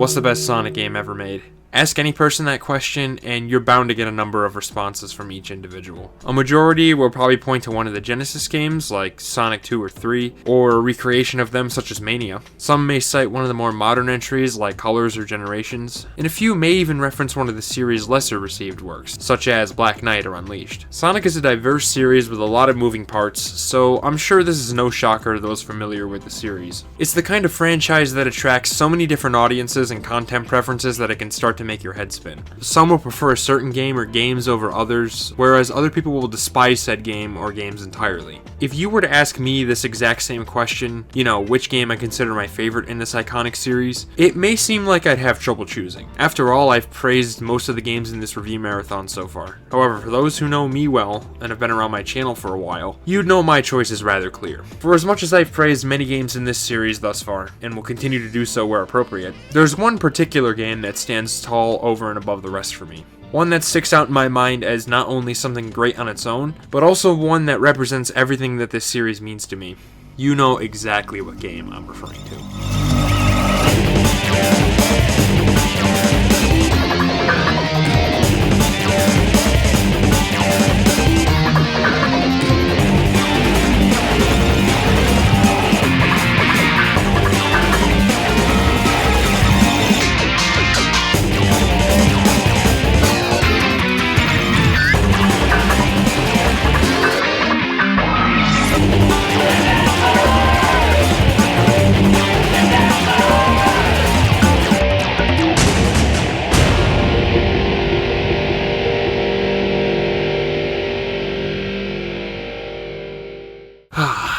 What's the best Sonic game ever made? Ask any person that question, and you're bound to get a number of responses from each individual. A majority will probably point to one of the Genesis games, like Sonic 2 or 3, or a recreation of them such as Mania. Some may cite one of the more modern entries, like Colors or Generations, and a few may even reference one of the series' lesser received works, such as Black Knight or Unleashed. Sonic is a diverse series with a lot of moving parts, so I'm sure this is no shocker to those familiar with the series. It's the kind of franchise that attracts so many different audiences and content preferences that it can start to make your head spin. Some will prefer a certain game or games over others, whereas other people will despise said game or games entirely. If you were to ask me this exact same question, which game I consider my favorite in this iconic series, it may seem like I'd have trouble choosing. After all, I've praised most of the games in this review marathon so far. However, for those who know me well, and have been around my channel for a while, you'd know my choice is rather clear. For as much as I've praised many games in this series thus far, and will continue to do so where appropriate, there's one particular game that stands tall over and above the rest for me. One that sticks out in my mind as not only something great on its own, but also one that represents everything that this series means to me. You know exactly what game I'm referring to.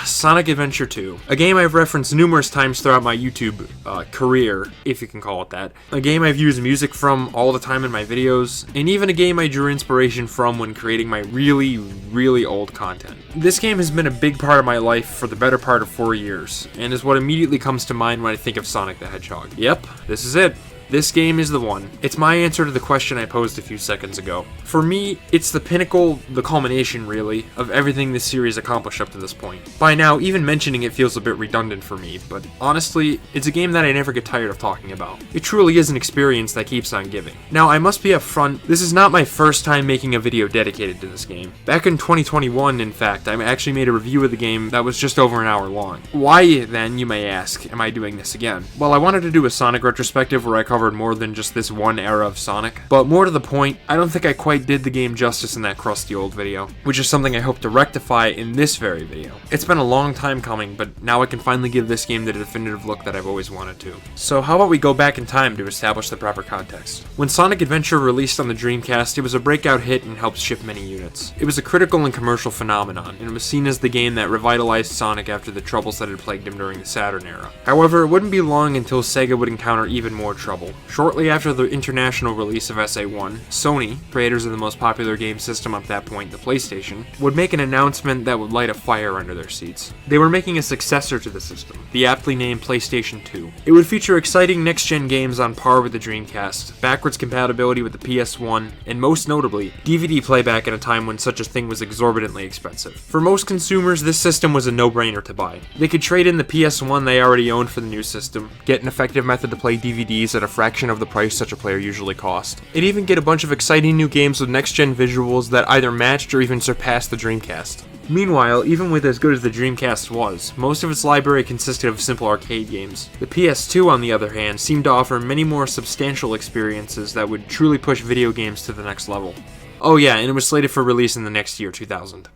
Sonic Adventure 2, a game I've referenced numerous times throughout my YouTube career, if you can call it that. A game I've used music from all the time in my videos, and even a game I drew inspiration from when creating my really old content. This game has been a big part of my life for the better part of 4 years, and is what immediately comes to mind when I think of Sonic the Hedgehog. Yep, this is it. This game is the one. It's my answer to the question I posed a few seconds ago. For me, it's the pinnacle, the culmination really, of everything this series accomplished up to this point. By now, even mentioning it feels a bit redundant for me, but honestly, it's a game that I never get tired of talking about. It truly is an experience that keeps on giving. Now, I must be upfront, this is not my first time making a video dedicated to this game. Back in 2021, in fact, I actually made a review of the game that was just over an hour long. Why, then, you may ask, am I doing this again? Well, I wanted to do a Sonic retrospective where I covered more than just this one era of Sonic, but more to the point, I don't think I quite did the game justice in that crusty old video, which is something I hope to rectify in this very video. It's been a long time coming, but now I can finally give this game the definitive look that I've always wanted to. So how about we go back in time to establish the proper context. When Sonic Adventure released on the Dreamcast, it was a breakout hit and helped ship many units. It was a critical and commercial phenomenon, and it was seen as the game that revitalized Sonic after the troubles that had plagued him during the Saturn era. However, it wouldn't be long until Sega would encounter even more trouble. Shortly after the international release of SA1, Sony, creators of the most popular game system up that point, the PlayStation, would make an announcement that would light a fire under their seats. They were making a successor to the system, the aptly named PlayStation 2. It would feature exciting next-gen games on par with the Dreamcast, backwards compatibility with the PS1, and most notably, DVD playback at a time when such a thing was exorbitantly expensive. For most consumers, this system was a no-brainer to buy. They could trade in the PS1 they already owned for the new system, get an effective method to play DVDs at a fraction of the price such a player usually cost, and even get a bunch of exciting new games with next-gen visuals that either matched or even surpassed the Dreamcast. Meanwhile, even with as good as the Dreamcast was, most of its library consisted of simple arcade games. The PS2, on the other hand, seemed to offer many more substantial experiences that would truly push video games to the next level. Oh yeah, and it was slated for release in the next year, 2000.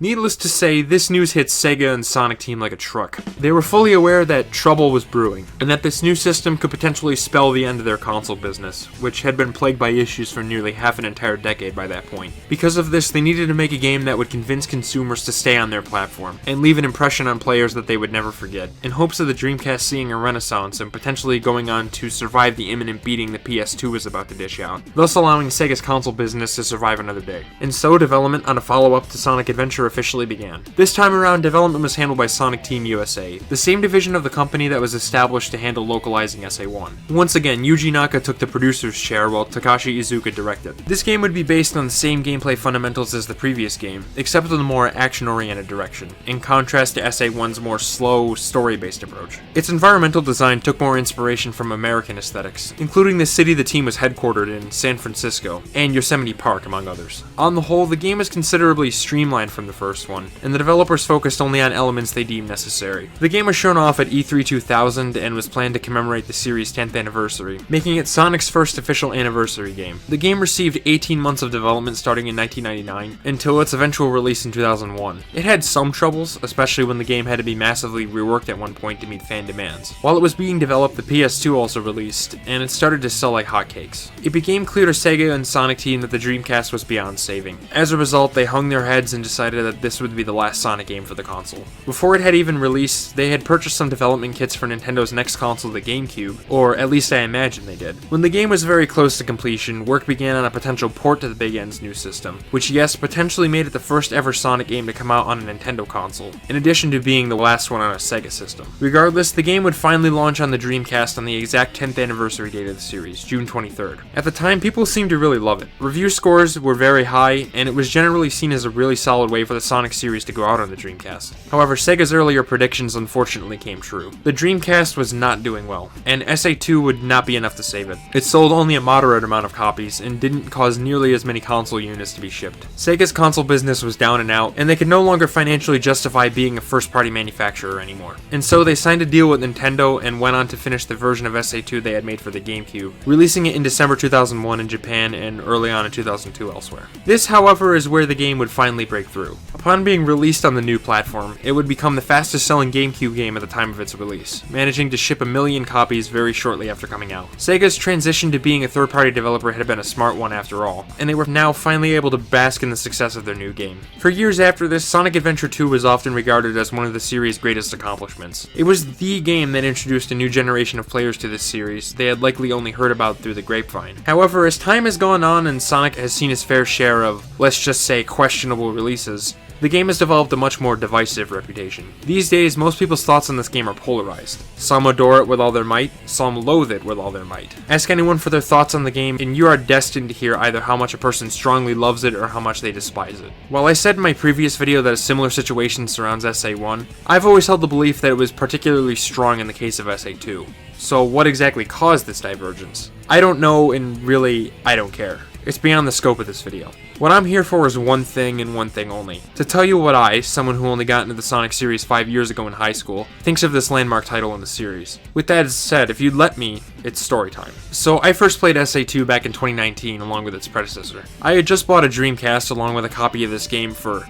Needless to say, this news hit Sega and Sonic Team like a truck. They were fully aware that trouble was brewing, and that this new system could potentially spell the end of their console business, which had been plagued by issues for nearly half an entire decade by that point. Because of this, they needed to make a game that would convince consumers to stay on their platform, and leave an impression on players that they would never forget, in hopes of the Dreamcast seeing a renaissance and potentially going on to survive the imminent beating the PS2 was about to dish out, thus allowing Sega's console business to survive another day. And so, development on a follow-up to Sonic Adventure officially began. This time around, development was handled by Sonic Team USA, the same division of the company that was established to handle localizing SA1. Once again, Yuji Naka took the producer's chair while Takashi Iizuka directed. This game would be based on the same gameplay fundamentals as the previous game, except with a more action-oriented direction, in contrast to SA1's more slow, story-based approach. Its environmental design took more inspiration from American aesthetics, including the city the team was headquartered in, San Francisco, and Yosemite Park, among others. On the whole, the game was considerably streamlined from the first one, and the developers focused only on elements they deemed necessary. The game was shown off at E3 2000 and was planned to commemorate the series' 10th anniversary, making it Sonic's first official anniversary game. The game received 18 months of development starting in 1999, until its eventual release in 2001. It had some troubles, especially when the game had to be massively reworked at one point to meet fan demands. While it was being developed, the PS2 also released, and it started to sell like hotcakes. It became clear to Sega and Sonic Team that the Dreamcast was beyond saving. As a result, they hung their heads and decided that this would be the last Sonic game for the console. Before it had even released, they had purchased some development kits for Nintendo's next console, the Gamecube, or at least I imagine they did. When the game was very close to completion, work began on a potential port to the Big N's new system, which yes, potentially made it the first ever Sonic game to come out on a Nintendo console, in addition to being the last one on a Sega system. Regardless, the game would finally launch on the Dreamcast on the exact 10th anniversary date of the series, June 23rd. At the time, people seemed to really love it. Review scores were very high, and it was generally seen as a really solid way for the Sonic series to go out on the Dreamcast. However, Sega's earlier predictions unfortunately came true. The Dreamcast was not doing well, and SA2 would not be enough to save it. It sold only a moderate amount of copies, and didn't cause nearly as many console units to be shipped. Sega's console business was down and out, and they could no longer financially justify being a first-party manufacturer anymore. And so they signed a deal with Nintendo and went on to finish the version of SA2 they had made for the GameCube, releasing it in December 2001 in Japan and early on in 2002 elsewhere. This, however, is where the game would finally break through. Upon being released on the new platform, it would become the fastest-selling GameCube game at the time of its release, managing to ship 1 million copies very shortly after coming out. Sega's transition to being a third-party developer had been a smart one after all, and they were now finally able to bask in the success of their new game. For years after this, Sonic Adventure 2 was often regarded as one of the series' greatest accomplishments. It was the game that introduced a new generation of players to this series they had likely only heard about through the grapevine. However, as time has gone on and Sonic has seen his fair share of, let's just say, questionable releases, the game has developed a much more divisive reputation. These days, most people's thoughts on this game are polarized. Some adore it with all their might, some loathe it with all their might. Ask anyone for their thoughts on the game, and you are destined to hear either how much a person strongly loves it or how much they despise it. While I said in my previous video that a similar situation surrounds SA1, I've always held the belief that it was particularly strong in the case of SA2. So what exactly caused this divergence? I don't know, and really, I don't care. It's beyond the scope of this video. What I'm here for is one thing and one thing only. To tell you what I, someone who only got into the Sonic series 5 years ago in high school, thinks of this landmark title in the series. With that said, if you'd let me, it's story time. So I first played SA2 back in 2019 along with its predecessor. I had just bought a Dreamcast along with a copy of this game for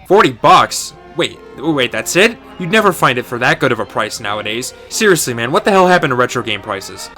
$40. Wait, that's it? You'd never find it for that good of a price nowadays. Seriously, man, what the hell happened to retro game prices?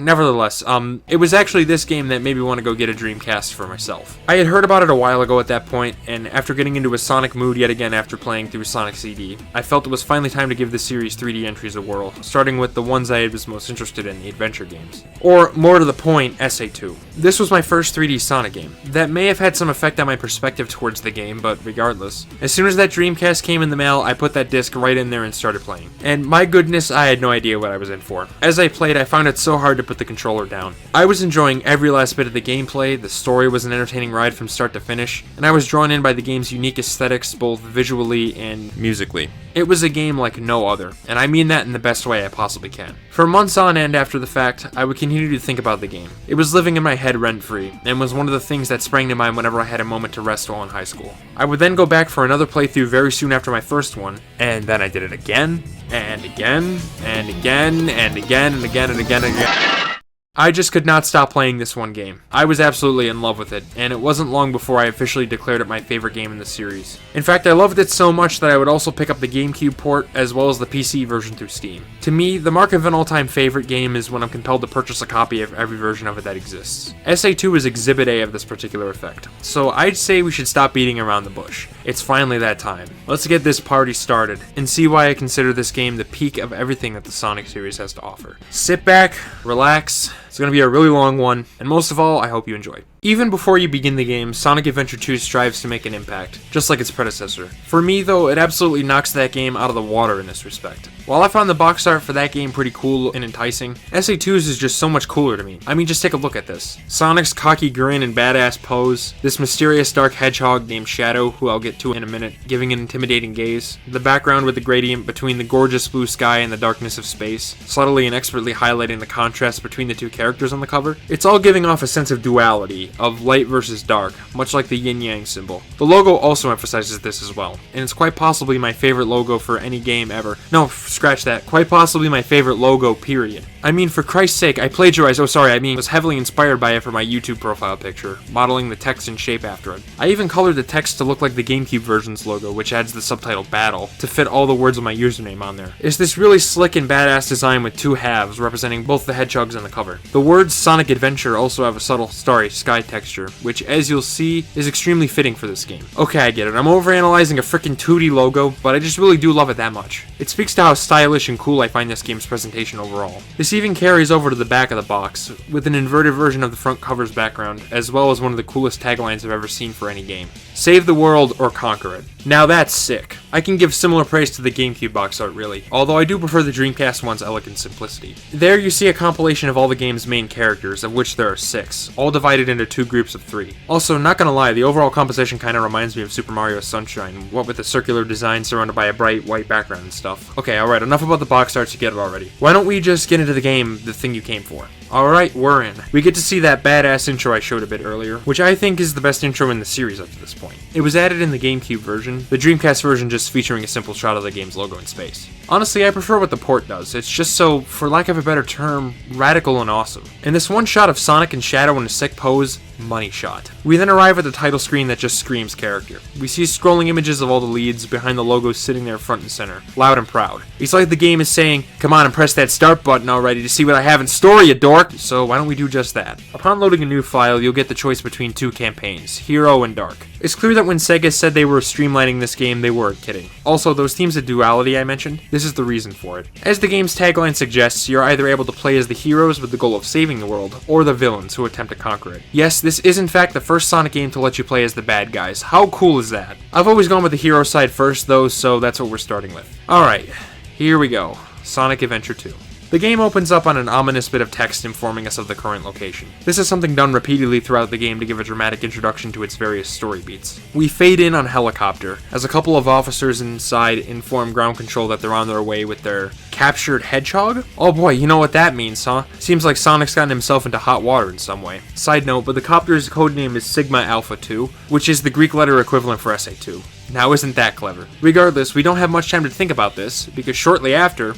Nevertheless, it was actually this game that made me want to go get a Dreamcast for myself. I had heard about it a while ago at that point, and after getting into a Sonic mood yet again after playing through Sonic CD, I felt it was finally time to give the series 3D entries a whirl, starting with the ones I was most interested in, the adventure games. Or, more to the point, SA2. This was my first 3D Sonic game. That may have had some effect on my perspective towards the game, but regardless. As soon as that Dreamcast came in the mail, I put that disc right in there and started playing. And my goodness, I had no idea what I was in for. As I played, I found it so hard to put the controller down. I was enjoying every last bit of the gameplay, the story was an entertaining ride from start to finish, and I was drawn in by the game's unique aesthetics both visually and musically. It was a game like no other, and I mean that in the best way I possibly can. For months on end after the fact, I would continue to think about the game. It was living in my head rent-free, and was one of the things that sprang to mind whenever I had a moment to rest while in high school. I would then go back for another playthrough very soon after my first one, and then I did it again, and again, and again, and again, and again, and again, and again. I just could not stop playing this one game. I was absolutely in love with it, and it wasn't long before I officially declared it my favorite game in the series. In fact, I loved it so much that I would also pick up the GameCube port as well as the PC version through Steam. To me, the mark of an all-time favorite game is when I'm compelled to purchase a copy of every version of it that exists. SA2 is Exhibit A of this particular effect, so I'd say we should stop beating around the bush. It's finally that time. Let's get this party started, and see why I consider this game the peak of everything that the Sonic series has to offer. Sit back, relax, It's going to be a really long one, and most of all, I hope you enjoy. Even before you begin the game, Sonic Adventure 2 strives to make an impact, just like its predecessor. For me, though, it absolutely knocks that game out of the water in this respect. While I found the box art for that game pretty cool and enticing, SA2's is just so much cooler to me. I mean, just take a look at this. Sonic's cocky grin and badass pose, this mysterious dark hedgehog named Shadow, who I'll get to in a minute, giving an intimidating gaze, the background with the gradient between the gorgeous blue sky and the darkness of space, subtly and expertly highlighting the contrast between the two characters on the cover. It's all giving off a sense of duality, of light versus dark, much like the yin-yang symbol. The logo also emphasizes this as well, and it's quite possibly my favorite logo for any game ever. No, scratch that. Quite possibly my favorite logo, period. I mean, for Christ's sake, I plagiarized, was heavily inspired by it for my YouTube profile picture, modeling the text and shape after it. I even colored the text to look like the Gamecube version's logo, which adds the subtitle Battle, to fit all the words of my username on there. It's this really slick and badass design with two halves, representing both the hedgehogs on the cover. The words Sonic Adventure also have a subtle starry sky texture, which, as you'll see, is extremely fitting for this game. Okay, I get it, I'm overanalyzing a frickin' 2D logo, but I just really do love it that much. It speaks to how stylish and cool I find this game's presentation overall. This even carries over to the back of the box, with an inverted version of the front cover's background, as well as one of the coolest taglines I've ever seen for any game. Save the world or conquer it. Now that's sick. I can give similar praise to the GameCube box art, really, although I do prefer the Dreamcast one's elegant simplicity. There you see a compilation of all the game's main characters, of which there are 6, all divided into 2 groups of 3. Also, not gonna lie, the overall composition kinda reminds me of Super Mario Sunshine, what with the circular design surrounded by a bright white background and stuff. Okay, alright, enough about the box art, you get it already. Why don't we just get into the game, the thing you came for? Alright, we're in. We get to see that badass intro I showed a bit earlier, which I think is the best intro in the series up to this point. It was added in the GameCube version, the Dreamcast version just featuring a simple shot of the game's logo in space. Honestly, I prefer what the port does. It's just so, for lack of a better term, radical and awesome. In this one shot of Sonic and Shadow in a sick pose, money shot. We then arrive at the title screen that just screams character. We see scrolling images of all the leads behind the logos sitting there front and center, loud and proud. It's like the game is saying, come on and press that start button already to see what I have in store, you dork! So why don't we do just that? Upon loading a new file, you'll get the choice between 2 campaigns, Hero and Dark. It's clear that when Sega said they were streamlining this game, they weren't kidding. Also, those themes of duality I mentioned, this is the reason for it. As the game's tagline suggests, you're either able to play as the heroes with the goal of saving the world, or the villains who attempt to conquer it. Yes, this is in fact the first Sonic game to let you play as the bad guys. How cool is that? I've always gone with the hero side first though, so that's what we're starting with. Alright, here we go. Sonic Adventure 2. The game opens up on an ominous bit of text informing us of the current location. This is something done repeatedly throughout the game to give a dramatic introduction to its various story beats. We fade in on a helicopter, as a couple of officers inside inform ground control that they're on their way with their captured hedgehog? Oh boy, you know what that means, huh? Seems like Sonic's gotten himself into hot water in some way. Side note, but the copter's codename is Sigma Alpha 2, which is the Greek letter equivalent for SA2. Now isn't that clever? Regardless, we don't have much time to think about this, because shortly after...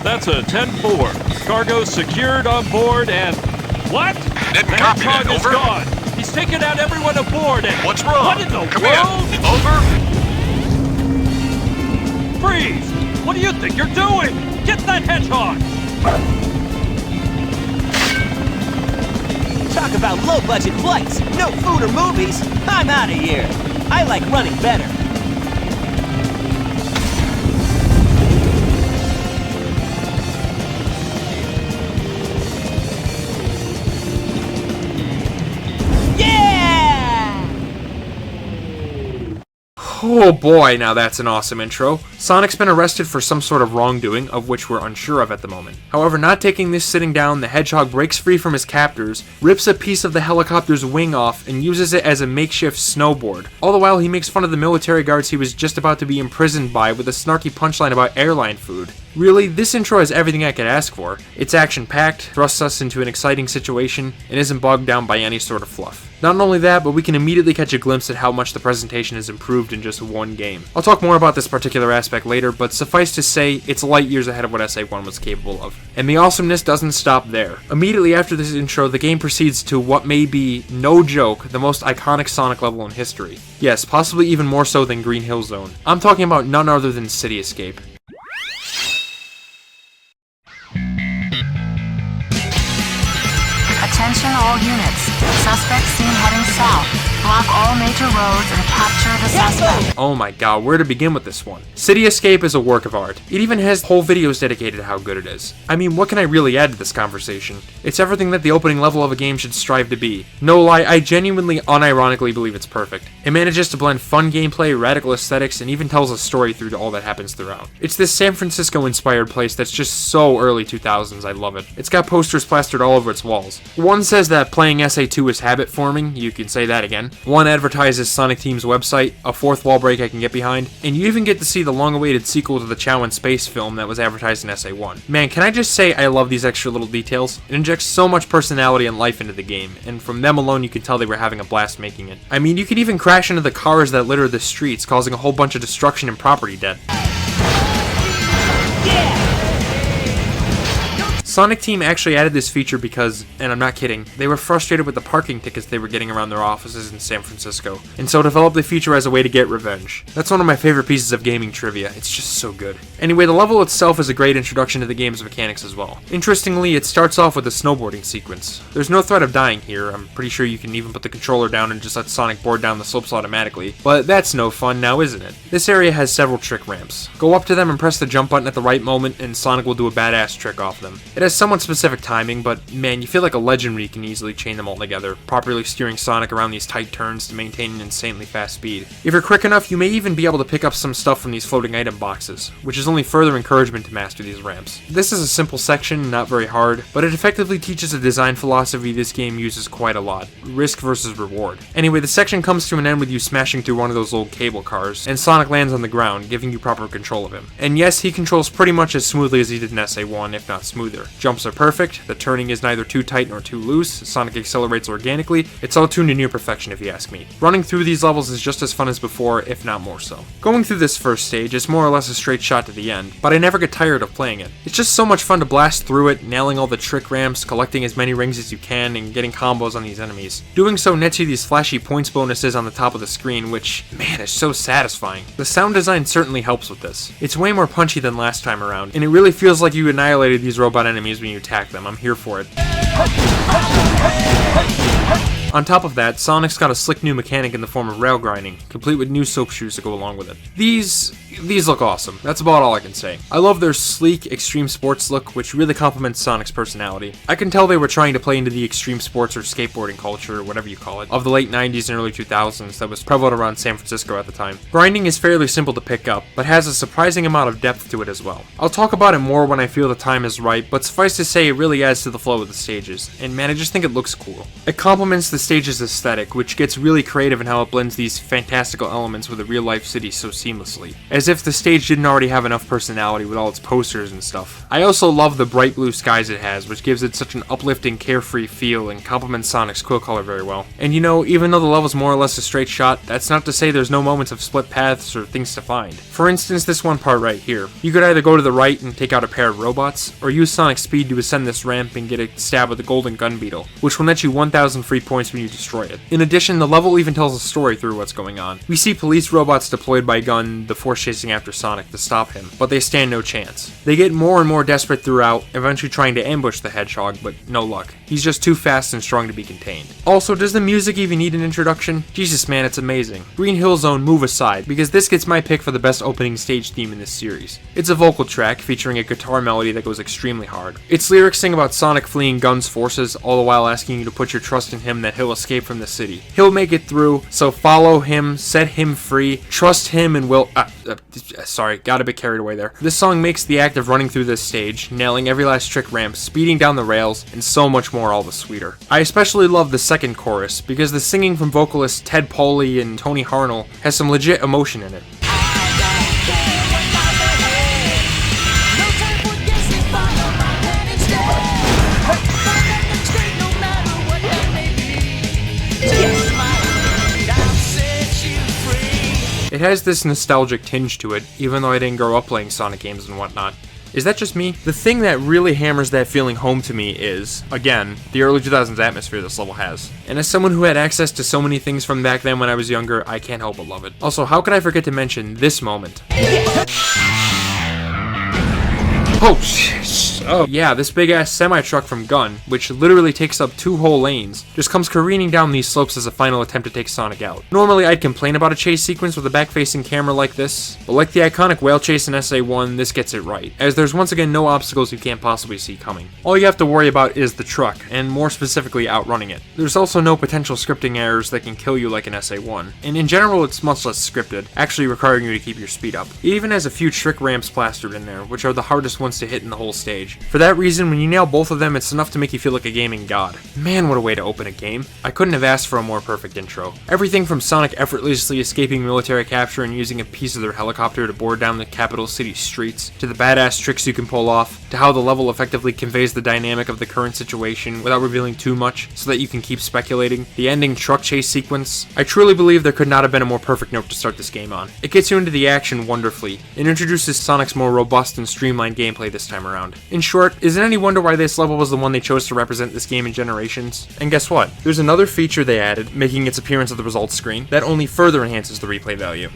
That's a 10-4. Cargo secured on board and... What? Didn't copy that. Is Over. gone. He's taken out everyone aboard and... What's wrong? What in the Come world? in. Over. Freeze! What do you think you're doing? Get that hedgehog! Talk about low-budget flights, no food or movies. I'm out of here. I like running better. Oh boy, now that's an awesome intro. Sonic's been arrested for some sort of wrongdoing, of which we're unsure of at the moment. However, not taking this sitting down, the hedgehog breaks free from his captors, rips a piece of the helicopter's wing off, and uses it as a makeshift snowboard. All the while, he makes fun of the military guards he was just about to be imprisoned by with a snarky punchline about airline food. Really, this intro has everything I could ask for. It's action-packed, thrusts us into an exciting situation, and isn't bogged down by any sort of fluff. Not only that, but we can immediately catch a glimpse at how much the presentation has improved in just one game. I'll talk more about this particular aspect later, but suffice to say, it's light years ahead of what SA1 was capable of. And the awesomeness doesn't stop there. Immediately after this intro, the game proceeds to what may be, no joke, the most iconic Sonic level in history. Yes, possibly even more so than Green Hill Zone. I'm talking about none other than City Escape. Attention all units. Suspect seen heading south. block all major roads and capture the suspect. Oh my god, where to begin with this one? City Escape is a work of art. It even has whole videos dedicated to how good it is. I mean, what can I really add to this conversation? It's everything that the opening level of a game should strive to be. No lie, I genuinely, unironically believe it's perfect. It manages to blend fun gameplay, radical aesthetics, and even tells a story through all that happens throughout. It's this San Francisco-inspired place that's just so early 2000s, I love it. It's got posters plastered all over its walls. One says that playing SA2 is habit forming, you can say that again. One advertises Sonic Team's website, a fourth wall break I can get behind, and you even get to see the long-awaited sequel to the Chow in Space film that was advertised in SA1. Man, can I just say I love these extra little details? It injects so much personality and life into the game, and from them alone you can tell they were having a blast making it. I mean, you could even crash into the cars that litter the streets, causing a whole bunch of destruction and property debt. Sonic Team actually added this feature because, and I'm not kidding, they were frustrated with the parking tickets they were getting around their offices in San Francisco, and so developed the feature as a way to get revenge. That's one of my favorite pieces of gaming trivia, it's just so good. Anyway, the level itself is a great introduction to the game's mechanics as well. Interestingly, it starts off with a snowboarding sequence. There's no threat of dying here, I'm pretty sure you can even put the controller down and just let Sonic board down the slopes automatically, but that's no fun now, isn't it? This area has several trick ramps. Go up to them and press the jump button at the right moment, and Sonic will do a badass trick off them. It has somewhat specific timing, but man, you feel like a legend when you can easily chain them all together, properly steering Sonic around these tight turns to maintain an insanely fast speed. If you're quick enough, you may even be able to pick up some stuff from these floating item boxes, which is only further encouragement to master these ramps. This is a simple section, not very hard, but it effectively teaches a design philosophy this game uses quite a lot: risk versus reward. Anyway, the section comes to an end with you smashing through one of those old cable cars, and Sonic lands on the ground, giving you proper control of him. And yes, he controls pretty much as smoothly as he did in SA1, if not smoother. Jumps are perfect, the turning is neither too tight nor too loose, Sonic accelerates organically, it's all tuned to near perfection if you ask me. Running through these levels is just as fun as before, if not more so. Going through this first stage is more or less a straight shot to the end, but I never get tired of playing it. It's just so much fun to blast through it, nailing all the trick ramps, collecting as many rings as you can, and getting combos on these enemies. Doing so nets you these flashy points bonuses on the top of the screen, which, man, is so satisfying. The sound design certainly helps with this. It's way more punchy than last time around, and it really feels like you annihilated these robot enemies when you attack them. I'm here for it. On top of that, Sonic's got a slick new mechanic in the form of rail grinding, complete with new soap shoes to go along with it. These look awesome. That's about all I can say. I love their sleek, extreme sports look, which really complements Sonic's personality. I can tell they were trying to play into the extreme sports or skateboarding culture, or whatever you call it, of the late 90s and early 2000s that was prevalent around San Francisco at the time. Grinding is fairly simple to pick up, but has a surprising amount of depth to it as well. I'll talk about it more when I feel the time is right, but suffice to say it really adds to the flow of the stages, and man, I just think it looks cool. It complements the stage's aesthetic, which gets really creative in how it blends these fantastical elements with a real-life city so seamlessly, as if the stage didn't already have enough personality with all its posters and stuff. I also love the bright blue skies it has, which gives it such an uplifting, carefree feel and complements Sonic's quill color very well. And you know, even though the level's more or less a straight shot, that's not to say there's no moments of split paths or things to find. For instance, this one part right here. You could either go to the right and take out a pair of robots, or use Sonic's speed to ascend this ramp and get a stab with the golden gun beetle, which will net you 1,000 free points when you destroy it. In addition, the level even tells a story through what's going on. We see police robots deployed by Gun, the Force chasing after Sonic to stop him, but they stand no chance. They get more and more desperate throughout, eventually trying to ambush the Hedgehog, but no luck. He's just too fast and strong to be contained. Also, does the music even need an introduction? Jesus man, it's amazing. Green Hill Zone, move aside, because this gets my pick for the best opening stage theme in this series. It's a vocal track featuring a guitar melody that goes extremely hard. Its lyrics sing about Sonic fleeing Gun's forces, all the while asking you to put your trust in him that he'll escape from the city. He'll make it through, so follow him, set him free, trust him, and will... sorry, got a bit carried away there. This song makes the act of running through this stage, nailing every last trick ramp, speeding down the rails, and so much more all the sweeter. I especially love the second chorus, because the singing from vocalists Ted Poley and Tony Harnell has some legit emotion in it. It has this nostalgic tinge to it, even though I didn't grow up playing Sonic games and whatnot. Is that just me? The thing that really hammers that feeling home to me is, again, the early 2000s atmosphere this level has. And as someone who had access to so many things from back then when I was younger, I can't help but love it. Also, how could I forget to mention this moment? Oh, Oh yeah, this big ass semi-truck from Gun, which literally takes up 2 whole lanes, just comes careening down these slopes as a final attempt to take Sonic out. Normally I'd complain about a chase sequence with a back-facing camera like this, but like the iconic whale chase in SA1, this gets it right, as there's once again no obstacles you can't possibly see coming. All you have to worry about is the truck, and more specifically outrunning it. There's also no potential scripting errors that can kill you like in SA1, and in general it's much less scripted, actually requiring you to keep your speed up. It even has a few trick ramps plastered in there, which are the hardest ones to hit in the whole stage. For that reason, when you nail both of them, it's enough to make you feel like a gaming god. Man, what a way to open a game. I couldn't have asked for a more perfect intro. Everything from Sonic effortlessly escaping military capture and using a piece of their helicopter to board down the capital city streets, to the badass tricks you can pull off, to how the level effectively conveys the dynamic of the current situation without revealing too much so that you can keep speculating, the ending truck chase sequence. I truly believe there could not have been a more perfect note to start this game on. It gets you into the action wonderfully, and introduces Sonic's more robust and streamlined gameplay this time around. In short, is it any wonder why this level was the one they chose to represent this game in Generations? And guess what? There's another feature they added, making its appearance at the results screen, that only further enhances the replay value.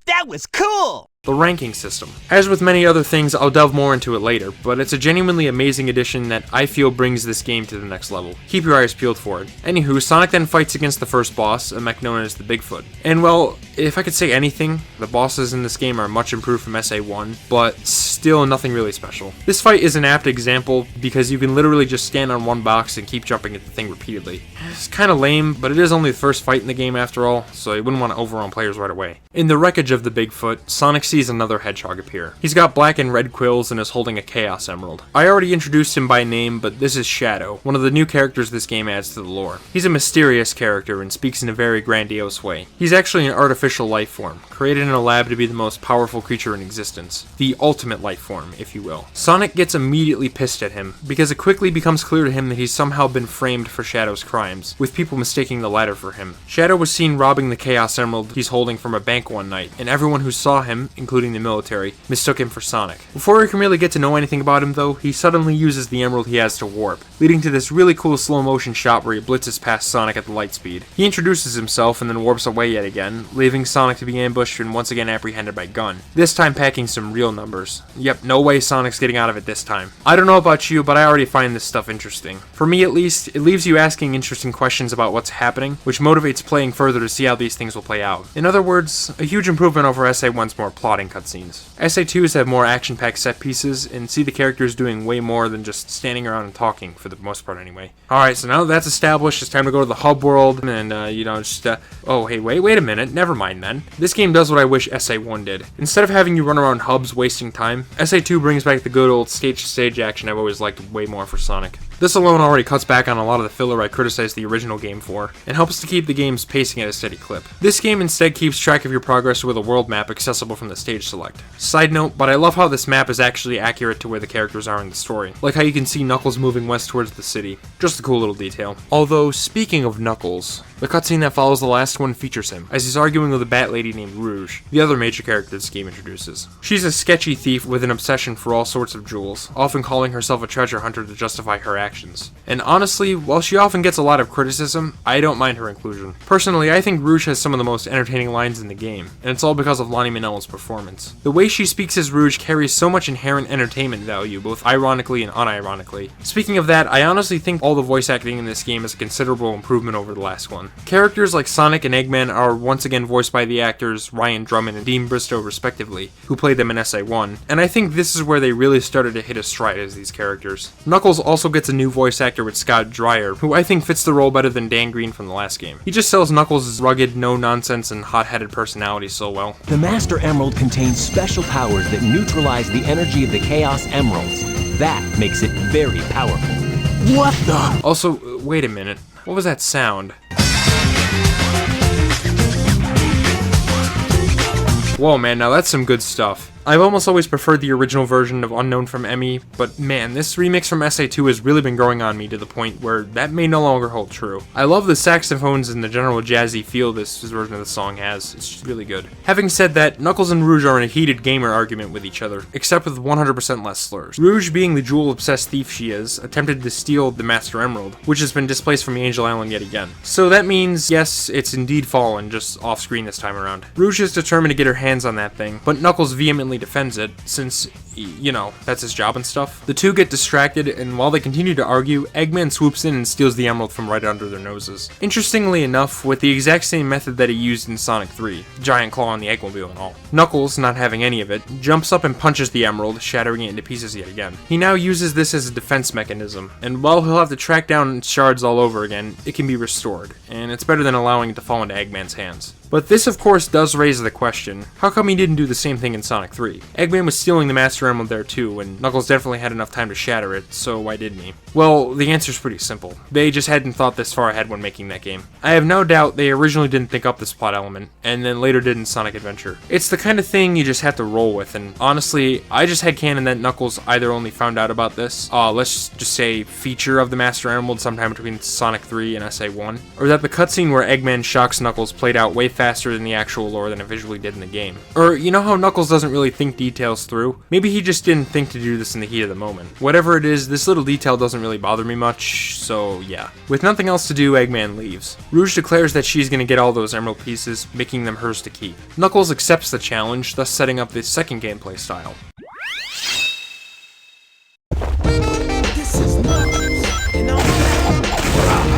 That was cool! The ranking system. As with many other things, I'll delve more into it later, but it's a genuinely amazing addition that I feel brings this game to the next level. Keep your eyes peeled for it. Anywho, Sonic then fights against the first boss, a mech known as the Bigfoot. And well, if I could say anything, the bosses in this game are much improved from SA1, but still nothing really special. This fight is an apt example because you can literally just stand on one box and keep jumping at the thing repeatedly. It's kinda lame, but it is only the first fight in the game after all, so you wouldn't want to overwhelm players right away. In the wreckage of the Bigfoot, Sonic sees another hedgehog appear. He's got black and red quills and is holding a Chaos Emerald. I already introduced him by name, but this is Shadow, one of the new characters this game adds to the lore. He's a mysterious character and speaks in a very grandiose way. He's actually an artificial life form, created in a lab to be the most powerful creature in existence. The ultimate life form, if you will. Sonic gets immediately pissed at him, because it quickly becomes clear to him that he's somehow been framed for Shadow's crimes, with people mistaking the latter for him. Shadow was seen robbing the Chaos Emerald he's holding from a bank one night, and everyone who saw him, including the military, mistook him for Sonic. Before we can really get to know anything about him though, he suddenly uses the emerald he has to warp, leading to this really cool slow motion shot where he blitzes past Sonic at the light speed. He introduces himself and then warps away yet again, leaving Sonic to be ambushed and once again apprehended by Gun, this time packing some real numbers. Yep, no way Sonic's getting out of it this time. I don't know about you, but I already find this stuff interesting. For me at least, it leaves you asking interesting questions about what's happening, which motivates playing further to see how these things will play out. In other words, a huge improvement over SA1's more plotting cutscenes. SA2s have more action-packed set pieces, and see the characters doing way more than just standing around and talking, for the most part anyway. Alright, so now that that's established, it's time to go to the hub world, and oh hey, wait a minute, never mind then. This game does what I wish SA1 did. Instead of having you run around hubs wasting time, SA2 brings back the good old stage-to-stage action I've always liked way more for Sonic. This alone already cuts back on a lot of the filler I criticized the original game for, and helps to keep the game's pacing at a steady clip. This game instead keeps track of your progress with a world map accessible from the stage select. Side note, but I love how this map is actually accurate to where the characters are in the story, like how you can see Knuckles moving west towards the city. Just a cool little detail. Although, speaking of Knuckles, the cutscene that follows the last one features him, as he's arguing with a bat lady named Rouge, the other major character this game introduces. She's a sketchy thief with an obsession for all sorts of jewels, often calling herself a treasure hunter to justify her actions. And honestly, while she often gets a lot of criticism, I don't mind her inclusion. Personally, I think Rouge has some of the most entertaining lines in the game, and it's all because of Lonnie Minella's performance. The way she speaks as Rouge carries so much inherent entertainment value, both ironically and unironically. Speaking of that, I honestly think all the voice acting in this game is a considerable improvement over the last one. Characters like Sonic and Eggman are once again voiced by the actors Ryan Drummond and Dean Bristow respectively, who played them in SA1, and I think this is where they really started to hit a stride as these characters. Knuckles also gets a new voice actor with Scott Dreyer, who I think fits the role better than Dan Green from the last game. He just sells Knuckles' rugged, no-nonsense, and hot-headed personality so well. The Master Emerald contains special powers that neutralize the energy of the Chaos Emeralds. That makes it very powerful. What the? Also, wait a minute. What was that sound? Whoa man, now that's some good stuff. I've almost always preferred the original version of Unknown from Emmy, but man, this remix from SA2 has really been growing on me to the point where that may no longer hold true. I love the saxophones and the general jazzy feel this version of the song has. It's just really good. Having said that, Knuckles and Rouge are in a heated gamer argument with each other, except with 100% less slurs. Rouge, being the jewel-obsessed thief she is, attempted to steal the Master Emerald, which has been displaced from Angel Island yet again. So that means, yes, it's indeed fallen, just off-screen this time around. Rouge is determined to get her hands on that thing, but Knuckles vehemently valiantly defends it, since, you know, that's his job and stuff. The two get distracted, and while they continue to argue, Eggman swoops in and steals the emerald from right under their noses. Interestingly enough, with the exact same method that he used in Sonic 3, giant claw on the Eggmobile and all. Knuckles, not having any of it, jumps up and punches the emerald, shattering it into pieces yet again. He now uses this as a defense mechanism, and while he'll have to track down shards all over again, it can be restored, and it's better than allowing it to fall into Eggman's hands. But this of course does raise the question, how come he didn't do the same thing in Sonic 3? Eggman was stealing the Master Emerald there too, and Knuckles definitely had enough time to shatter it, so why didn't he? Well, the answer's pretty simple. They just hadn't thought this far ahead when making that game. I have no doubt they originally didn't think up this plot element, and then later did in Sonic Adventure. It's the kind of thing you just have to roll with, and honestly, I just had canon that Knuckles either only found out about this, let's just say feature of the Master Emerald sometime between Sonic 3 and SA1, or that the cutscene where Eggman shocks Knuckles played out way faster than the actual lore than it visually did in the game. Or, you know how Knuckles doesn't really think details through? Maybe he just didn't think to do this in the heat of the moment. Whatever it is, this little detail doesn't really bother me much, so yeah. With nothing else to do, Eggman leaves. Rouge declares that she's gonna get all those emerald pieces, making them hers to keep. Knuckles accepts the challenge, thus setting up the second gameplay style.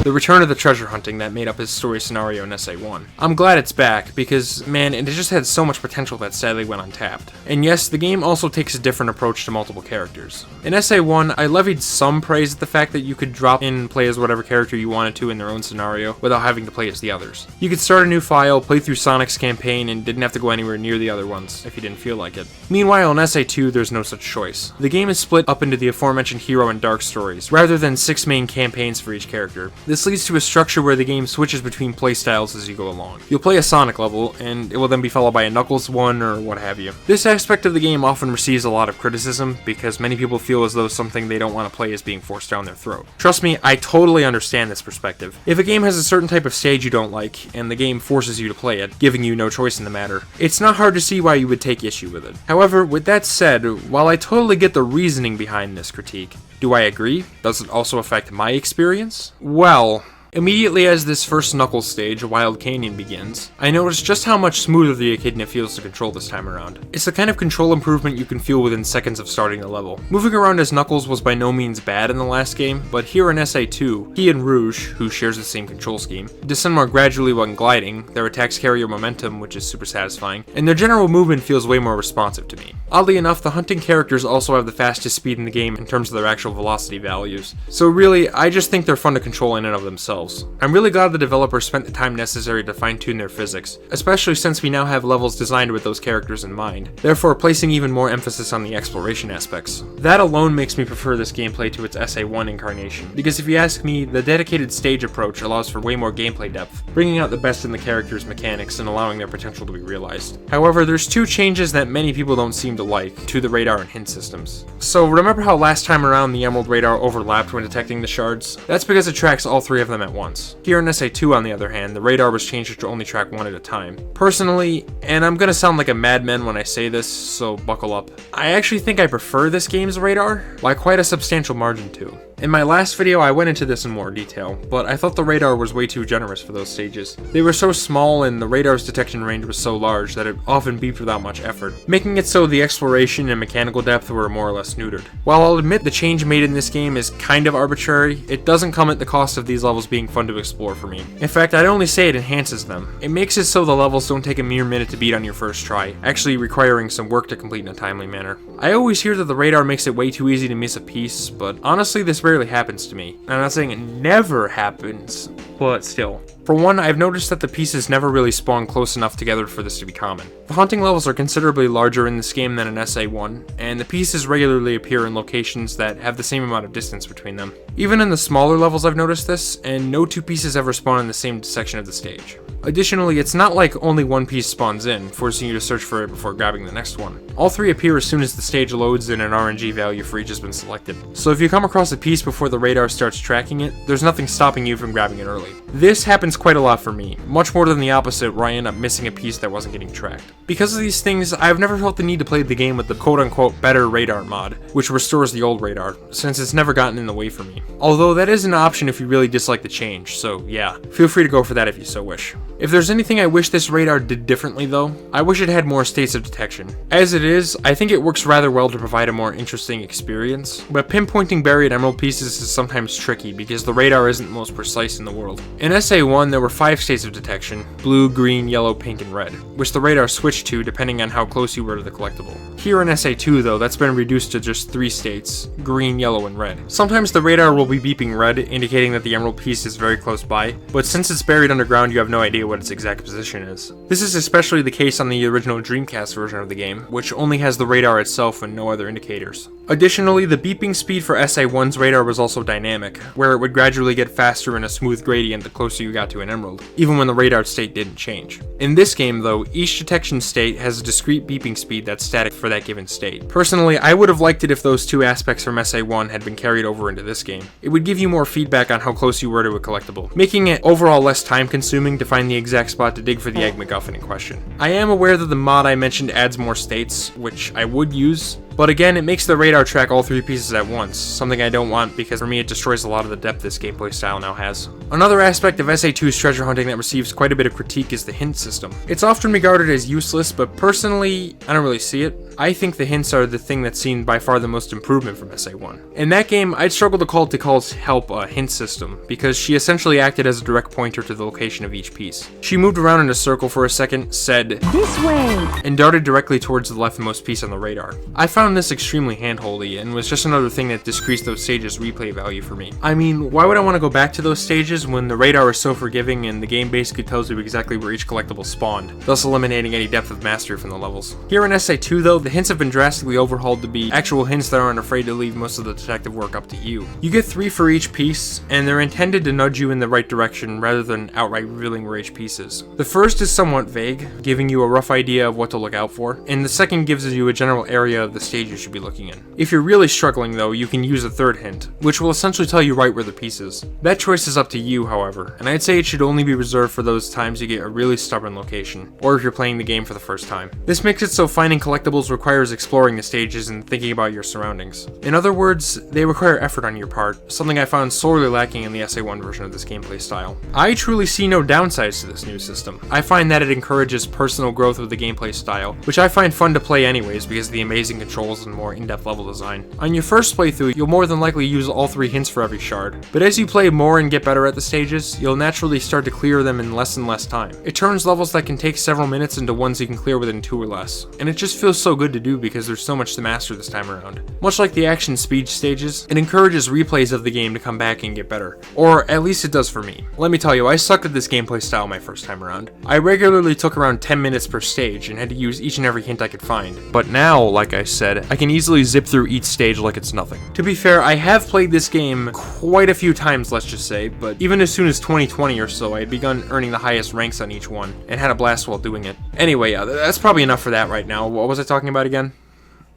The return of the treasure hunting that made up his story scenario in SA1. I'm glad it's back, because, man, it just had so much potential that sadly went untapped. And yes, the game also takes a different approach to multiple characters. In SA1, I levied some praise at the fact that you could drop in and play as whatever character you wanted to in their own scenario, without having to play as the others. You could start a new file, play through Sonic's campaign, and didn't have to go anywhere near the other ones, if you didn't feel like it. Meanwhile, in SA2, there's no such choice. The game is split up into the aforementioned hero and dark stories, rather than 6 main campaigns for each character. This leads to a structure where the game switches between playstyles as you go along. You'll play a Sonic level, and it will then be followed by a Knuckles one, or what have you. This aspect of the game often receives a lot of criticism, because many people feel as though something they don't want to play is being forced down their throat. Trust me, I totally understand this perspective. If a game has a certain type of stage you don't like, and the game forces you to play it, giving you no choice in the matter, it's not hard to see why you would take issue with it. However, with that said, while I totally get the reasoning behind this critique, do I agree? Does it also affect my experience? Well, immediately as this first Knuckles stage, Wild Canyon, begins, I noticed just how much smoother the echidna feels to control this time around. It's the kind of control improvement you can feel within seconds of starting the level. Moving around as Knuckles was by no means bad in the last game, but here in SA2, he and Rouge, who shares the same control scheme, descend more gradually when gliding, their attacks carry your momentum, which is super satisfying, and their general movement feels way more responsive to me. Oddly enough, the hunting characters also have the fastest speed in the game in terms of their actual velocity values, so really, I just think they're fun to control in and of themselves. I'm really glad the developers spent the time necessary to fine-tune their physics, especially since we now have levels designed with those characters in mind, therefore placing even more emphasis on the exploration aspects. That alone makes me prefer this gameplay to its SA1 incarnation, because if you ask me, the dedicated stage approach allows for way more gameplay depth, bringing out the best in the characters' mechanics and allowing their potential to be realized. However, there's 2 changes that many people don't seem to like to the radar and hint systems. So remember how last time around the Emerald radar overlapped when detecting the shards? That's because it tracks all 3 of them at once. Here in SA2, on the other hand, the radar was changed to only track 1 at a time. Personally, and I'm gonna sound like a madman when I say this, so buckle up, I actually think I prefer this game's radar, by quite a substantial margin too. In my last video, I went into this in more detail, but I thought the radar was way too generous for those stages. They were so small and the radar's detection range was so large that it often beeped without much effort, making it so the exploration and mechanical depth were more or less neutered. While I'll admit the change made in this game is kind of arbitrary, it doesn't come at the cost of these levels being fun to explore for me. In fact, I'd only say it enhances them. It makes it so the levels don't take a mere minute to beat on your first try, actually requiring some work to complete in a timely manner. I always hear that the radar makes it way too easy to miss a piece, but honestly this rarely happens to me. I'm not saying it never happens, but still. For one, I've noticed that the pieces never really spawn close enough together for this to be common. The hunting levels are considerably larger in this game than in SA1, and the pieces regularly appear in locations that have the same amount of distance between them. Even in the smaller levels I've noticed this, and no 2 pieces ever spawn in the same section of the stage. Additionally, it's not like only 1 piece spawns in, forcing you to search for it before grabbing the next one. All 3 appear as soon as the stage loads and an RNG value for each has been selected. So if you come across a piece before the radar starts tracking it, there's nothing stopping you from grabbing it early. correctly. This happens quite a lot for me, much more than the opposite where I end up missing a piece that wasn't getting tracked. Because of these things, I've never felt the need to play the game with the quote-unquote better radar mod, which restores the old radar, since it's never gotten in the way for me. Although that is an option if you really dislike the change, so yeah, feel free to go for that if you so wish. If there's anything I wish this radar did differently though, I wish it had more states of detection. As it is, I think it works rather well to provide a more interesting experience, but pinpointing buried emerald pieces is sometimes tricky because the radar isn't the most precise in the world. In SA1 there were 5 states of detection, blue, green, yellow, pink, and red, which the radar switched to depending on how close you were to the collectible. Here in SA2 though, that's been reduced to just 3 states, green, yellow, and red. Sometimes the radar will be beeping red, indicating that the emerald piece is very close by, but since it's buried underground you have no idea what its exact position is. This is especially the case on the original Dreamcast version of the game, which only has the radar itself and no other indicators. Additionally, the beeping speed for SA1's radar was also dynamic, where it would gradually get faster in a smooth gradient the closer you got to an emerald, even when the radar state didn't change. In this game though, each detection state has a discrete beeping speed that's static for that given state. Personally, I would have liked it if those 2 aspects from SA1 had been carried over into this game. It would give you more feedback on how close you were to a collectible, making it overall less time consuming to find the exact spot to dig for the egg MacGuffin in question. I am aware that the mod I mentioned adds more states, which I would use, but again, it makes the radar track all 3 pieces at once, something I don't want because for me it destroys a lot of the depth this gameplay style now has. Another aspect of SA2's treasure hunting that receives quite a bit of critique is the hint system. It's often regarded as useless, but personally, I don't really see it. I think the hints are the thing that's seen by far the most improvement from SA1. In that game, I'd struggle to call Tikal's help a hint system, because she essentially acted as a direct pointer to the location of each piece. She moved around in a circle for a second, said, "This way," and darted directly towards the leftmost piece on the radar. I found this extremely handholdy, and was just another thing that decreased those stages' replay value for me. I mean, why would I want to go back to those stages when the radar is so forgiving and the game basically tells you exactly where each collectible spawned, thus eliminating any depth of mastery from the levels. Here in SA2 though, the hints have been drastically overhauled to be actual hints that aren't afraid to leave most of the detective work up to you. You get 3 for each piece, and they're intended to nudge you in the right direction rather than outright revealing where each piece is. The first is somewhat vague, giving you a rough idea of what to look out for, and the second gives you a general area of the stage you should be looking in. If you're really struggling though, you can use a third hint, which will essentially tell you right where the piece is. That choice is up to you, however, and I'd say it should only be reserved for those times you get a really stubborn location, or if you're playing the game for the first time. This makes it so finding collectibles requires exploring the stages and thinking about your surroundings. In other words, they require effort on your part, something I found sorely lacking in the SA1 version of this gameplay style. I truly see no downsides to this new system. I find that it encourages personal growth of the gameplay style, which I find fun to play anyways because of the amazing controls and more in-depth level design. On your first playthrough, you'll more than likely use all 3 hints for every shard, but as you play more and get better at the stages, you'll naturally start to clear them in less and less time. It turns levels that can take several minutes into ones you can clear within 2 or less, and it just feels so good to do because there's so much to master this time around. Much like the action speed stages, it encourages replays of the game to come back and get better, or at least it does for me. Let me tell you, I sucked at this gameplay style my first time around. I regularly took around 10 minutes per stage and had to use each and every hint I could find, but now, like I said, I can easily zip through each stage like it's nothing. To be fair, I have played this game quite a few times, let's just say, but even as soon as 2020 or so, I had begun earning the highest ranks on each one, and had a blast while doing it. Anyway, that's probably enough for that right now. What was I talking about again?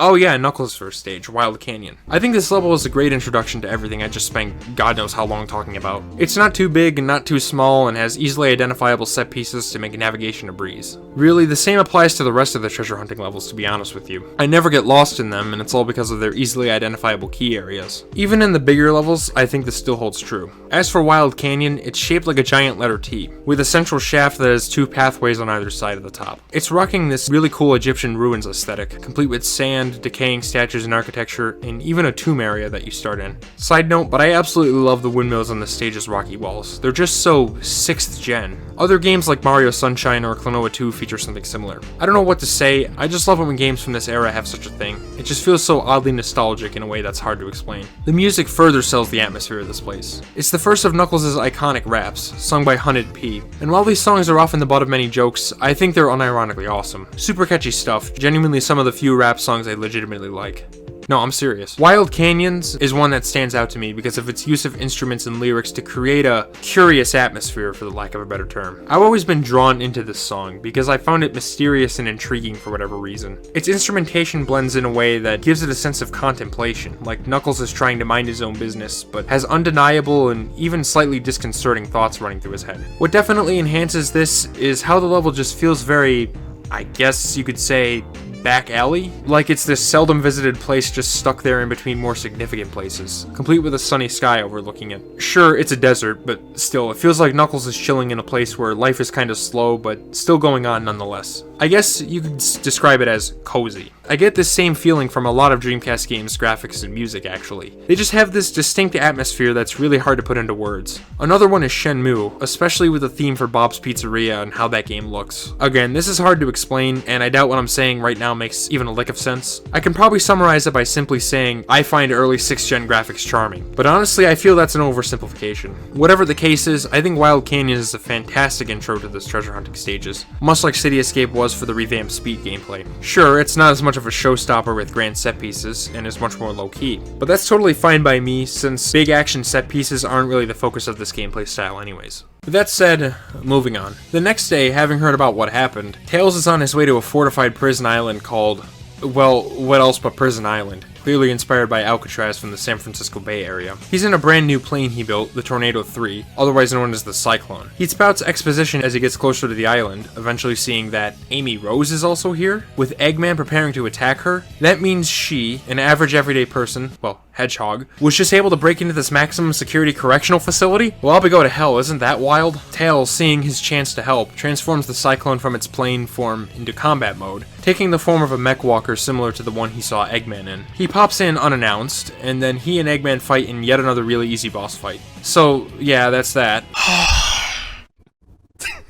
Oh yeah, Knuckles' first stage, Wild Canyon. I think this level is a great introduction to everything I just spent God knows how long talking about. It's not too big and not too small and has easily identifiable set pieces to make navigation a breeze. Really, the same applies to the rest of the treasure hunting levels, to be honest with you. I never get lost in them, and it's all because of their easily identifiable key areas. Even in the bigger levels, I think this still holds true. As for Wild Canyon, it's shaped like a giant letter T, with a central shaft that has 2 pathways on either side of the top. It's rocking this really cool Egyptian ruins aesthetic, complete with sand, decaying statues and architecture, and even a tomb area that you start in. Side note, but I absolutely love the windmills on the stage's rocky walls. They're just so 6th gen. Other games like Mario Sunshine or Klonoa 2 feature something similar. I don't know what to say, I just love it when games from this era have such a thing. It just feels so oddly nostalgic in a way that's hard to explain. The music further sells the atmosphere of this place. It's the first of Knuckles' iconic raps, sung by Hunted P, and while these songs are often the butt of many jokes, I think they're unironically awesome. Super catchy stuff, genuinely some of the few rap songs I legitimately like. No, I'm serious. Wild Canyons is one that stands out to me because of its use of instruments and lyrics to create a curious atmosphere, for the lack of a better term. I've always been drawn into this song because I found it mysterious and intriguing for whatever reason. Its instrumentation blends in a way that gives it a sense of contemplation, like Knuckles is trying to mind his own business, but has undeniable and even slightly disconcerting thoughts running through his head. What definitely enhances this is how the level just feels very, I guess you could say, back alley? Like it's this seldom visited place just stuck there in between more significant places, complete with a sunny sky overlooking it. Sure, it's a desert, but still, it feels like Knuckles is chilling in a place where life is kind of slow, but still going on nonetheless. I guess you could describe it as cozy. I get this same feeling from a lot of Dreamcast games' graphics and music, actually. They just have this distinct atmosphere that's really hard to put into words. Another one is Shenmue, especially with the theme for Bob's Pizzeria and how that game looks. Again, this is hard to explain, and I doubt what I'm saying right now makes even a lick of sense. I can probably summarize it by simply saying I find early 6th gen graphics charming, but honestly I feel that's an oversimplification. Whatever the case is, I think Wild Canyon is a fantastic intro to those treasure hunting stages, much like City Escape was for the revamped speed gameplay. Sure, it's not as much of a showstopper with grand set pieces, and is much more low-key, but that's totally fine by me since big action set pieces aren't really the focus of this gameplay style anyways. With that said, moving on. The next day, having heard about what happened, Tails is on his way to a fortified prison island called, well, what else but Prison Island, clearly inspired by Alcatraz from the San Francisco Bay Area. He's in a brand new plane he built, the Tornado 3, otherwise known as the Cyclone. He spouts exposition as he gets closer to the island, eventually seeing that Amy Rose is also here, with Eggman preparing to attack her. That means she, an average everyday person, well, Hedgehog, was just able to break into this maximum security correctional facility? Well, I'll be go to hell, isn't that wild? Tails, seeing his chance to help, transforms the Cyclone from its plane form into combat mode, taking the form of a mech walker similar to the one he saw Eggman in. He pops in unannounced, and then he and Eggman fight in yet another really easy boss fight. So, yeah, that's that.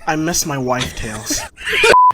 I miss my wife, Tails.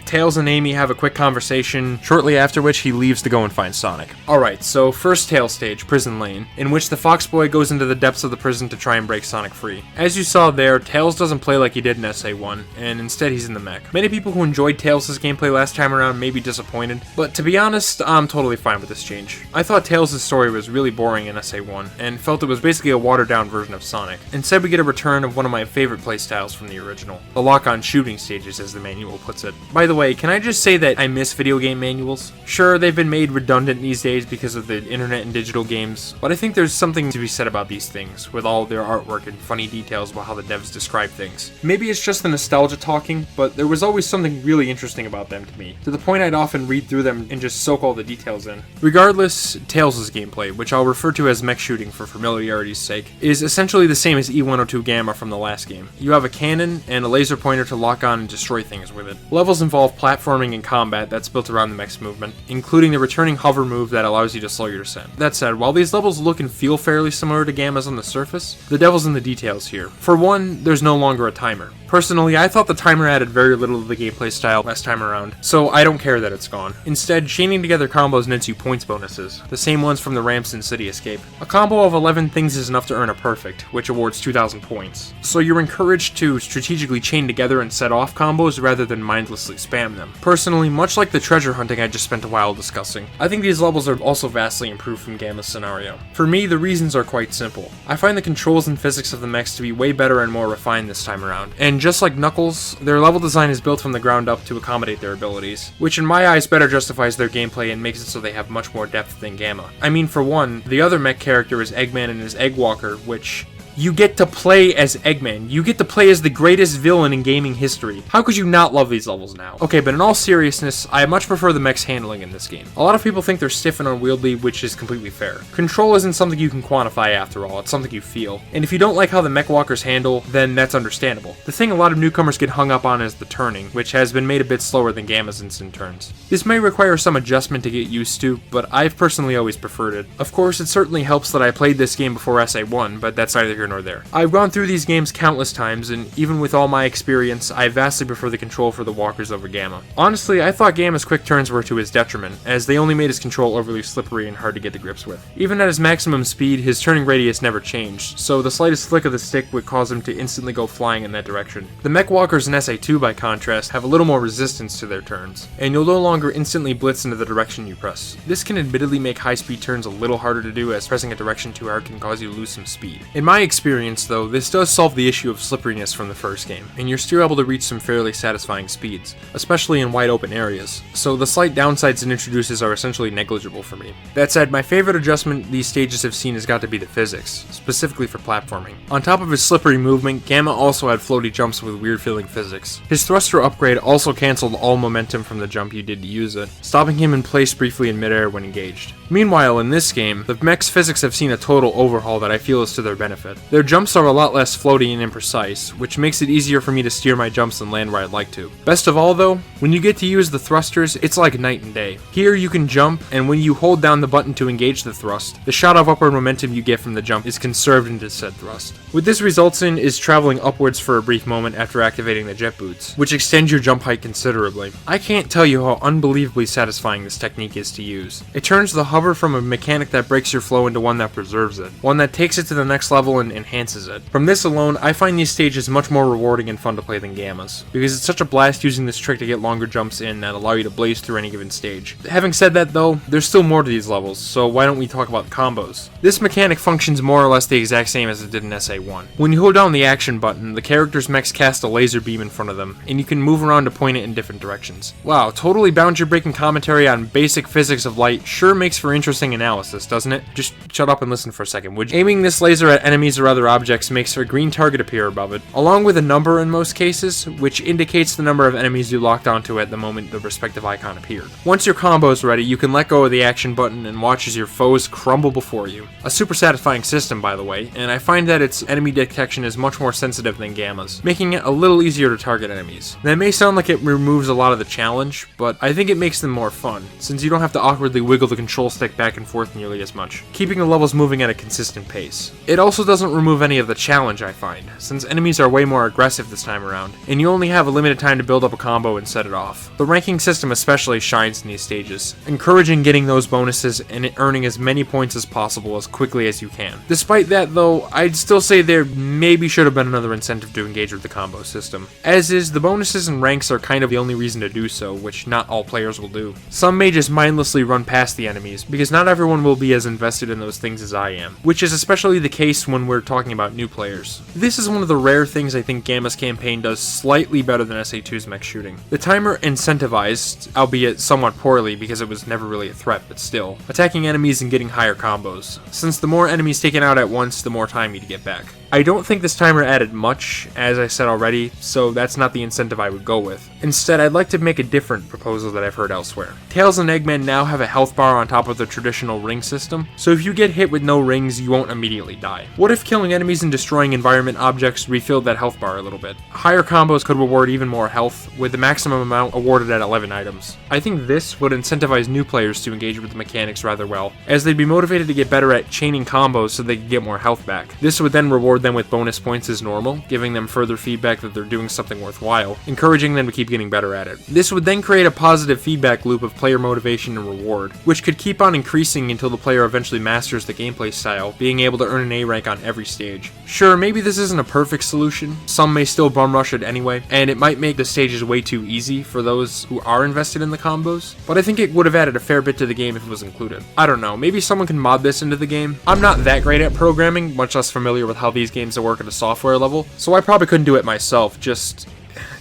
Tails and Amy have a quick conversation, shortly after which he leaves to go and find Sonic. Alright, so first Tails stage, Prison Lane, in which the Fox Boy goes into the depths of the prison to try and break Sonic free. As you saw there, Tails doesn't play like he did in SA1, and instead he's in the mech. Many people who enjoyed Tails' gameplay last time around may be disappointed, but to be honest, I'm totally fine with this change. I thought Tails' story was really boring in SA1, and felt it was basically a watered-down version of Sonic. Instead we get a return of one of my favorite playstyles from the original, the lock-on shooting stages as the manual puts it. By the way, can I just say that I miss video game manuals? Sure, they've been made redundant these days because of the internet and digital games, but I think there's something to be said about these things, with all their artwork and funny details about how the devs describe things. Maybe it's just the nostalgia talking, but there was always something really interesting about them to me, to the point I'd often read through them and just soak all the details in. Regardless, Tails' gameplay, which I'll refer to as mech shooting for familiarity's sake, is essentially the same as E102 Gamma from the last game. You have a cannon and a laser pointer to lock on and destroy things with it. Levels involve platforming and combat that's built around the mech's movement, including the returning hover move that allows you to slow your descent. That said, while these levels look and feel fairly similar to Gamma's on the surface, the devil's in the details here. For one, there's no longer a timer. Personally, I thought the timer added very little to the gameplay style last time around, so I don't care that it's gone. Instead, chaining together combos nets you points bonuses, the same ones from the ramps in City Escape. A combo of 11 things is enough to earn a perfect, which awards 2,000 points. So you're encouraged to strategically chain together and set off combos rather than mindlessly spam them. Personally, much like the treasure hunting I just spent a while discussing, I think these levels are also vastly improved from Gamma's scenario. For me, the reasons are quite simple. I find the controls and physics of the mechs to be way better and more refined this time around, and just like Knuckles, their level design is built from the ground up to accommodate their abilities, which in my eyes better justifies their gameplay and makes it so they have much more depth than Gamma. I mean, for one, the other mech character is Eggman and his Egg Walker, which you get to play as Eggman. You get to play as the greatest villain in gaming history. How could you not love these levels now? Okay, but in all seriousness, I much prefer the mech's handling in this game. A lot of people think they're stiff and unwieldy, which is completely fair. Control isn't something you can quantify after all, it's something you feel. And if you don't like how the mech walkers handle, then that's understandable. The thing a lot of newcomers get hung up on is the turning, which has been made a bit slower than Gamma's instant turns. This may require some adjustment to get used to, but I've personally always preferred it. Of course, it certainly helps that I played this game before SA1, but that's neither here nor there. I've gone through these games countless times, and even with all my experience, I vastly prefer the control for the walkers over Gamma. Honestly, I thought Gamma's quick turns were to his detriment, as they only made his control overly slippery and hard to get the grips with. Even at his maximum speed, his turning radius never changed, so the slightest flick of the stick would cause him to instantly go flying in that direction. The mech walkers in SA2, by contrast, have a little more resistance to their turns, and you'll no longer instantly blitz into the direction you press. This can admittedly make high-speed turns a little harder to do, as pressing a direction too hard can cause you to lose some speed. In my experience, though, this does solve the issue of slipperiness from the first game, and you're still able to reach some fairly satisfying speeds, especially in wide open areas, so the slight downsides it introduces are essentially negligible for me. That said, my favorite adjustment these stages have seen has got to be the physics, specifically for platforming. On top of his slippery movement, Gamma also had floaty jumps with weird feeling physics. His thruster upgrade also cancelled all momentum from the jump you did to use it, stopping him in place briefly in midair when engaged. Meanwhile, in this game, the mech's physics have seen a total overhaul that I feel is to their benefit. Their jumps are a lot less floaty and imprecise, which makes it easier for me to steer my jumps and land where I'd like to. Best of all though, when you get to use the thrusters, it's like night and day. Here you can jump, and when you hold down the button to engage the thrust, the shot of upward momentum you get from the jump is conserved into said thrust. What this results in is traveling upwards for a brief moment after activating the jet boots, which extends your jump height considerably. I can't tell you how unbelievably satisfying this technique is to use. It turns the hover from a mechanic that breaks your flow into one that preserves it, one that takes it to the next level and enhances it. From this alone, I find these stages much more rewarding and fun to play than Gamma's, because it's such a blast using this trick to get longer jumps in that allow you to blaze through any given stage. Having said that though, there's still more to these levels, so why don't we talk about combos? This mechanic functions more or less the exact same as it did in SA1. When you hold down the action button, the character's mechs cast a laser beam in front of them, and you can move around to point it in different directions. Wow, totally boundary-breaking commentary on basic physics of light sure makes for interesting analysis, doesn't it? Just shut up and listen for a second, would you? Aiming this laser at enemies or other objects makes a green target appear above it, along with a number in most cases, which indicates the number of enemies you locked onto at the moment the respective icon appeared. Once your combo is ready, you can let go of the action button and watch as your foes crumble before you. A super satisfying system, by the way, and I find that its enemy detection is much more sensitive than Gamma's, making it a little easier to target enemies. That may sound like it removes a lot of the challenge, but I think it makes them more fun, since you don't have to awkwardly wiggle the control stick back and forth nearly as much, keeping the levels moving at a consistent pace. It also doesn't remove any of the challenge, I find, since enemies are way more aggressive this time around, and you only have a limited time to build up a combo and set it off. The ranking system especially shines in these stages, encouraging getting those bonuses and earning as many points as possible as quickly as you can. Despite that though, I'd still say there maybe should have been another incentive to engage with the combo system. As is, the bonuses and ranks are kind of the only reason to do so, which not all players will do. Some may just mindlessly run past the enemies, because not everyone will be as invested in those things as I am, which is especially the case when we're talking about new players. This is one of the rare things I think Gamma's campaign does slightly better than SA2's mech shooting. The timer incentivized, albeit somewhat poorly because it was never really a threat, but still, attacking enemies and getting higher combos, since the more enemies taken out at once, the more time you'd get back. I don't think this timer added much, as I said already, so that's not the incentive I would go with. Instead, I'd like to make a different proposal that I've heard elsewhere. Tails and Eggman now have a health bar on top of the traditional ring system, so if you get hit with no rings, you won't immediately die. What if killing enemies and destroying environment objects refilled that health bar a little bit? Higher combos could reward even more health, with the maximum amount awarded at 11 items. I think this would incentivize new players to engage with the mechanics rather well, as they'd be motivated to get better at chaining combos so they could get more health back. This would then reward them with bonus points as normal, giving them further feedback that they're doing something worthwhile, encouraging them to keep getting better at it. This would then create a positive feedback loop of player motivation and reward, which could keep on increasing until the player eventually masters the gameplay style, being able to earn an A rank on every stage. Sure, maybe this isn't a perfect solution, some may still bum rush it anyway, and it might make the stages way too easy for those who are invested in the combos, but I think it would have added a fair bit to the game if it was included. I don't know, maybe someone can mod this into the game. I'm not that great at programming, much less familiar with how these games work at a software level, so I probably couldn't do it myself, just,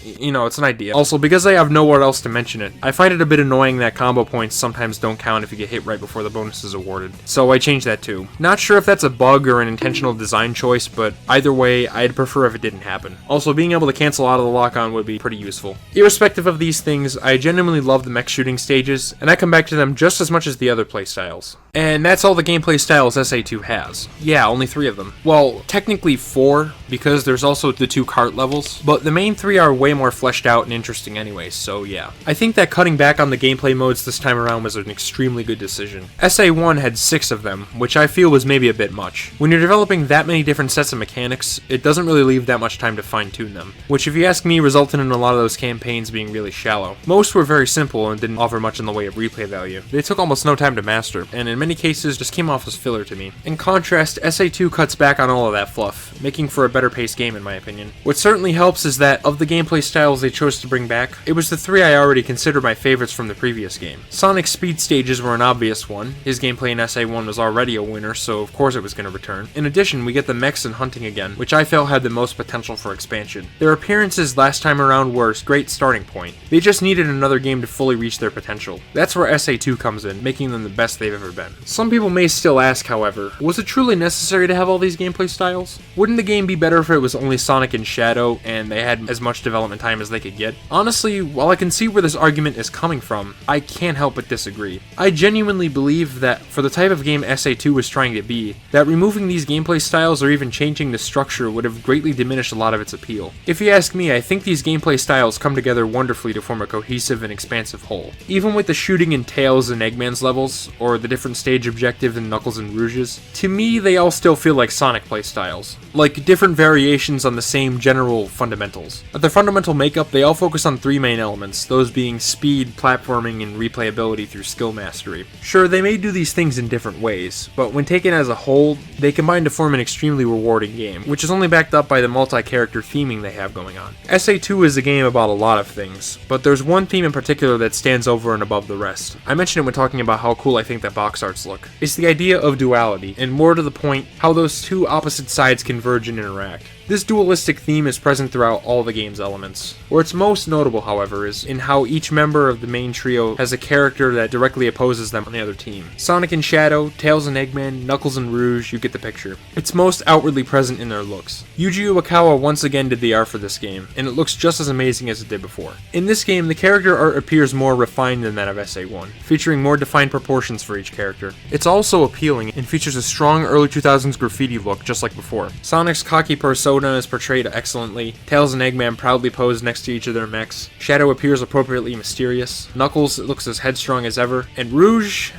you know, it's an idea. Also, because I have nowhere else to mention it, I find it a bit annoying that combo points sometimes don't count if you get hit right before the bonus is awarded, so I changed that too. Not sure if that's a bug or an intentional design choice, but either way, I'd prefer if it didn't happen. Also, being able to cancel out of the lock-on would be pretty useful. Irrespective of these things, I genuinely love the mech shooting stages, and I come back to them just as much as the other playstyles. And that's all the gameplay styles SA2 has. Yeah, only 3 of them. Well, technically 4, because there's also the 2 cart levels, but the main 3 are way more fleshed out and interesting anyway, so yeah. I think that cutting back on the gameplay modes this time around was an extremely good decision. SA1 had 6 of them, which I feel was maybe a bit much. When you're developing that many different sets of mechanics, it doesn't really leave that much time to fine-tune them, which if you ask me resulted in a lot of those campaigns being really shallow. Most were very simple and didn't offer much in the way of replay value. They took almost no time to master, and in many cases just came off as filler to me. In contrast, SA2 cuts back on all of that fluff, making for a better paced game in my opinion. What certainly helps is that of the gameplay styles they chose to bring back, it was the 3 I already considered my favorites from the previous game. Sonic's speed stages were an obvious one. His gameplay in SA1 was already a winner, so of course it was going to return. In addition, we get the mechs and hunting again, which I felt had the most potential for expansion. Their appearances last time around were a great starting point. They just needed another game to fully reach their potential. That's where SA2 comes in, making them the best they've ever been. Some people may still ask, however, was it truly necessary to have all these gameplay styles? Wouldn't the game be better if it was only Sonic and Shadow, and they had as much development time as they could get? Honestly, while I can see where this argument is coming from, I can't help but disagree. I genuinely believe that for the type of game SA2 was trying to be, that removing these gameplay styles or even changing the structure would have greatly diminished a lot of its appeal. If you ask me, I think these gameplay styles come together wonderfully to form a cohesive and expansive whole. Even with the shooting in Tails and Eggman's levels, or the different stage objectives in Knuckles and Rouge's, to me they all still feel like Sonic playstyles, like different variations on the same general fundamentals. At their fundamental makeup, they all focus on 3 main elements, those being speed, platforming, and replayability through skill mastery. Sure, they may do these things in different ways, but when taken as a whole, they combine to form an extremely rewarding game, which is only backed up by the multi-character theming they have going on. SA2 is a game about a lot of things, but there's one theme in particular that stands over and above the rest. I mentioned it when talking about how cool I think that box arts look. It's the idea of duality, and more to the point, how those 2 opposite sides converge and interact. This dualistic theme is present throughout all the game's elements. Where it's most notable, however, is in how each member of the main trio has a character that directly opposes them on the other team. Sonic and Shadow, Tails and Eggman, Knuckles and Rouge, you get the picture. It's most outwardly present in their looks. Yuji Uekawa once again did the art for this game, and it looks just as amazing as it did before. In this game, the character art appears more refined than that of SA1, featuring more defined proportions for each character. It's also appealing, and features a strong early 2000s graffiti look just like before. Sonic's cocky persona is portrayed excellently. Tails and Eggman proudly pose next to each of their mechs. Shadow appears appropriately mysterious. Knuckles looks as headstrong as ever. And Rouge,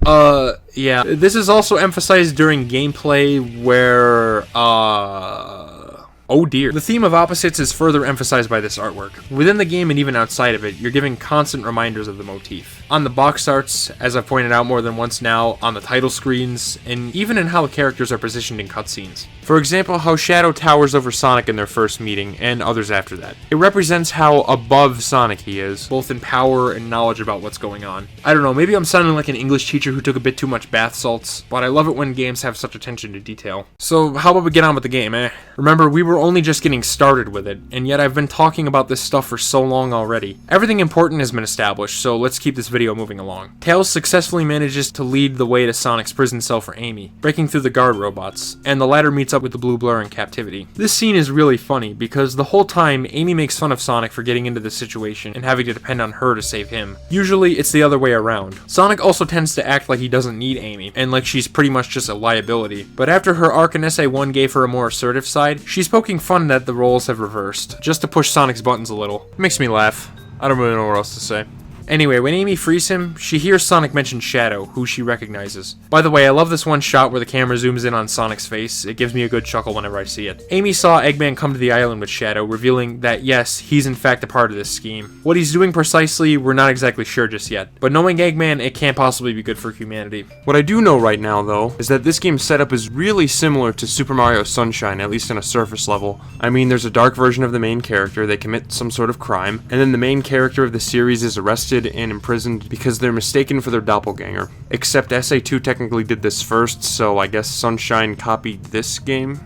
yeah. This is also emphasized during gameplay where, oh dear. The theme of opposites is further emphasized by this artwork. Within the game and even outside of it, you're given constant reminders of the motif. On the box arts, as I've pointed out more than once now, on the title screens, and even in how the characters are positioned in cutscenes. For example, how Shadow towers over Sonic in their first meeting, and others after that. It represents how above Sonic he is, both in power and knowledge about what's going on. I don't know, maybe I'm sounding like an English teacher who took a bit too much bath salts, but I love it when games have such attention to detail. So how about we get on with the game, eh? Remember, we were only just getting started with it, and yet I've been talking about this stuff for so long already. Everything important has been established, so let's keep this video moving along. Tails successfully manages to lead the way to Sonic's prison cell for Amy, breaking through the guard robots, and the latter meets up with the blue blur in captivity. This scene is really funny, because the whole time, Amy makes fun of Sonic for getting into this situation and having to depend on her to save him. Usually, it's the other way around. Sonic also tends to act like he doesn't need Amy, and like she's pretty much just a liability, but after her arc in SA1 gave her a more assertive side, she's poking fun that the roles have reversed, just to push Sonic's buttons a little. It makes me laugh. I don't really know what else to say. Anyway, when Amy frees him, she hears Sonic mention Shadow, who she recognizes. By the way, I love this one shot where the camera zooms in on Sonic's face. It gives me a good chuckle whenever I see it. Amy saw Eggman come to the island with Shadow, revealing that yes, he's in fact a part of this scheme. What he's doing precisely, we're not exactly sure just yet. But knowing Eggman, it can't possibly be good for humanity. What I do know right now, though, is that this game's setup is really similar to Super Mario Sunshine, at least on a surface level. I mean, there's a dark version of the main character, they commit some sort of crime, and then the main character of the series is arrested and imprisoned because they're mistaken for their doppelganger. Except SA2 technically did this first, so I guess Sunshine copied this game?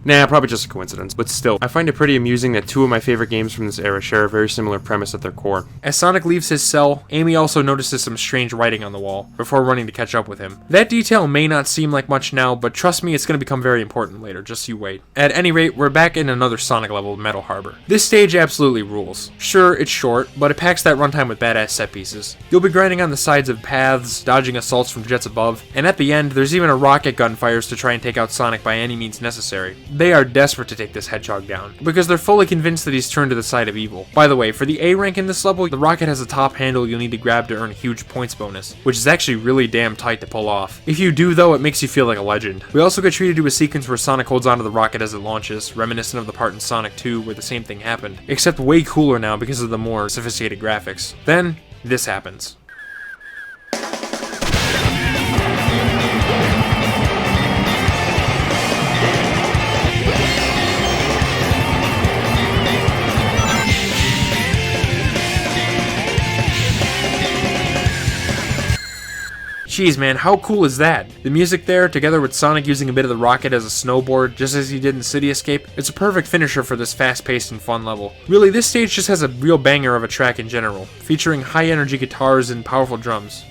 Nah, probably just a coincidence, but still, I find it pretty amusing that two of my favorite games from this era share a very similar premise at their core. As Sonic leaves his cell, Amy also notices some strange writing on the wall, before running to catch up with him. That detail may not seem like much now, but trust me, it's going to become very important later, just you wait. At any rate, we're back in another Sonic level, Metal Harbor. This stage absolutely rules. Sure, it's short, but it packs that runtime with badass set pieces. You'll be grinding on the sides of paths, dodging assaults from jets above, and at the end, there's even a rocket gun fires to try and take out Sonic by any means necessary. They are desperate to take this hedgehog down, because they're fully convinced that he's turned to the side of evil. By the way, for the A rank in this level, the rocket has a top handle you'll need to grab to earn a huge points bonus, which is actually really damn tight to pull off. If you do though, it makes you feel like a legend. We also get treated to a sequence where Sonic holds onto the rocket as it launches, reminiscent of the part in Sonic 2 where the same thing happened, except way cooler now because of the more sophisticated graphics. Then, this happens. Jeez man, how cool is that? The music there, together with Sonic using a bit of the rocket as a snowboard, just as he did in City Escape, it's a perfect finisher for this fast-paced and fun level. Really, this stage just has a real banger of a track in general, featuring high-energy guitars and powerful drums.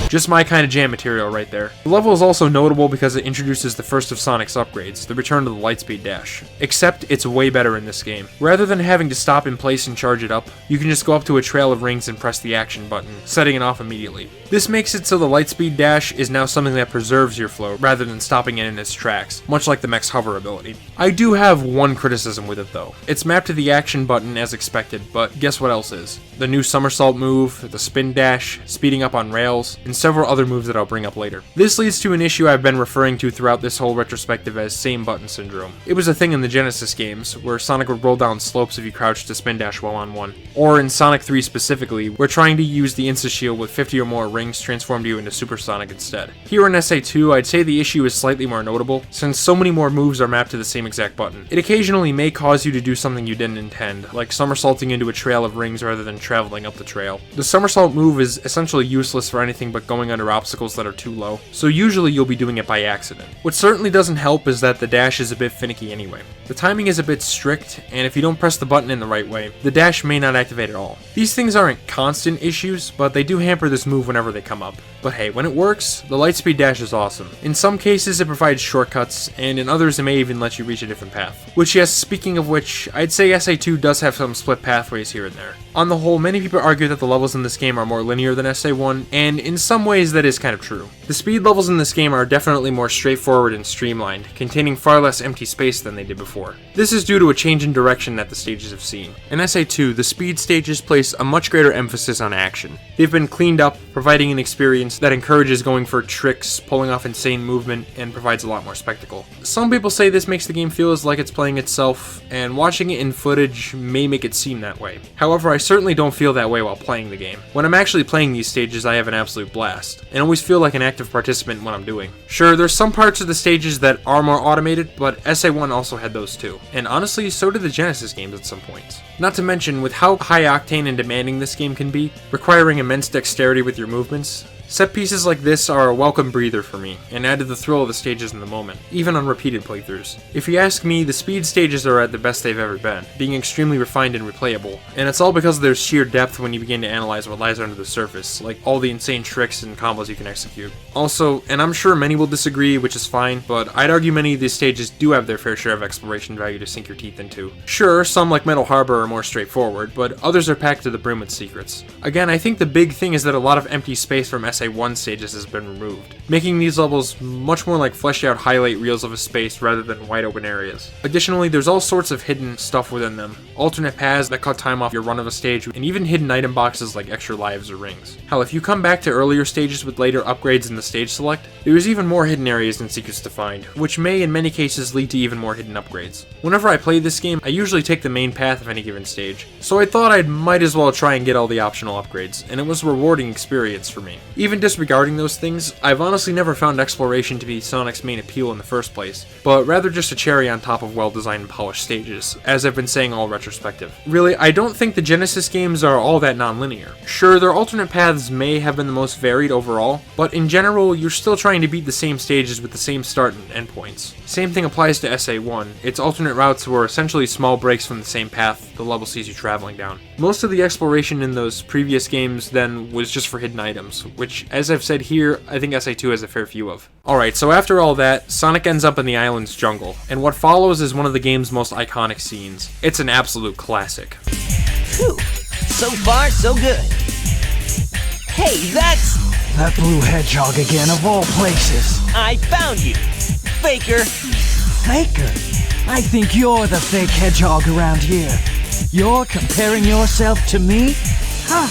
Just my kind of jam material right there. The level is also notable because it introduces the first of Sonic's upgrades, the return to the Lightspeed Dash. Except it's way better in this game. Rather than having to stop in place and charge it up, you can just go up to a trail of rings and press the action button, setting it off immediately. This makes it so the Lightspeed Dash is now something that preserves your flow rather than stopping it in its tracks, much like the Mech's hover ability. I do have one criticism with it though. It's mapped to the action button as expected, but guess what else is? The new somersault move, the spin dash, speeding up on rails, and several other moves that I'll bring up later. This leads to an issue I've been referring to throughout this whole retrospective as same button syndrome. It was a thing in the Genesis games, where Sonic would roll down slopes if you crouched to spin dash while on one. Or in Sonic 3 specifically, where trying to use the insta-shield with 50 or more rings transformed you into Super Sonic instead. Here in SA2, I'd say the issue is slightly more notable, since so many more moves are mapped to the same exact button. It occasionally may cause you to do something you didn't intend, like somersaulting into a trail of rings rather than traveling up the trail. The somersault move is essentially useless for anything but going under obstacles that are too low, so usually you'll be doing it by accident. What certainly doesn't help is that the dash is a bit finicky anyway. The timing is a bit strict, and if you don't press the button in the right way, the dash may not activate at all. These things aren't constant issues, but they do hamper this move whenever they come up. But hey, when it works, the Lightspeed Dash is awesome. In some cases it provides shortcuts, and in others it may even let you reach a different path. Which yes, speaking of which, I'd say SA2 does have some split pathways here and there. On the whole, many people argue that the levels in this game are more linear than SA1, and in some ways that is kind of true. The speed levels in this game are definitely more straightforward and streamlined, containing far less empty space than they did before. This is due to a change in direction that the stages have seen. In SA2, the speed stages place a much greater emphasis on action. They've been cleaned up, providing an experience that encourages going for tricks, pulling off insane movement, and provides a lot more spectacle. Some people say this makes the game feel as like it's playing itself, and watching it in footage may make it seem that way. However, I certainly don't feel that way while playing the game. When I'm actually playing these stages, I have an absolute blast, and always feel like an active participant in what I'm doing. Sure, there's some parts of the stages that are more automated, but SA1 also had those too. And honestly, so did the Genesis games at some points. Not to mention, with how high octane and demanding this game can be, requiring immense dexterity with your movements, set pieces like this are a welcome breather for me, and add to the thrill of the stages in the moment, even on repeated playthroughs. If you ask me, the speed stages are at the best they've ever been, being extremely refined and replayable, and it's all because of their sheer depth when you begin to analyze what lies under the surface, like all the insane tricks and combos you can execute. Also, and I'm sure many will disagree, which is fine, but I'd argue many of these stages do have their fair share of exploration value to sink your teeth into. Sure, some like Metal Harbor are more straightforward, but others are packed to the brim with secrets. Again, I think the big thing is that a lot of empty space from SA1 stages has been removed, making these levels much more like fleshed out highlight reels of a space rather than wide open areas. Additionally, there's all sorts of hidden stuff within them, alternate paths that cut time off your run of a stage, and even hidden item boxes like extra lives or rings. Hell, if you come back to earlier stages with later upgrades in the stage select, there's even more hidden areas and secrets to find, which may in many cases lead to even more hidden upgrades. Whenever I play this game, I usually take the main path of any given stage, so I thought I might as well try and get all the optional upgrades, and it was a rewarding experience for me. Even Even disregarding those things, I've honestly never found exploration to be Sonic's main appeal in the first place, but rather just a cherry on top of well-designed and polished stages, as I've been saying all retrospective. Really, I don't think the Genesis games are all that non-linear. Sure, their alternate paths may have been the most varied overall, but in general, you're still trying to beat the same stages with the same start and end points. Same thing applies to SA1. Its alternate routes were essentially small breaks from the same path the level sees you traveling down. Most of the exploration in those previous games then was just for hidden items, which, as I've said here, I think SA2 has a fair few of. Alright, so after all that, Sonic ends up in the island's jungle, and what follows is one of the game's most iconic scenes. It's an absolute classic. Phew. So far, so good. Hey, that's... That blue hedgehog again, of all places. I found you, Faker. Faker? I think you're the fake hedgehog around here. You're comparing yourself to me? Huh?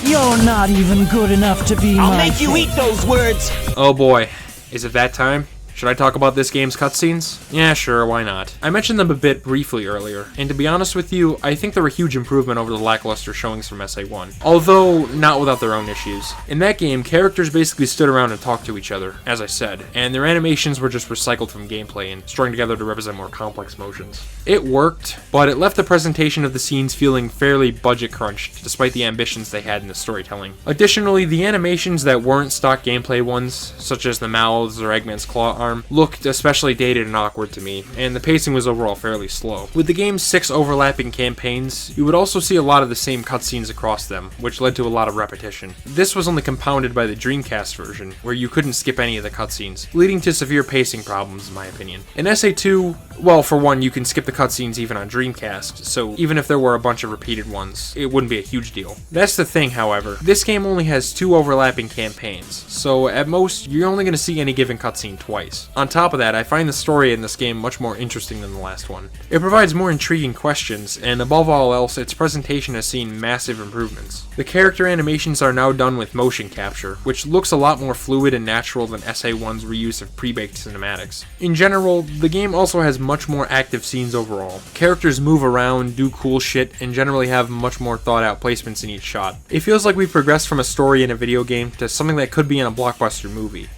You're not even good enough to be I'll my make you fake. eat those words. Oh boy, is it that time? Should I talk about this game's cutscenes? Yeah, sure, why not? I mentioned them a bit briefly earlier, and to be honest with you, I think they're a huge improvement over the lackluster showings from SA1, although not without their own issues. In that game, characters basically stood around and talked to each other, as I said, and their animations were just recycled from gameplay and strung together to represent more complex motions. It worked, but it left the presentation of the scenes feeling fairly budget crunched, despite the ambitions they had in the storytelling. Additionally, the animations that weren't stock gameplay ones, such as the mouths or Eggman's claw arm, looked especially dated and awkward to me, and the pacing was overall fairly slow. With the game's 6 overlapping campaigns, you would also see a lot of the same cutscenes across them, which led to a lot of repetition. This was only compounded by the Dreamcast version, where you couldn't skip any of the cutscenes, leading to severe pacing problems in my opinion. In SA2, well, for one, you can skip the cutscenes even on Dreamcast, so even if there were a bunch of repeated ones, it wouldn't be a huge deal. That's the thing, however, this game only has 2 overlapping campaigns, so at most, you're only going to see any given cutscene twice. On top of that, I find the story in this game much more interesting than the last one. It provides more intriguing questions, and above all else, its presentation has seen massive improvements. The character animations are now done with motion capture, which looks a lot more fluid and natural than SA1's reuse of pre-baked cinematics. In general, the game also has much more active scenes overall. Characters move around, do cool shit, and generally have much more thought out placements in each shot. It feels like we've progressed from a story in a video game to something that could be in a blockbuster movie.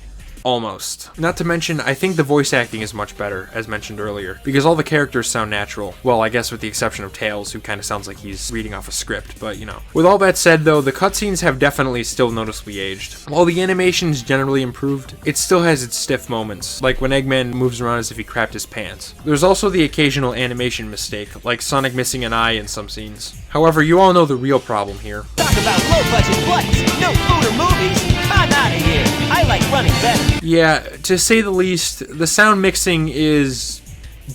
Almost. Not to mention, I think the voice acting is much better, as mentioned earlier, because all the characters sound natural. Well, I guess with the exception of Tails, who kind of sounds like he's reading off a script, but you know. With all that said though, the cutscenes have definitely still noticeably aged. While the animation's generally improved, it still has its stiff moments, like when Eggman moves around as if he crapped his pants. There's also the occasional animation mistake, like Sonic missing an eye in some scenes. However, you all know the real problem here. Talk about low-budget flights, no food or movies. I'm out of here. I like running better. Yeah, to say the least, the sound mixing is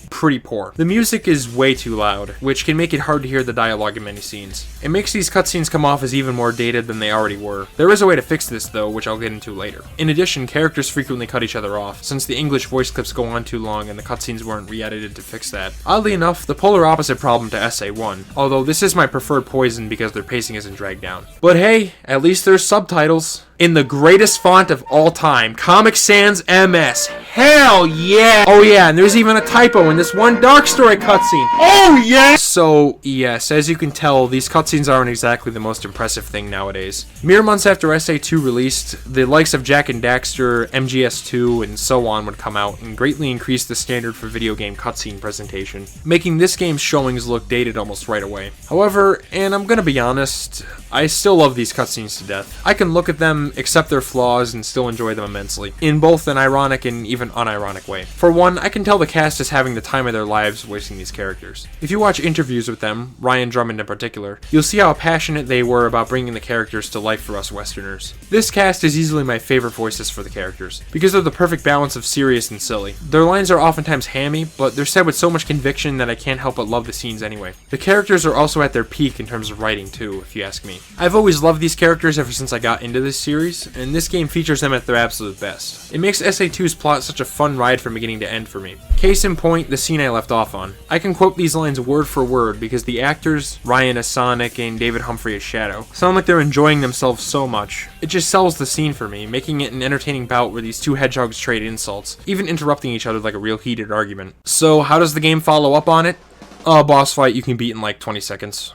pretty poor. The music is way too loud, which can make it hard to hear the dialogue in many scenes. It makes these cutscenes come off as even more dated than they already were. There is a way to fix this though, which I'll get into later. In addition, characters frequently cut each other off, since the English voice clips go on too long and the cutscenes weren't re-edited to fix that. Oddly enough, the polar opposite problem to SA1, although this is my preferred poison because their pacing isn't dragged down. But hey, at least there's subtitles. In the greatest font of all time, Comic Sans MS. Hell yeah! Oh yeah, and there's even a typo in this one Dark Story cutscene. Oh yeah! So, yes, as you can tell, these cutscenes aren't exactly the most impressive thing nowadays. Mere months after SA2 released, the likes of Jak and Daxter, MGS2, and so on would come out and greatly increase the standard for video game cutscene presentation, making this game's showings look dated almost right away. However, and I'm gonna be honest, I still love these cutscenes to death. I can look at them, accept their flaws, and still enjoy them immensely, in both an ironic and even unironic way. For one, I can tell the cast is having the time of their lives voicing these characters. If you watch interviews with them, Ryan Drummond in particular, you'll see how passionate they were about bringing the characters to life for us Westerners. This cast is easily my favorite voices for the characters, because they're the perfect balance of serious and silly. Their lines are oftentimes hammy, but they're said with so much conviction that I can't help but love the scenes anyway. The characters are also at their peak in terms of writing too, if you ask me. I've always loved these characters ever since I got into this series, and this game features them at their absolute best. It makes SA2's plot such a fun ride from beginning to end for me. Case in point, the scene I left off on. I can quote these lines word for word because the actors, Ryan as Sonic and David Humphrey as Shadow, sound like they're enjoying themselves so much. It just sells the scene for me, making it an entertaining bout where these two hedgehogs trade insults, even interrupting each other like a real heated argument. So how does the game follow up on it? A boss fight you can beat in like 20 seconds.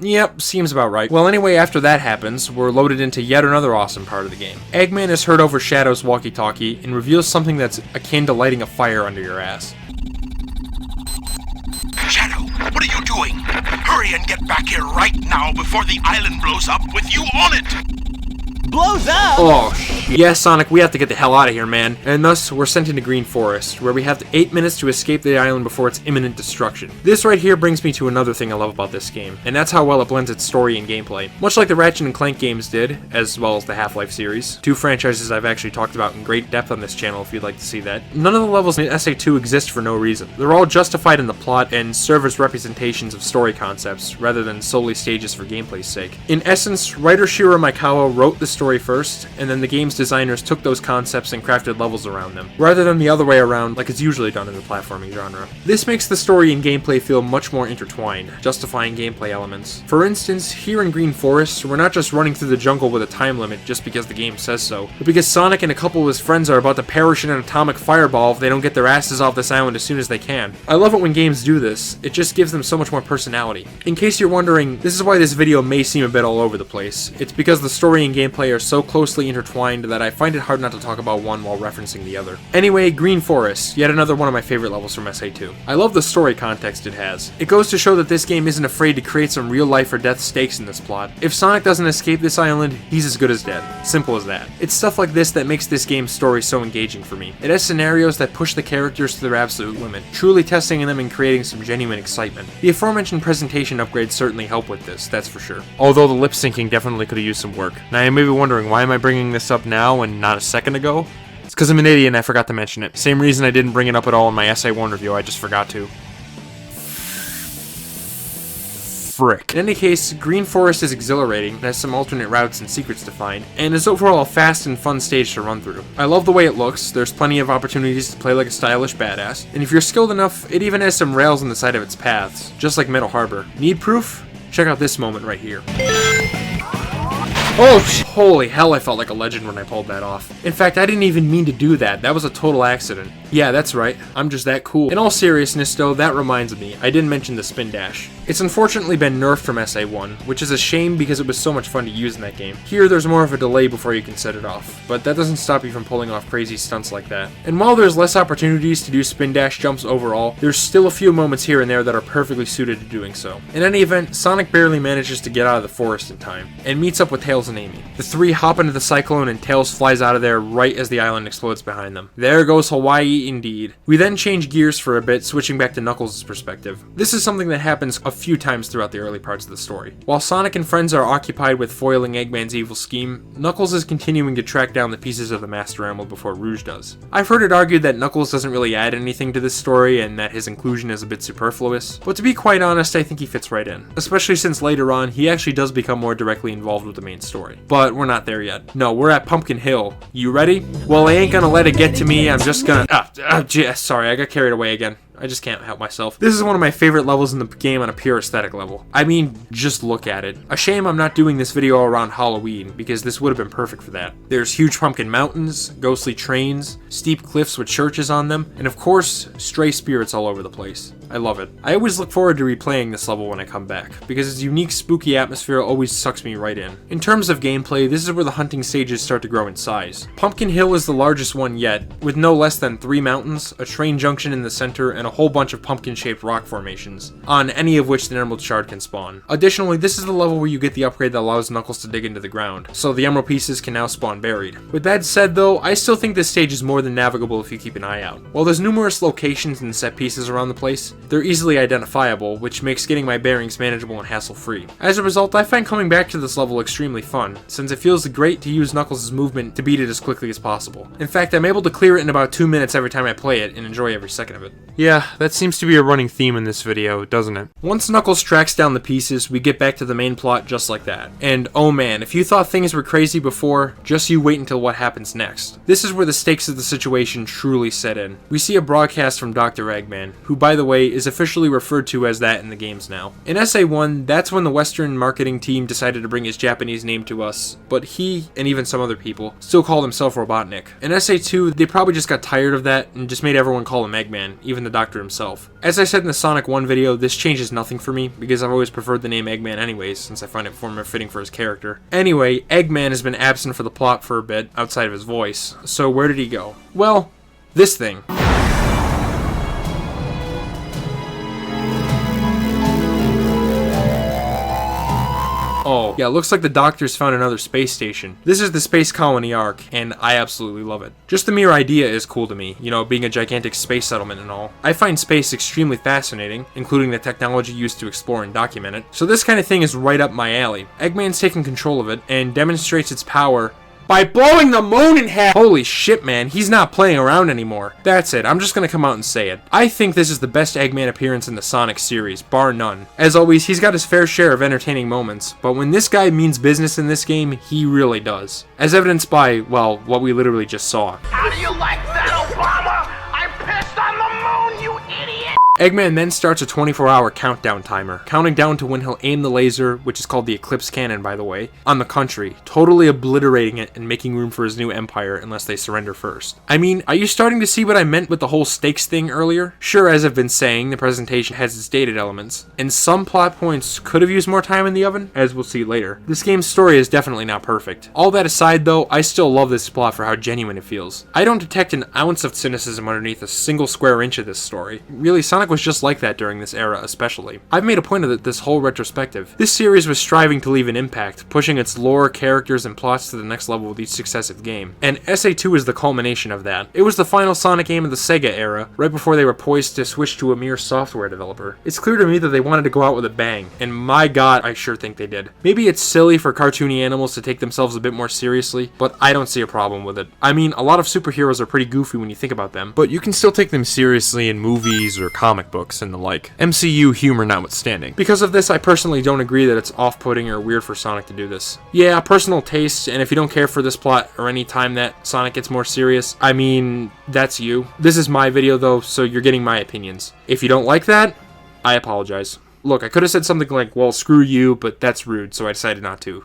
Yep, seems about right. Well, anyway, after that happens, we're loaded into yet another awesome part of the game. Eggman is heard over Shadow's walkie-talkie and reveals something that's akin to lighting a fire under your ass. Shadow, what are you doing? Hurry and get back here right now before the island blows up with you on it! Blows up? Oh, shit. Yeah, Sonic, we have to get the hell out of here, man. And thus, we're sent into Green Forest, where we have 8 minutes to escape the island before its imminent destruction. This right here brings me to another thing I love about this game, and that's how well it blends its story and gameplay. Much like the Ratchet & Clank games did, as well as the Half-Life series, two franchises I've actually talked about in great depth on this channel if you'd like to see that. None of the levels in SA2 exist for no reason. They're all justified in the plot and serve as representations of story concepts, rather than solely stages for gameplay's sake. In essence, writer Shiro Maikawa wrote the story first, and then the game's designers took those concepts and crafted levels around them, rather than the other way around like it's usually done in the platforming genre. This makes the story and gameplay feel much more intertwined, justifying gameplay elements. For instance, here in Green Forest, we're not just running through the jungle with a time limit just because the game says so, but because Sonic and a couple of his friends are about to perish in an atomic fireball if they don't get their asses off this island as soon as they can. I love it when games do this, it just gives them so much more personality. In case you're wondering, this is why this video may seem a bit all over the place. It's because the story and gameplay are so closely intertwined that I find it hard not to talk about one while referencing the other. Anyway, Green Forest, yet another one of my favorite levels from SA2. I love the story context it has. It goes to show that this game isn't afraid to create some real life or death stakes in this plot. If Sonic doesn't escape this island, he's as good as dead. Simple as that. It's stuff like this that makes this game's story so engaging for me. It has scenarios that push the characters to their absolute limit, truly testing them and creating some genuine excitement. The aforementioned presentation upgrades certainly help with this, that's for sure. Although the lip syncing definitely could have used some work. Now you may be wondering, why am I bringing this up now and not a second ago? It's because I'm an idiot and I forgot to mention it. Same reason I didn't bring it up at all in my SA1 review, I just forgot to. Frick. In any case, Green Forest is exhilarating, has some alternate routes and secrets to find, and is overall a fast and fun stage to run through. I love the way it looks, there's plenty of opportunities to play like a stylish badass, and if you're skilled enough, it even has some rails on the side of its paths, just like Metal Harbor. Need proof? Check out this moment right here. Oh, holy hell, I felt like a legend when I pulled that off. In fact, I didn't even mean to do that. That was a total accident. Yeah, that's right. I'm just that cool. In all seriousness, though, that reminds me. I didn't mention the spin dash. It's unfortunately been nerfed from SA1, which is a shame because it was so much fun to use in that game. Here, there's more of a delay before you can set it off, but that doesn't stop you from pulling off crazy stunts like that. And while there's less opportunities to do spin dash jumps overall, there's still a few moments here and there that are perfectly suited to doing so. In any event, Sonic barely manages to get out of the forest in time, and meets up with Tails and Amy. The three hop into the cyclone and Tails flies out of there right as the island explodes behind them. There goes Hawaii indeed. We then change gears for a bit, switching back to Knuckles' perspective. This is something that happens a few times throughout the early parts of the story. While Sonic and friends are occupied with foiling Eggman's evil scheme, Knuckles is continuing to track down the pieces of the Master Emerald before Rouge does. I've heard it argued that Knuckles doesn't really add anything to this story and that his inclusion is a bit superfluous, but to be quite honest, I think he fits right in. Especially since later on, he actually does become more directly involved with the main story. But we're not there yet. No, we're at Pumpkin Hill. You ready? Well, I ain't gonna let it get to me, I'm just gonna... sorry, I got carried away again. I just can't help myself. This is one of my favorite levels in the game on a pure aesthetic level. I mean, just look at it. A shame I'm not doing this video around Halloween, because this would have been perfect for that. There's huge pumpkin mountains, ghostly trains, steep cliffs with churches on them, and of course, stray spirits all over the place. I love it. I always look forward to replaying this level when I come back, because its unique spooky atmosphere always sucks me right in. In terms of gameplay, this is where the hunting stages start to grow in size. Pumpkin Hill is the largest one yet, with no less than 3 mountains, a train junction in the center, and a whole bunch of pumpkin-shaped rock formations, on any of which the Emerald Shard can spawn. Additionally, this is the level where you get the upgrade that allows Knuckles to dig into the ground, so the emerald pieces can now spawn buried. With that said though, I still think this stage is more than navigable if you keep an eye out. While there's numerous locations and set pieces around the place, they're easily identifiable, which makes getting my bearings manageable and hassle-free. As a result, I find coming back to this level extremely fun, since it feels great to use Knuckles' movement to beat it as quickly as possible. In fact, I'm able to clear it in about 2 minutes every time I play it, and enjoy every second of it. Yeah, that seems to be a running theme in this video, doesn't it? Once Knuckles tracks down the pieces, we get back to the main plot just like that. And oh man, if you thought things were crazy before, just you wait until what happens next. This is where the stakes of the situation truly set in. We see a broadcast from Dr. Eggman, who by the way is officially referred to as that in the games now. In SA1, that's when the Western marketing team decided to bring his Japanese name to us, but he, and even some other people, still called himself Robotnik. In SA2, they probably just got tired of that and just made everyone call him Eggman, even the Doctor himself. As I said in the Sonic 1 video, this changes nothing for me, because I've always preferred the name Eggman anyways, since I find it more fitting for his character. Anyway, Eggman has been absent for the plot for a bit, outside of his voice, so where did he go? Well, this thing. Oh, yeah, looks like the Doctor's found another space station. This is the Space Colony Ark, and I absolutely love it. Just the mere idea is cool to me, you know, being a gigantic space settlement and all. I find space extremely fascinating, including the technology used to explore and document it, so this kind of thing is right up my alley. Eggman's taking control of it, and demonstrates its power by blowing the moon in half! Holy shit, man, he's not playing around anymore. That's it, I'm just gonna come out and say it. I think this is the best Eggman appearance in the Sonic series, bar none. As always, he's got his fair share of entertaining moments, but when this guy means business in this game, he really does. As evidenced by, well, what we literally just saw. How do you like that, Obama? I pissed on the moon, you idiot! Eggman then starts a 24-hour countdown timer, counting down to when he'll aim the laser, which is called the Eclipse Cannon by the way, on the country, totally obliterating it and making room for his new empire unless they surrender first. I mean, are you starting to see what I meant with the whole stakes thing earlier? Sure, as I've been saying, the presentation has its dated elements, and some plot points could have used more time in the oven, as we'll see later. This game's story is definitely not perfect. All that aside though, I still love this plot for how genuine it feels. I don't detect an ounce of cynicism underneath a single square inch of this story. Really, Sonic was just like that during this era especially. I've made a point of it this whole retrospective. This series was striving to leave an impact, pushing its lore, characters, and plots to the next level with each successive game. And SA2 is the culmination of that. It was the final Sonic game of the Sega era, right before they were poised to switch to a mere software developer. It's clear to me that they wanted to go out with a bang, and my god, I sure think they did. Maybe it's silly for cartoony animals to take themselves a bit more seriously, but I don't see a problem with it. I mean, a lot of superheroes are pretty goofy when you think about them, but you can still take them seriously in movies or comic books and the like. MCU humor notwithstanding. Because of this, I personally don't agree that it's off-putting or weird for Sonic to do this. Yeah, personal taste, and if you don't care for this plot or any time that Sonic gets more serious, I mean, that's you. This is my video though, so you're getting my opinions. If you don't like that, I apologize. Look, I could have said something like, well, screw you, but that's rude, so I decided not to.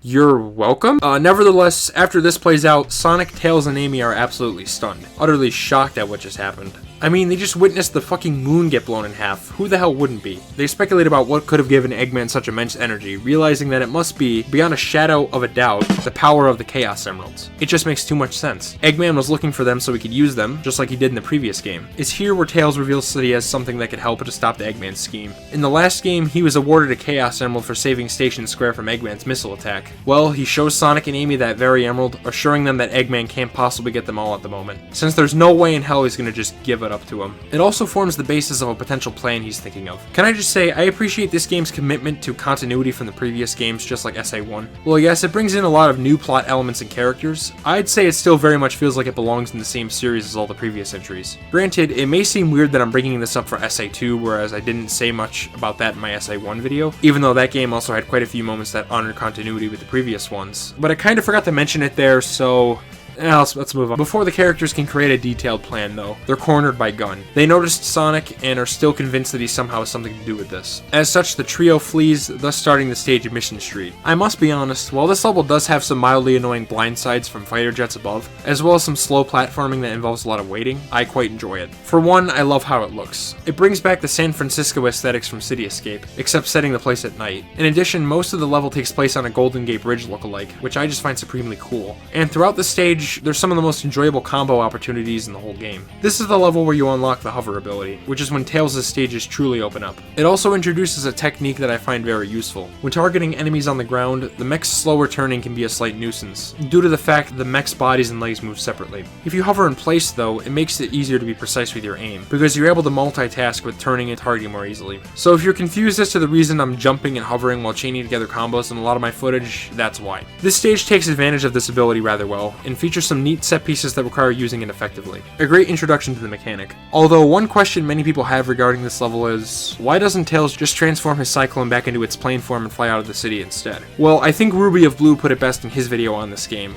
You're welcome? Nevertheless, after this plays out, Sonic, Tails, and Amy are absolutely stunned, utterly shocked at what just happened. I mean, they just witnessed the fucking moon get blown in half. Who the hell wouldn't be? They speculate about what could have given Eggman such immense energy, realizing that it must be, beyond a shadow of a doubt, the power of the Chaos Emeralds. It just makes too much sense. Eggman was looking for them so he could use them, just like he did in the previous game. It's here where Tails reveals that he has something that could help to stop the Eggman scheme. In the last game, he was awarded a Chaos Emerald for saving Station Square from Eggman's missile attack. Well, he shows Sonic and Amy that very emerald, assuring them that Eggman can't possibly get them all at the moment, since there's no way in hell he's gonna just give it up to him. It also forms the basis of a potential plan he's thinking of. Can I just say, I appreciate this game's commitment to continuity from the previous games, just like SA1. Well, yes, it brings in a lot of new plot elements and characters. I'd say it still very much feels like it belongs in the same series as all the previous entries. Granted, it may seem weird that I'm bringing this up for SA2, whereas I didn't say much about that in my SA1 video, even though that game also had quite a few moments that honored continuity with the previous ones. But I kind of forgot to mention it there, so let's move on. Before the characters can create a detailed plan though, they're cornered by Gun. They noticed Sonic and are still convinced that he somehow has something to do with this. As such, the trio flees, thus starting the stage of Mission Street. I must be honest, while this level does have some mildly annoying blindsides from fighter jets above, as well as some slow platforming that involves a lot of waiting, I quite enjoy it. For one, I love how it looks. It brings back the San Francisco aesthetics from City Escape, except setting the place at night. In addition, most of the level takes place on a Golden Gate Bridge lookalike, which I just find supremely cool. And throughout the stage, there's some of the most enjoyable combo opportunities in the whole game. This is the level where you unlock the hover ability, which is when Tails' stages truly open up. It also introduces a technique that I find very useful. When targeting enemies on the ground, the mech's slower turning can be a slight nuisance, due to the fact that the mech's bodies and legs move separately. If you hover in place though, it makes it easier to be precise with your aim, because you're able to multitask with turning and targeting more easily. So if you're confused as to the reason I'm jumping and hovering while chaining together combos in a lot of my footage, that's why. This stage takes advantage of this ability rather well, and features some neat set pieces that require using it effectively. A great introduction to the mechanic. Although one question many people have regarding this level is, why doesn't Tails just transform his Cyclone back into its plane form and fly out of the city instead? Well, I think Ruby of Blue put it best in his video on this game.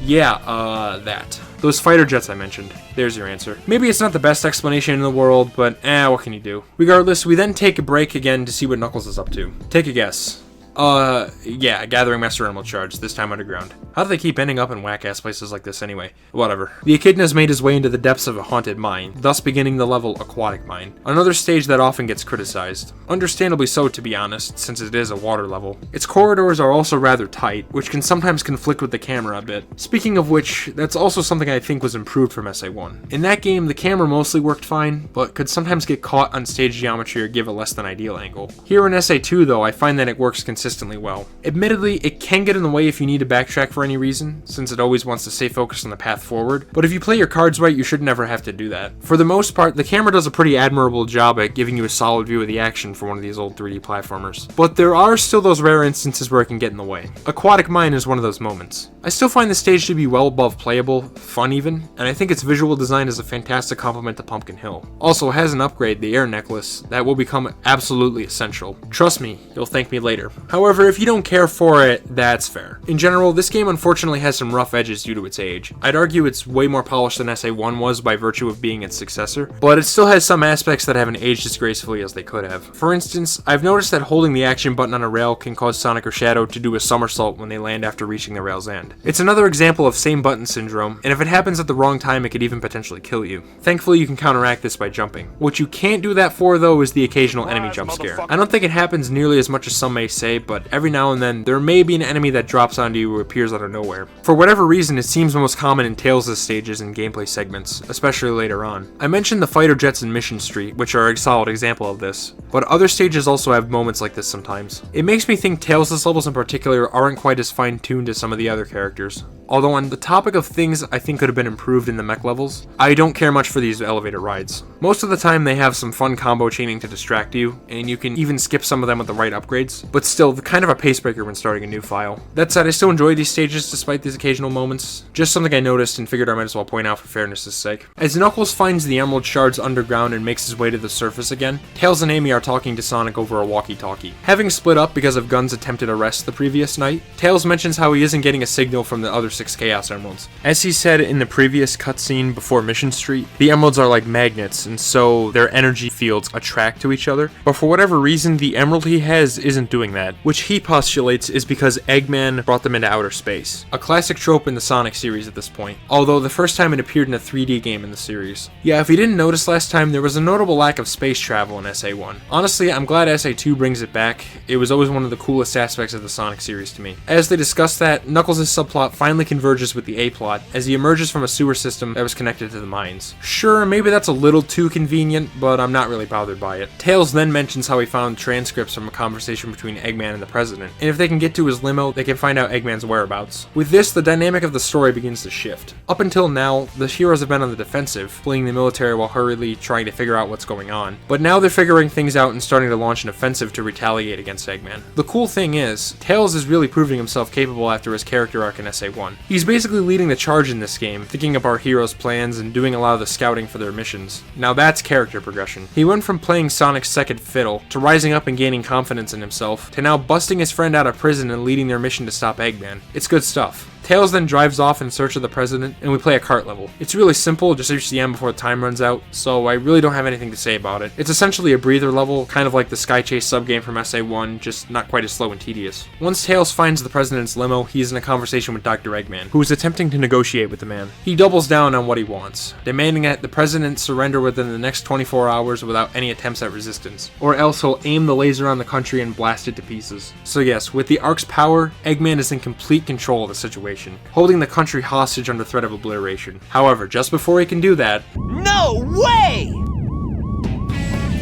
Yeah, that. Those fighter jets I mentioned. There's your answer. Maybe it's not the best explanation in the world, but what can you do? Regardless, we then take a break again to see what Knuckles is up to. Take a guess. Yeah, gathering Master Emerald shards, this time underground. How do they keep ending up in whack-ass places like this anyway? Whatever. The Echidna's made his way into the depths of a haunted mine, thus beginning the level Aquatic Mine. Another stage that often gets criticized. Understandably so, to be honest, since it is a water level. Its corridors are also rather tight, which can sometimes conflict with the camera a bit. Speaking of which, that's also something I think was improved from SA1. In that game, the camera mostly worked fine, but could sometimes get caught on stage geometry or give a less than ideal angle. Here in SA2 though, I find that it works consistently well. Admittedly, it can get in the way if you need to backtrack for any reason, since it always wants to stay focused on the path forward, but if you play your cards right, you should never have to do that. For the most part, the camera does a pretty admirable job at giving you a solid view of the action for one of these old 3D platformers. But there are still those rare instances where it can get in the way. Aquatic Mine is one of those moments. I still find the stage to be well above playable, fun even, and I think its visual design is a fantastic complement to Pumpkin Hill. Also, it has an upgrade, the Air Necklace, that will become absolutely essential. Trust me, you'll thank me later. However, if you don't care for it, that's fair. In general, this game unfortunately has some rough edges due to its age. I'd argue it's way more polished than SA1 was by virtue of being its successor, but it still has some aspects that haven't aged as gracefully as they could have. For instance, I've noticed that holding the action button on a rail can cause Sonic or Shadow to do a somersault when they land after reaching the rail's end. It's another example of same button syndrome, and if it happens at the wrong time, it could even potentially kill you. Thankfully, you can counteract this by jumping. What you can't do that for, though, is the occasional enemy jump scare. I don't think it happens nearly as much as some may say, but every now and then, there may be an enemy that drops onto you or appears out of nowhere. For whatever reason, it seems most common in Tails' stages and gameplay segments, especially later on. I mentioned the fighter jets in Mission Street, which are a solid example of this, but other stages also have moments like this sometimes. It makes me think Tails' levels in particular aren't quite as fine-tuned as some of the other characters. Although on the topic of things I think could have been improved in the mech levels, I don't care much for these elevator rides. Most of the time they have some fun combo chaining to distract you, and you can even skip some of them with the right upgrades, but still, kind of a pacebreaker when starting a new file. That said, I still enjoy these stages despite these occasional moments. Just something I noticed and figured I might as well point out for fairness' sake. As Knuckles finds the emerald shards underground and makes his way to the surface again, Tails and Amy are talking to Sonic over a walkie-talkie. Having split up because of Gun's attempted arrest the previous night, Tails mentions how he isn't getting a signal from the other 6 Chaos Emeralds. As he said in the previous cutscene before Mission Street, the emeralds are like magnets, and so their energy fields attract to each other, but for whatever reason, the emerald he has isn't doing that, which he postulates is because Eggman brought them into outer space. A classic trope in the Sonic series at this point, although the first time it appeared in a 3D game in the series. Yeah, if you didn't notice last time, there was a notable lack of space travel in SA1. Honestly, I'm glad SA2 brings it back. It was always one of the coolest aspects of the Sonic series to me. As they discuss that, Knuckles' subplot finally converges with the A-plot as he emerges from a sewer system that was connected to the mines. Sure, maybe that's a little too convenient, but I'm not really bothered by it. Tails then mentions how he found transcripts from a conversation between Eggman and the President, and if they can get to his limo, they can find out Eggman's whereabouts. With this, the dynamic of the story begins to shift. Up until now, the heroes have been on the defensive, fleeing the military while hurriedly trying to figure out what's going on. But now they're figuring things out and starting to launch an offensive to retaliate against Eggman. The cool thing is, Tails is really proving himself capable after his character arc in SA1. He's basically leading the charge in this game, thinking up our heroes' plans and doing a lot of the scouting for their missions. Now that's character progression. He went from playing Sonic's second fiddle, to rising up and gaining confidence in himself, to now busting his friend out of prison and leading their mission to stop Eggman. It's good stuff. Tails then drives off in search of the President, and we play a kart level. It's really simple, just reach the end before the time runs out, so I really don't have anything to say about it. It's essentially a breather level, kind of like the Sky Chase subgame from SA1, just not quite as slow and tedious. Once Tails finds the President's limo, he is in a conversation with Dr. Eggman, who is attempting to negotiate with the man. He doubles down on what he wants, demanding that the President surrender within the next 24 hours without any attempts at resistance, or else he'll aim the laser on the country and blast it to pieces. So yes, with the Ark's power, Eggman is in complete control of the situation, holding the country hostage under threat of obliteration. However, just before he can do that... No way!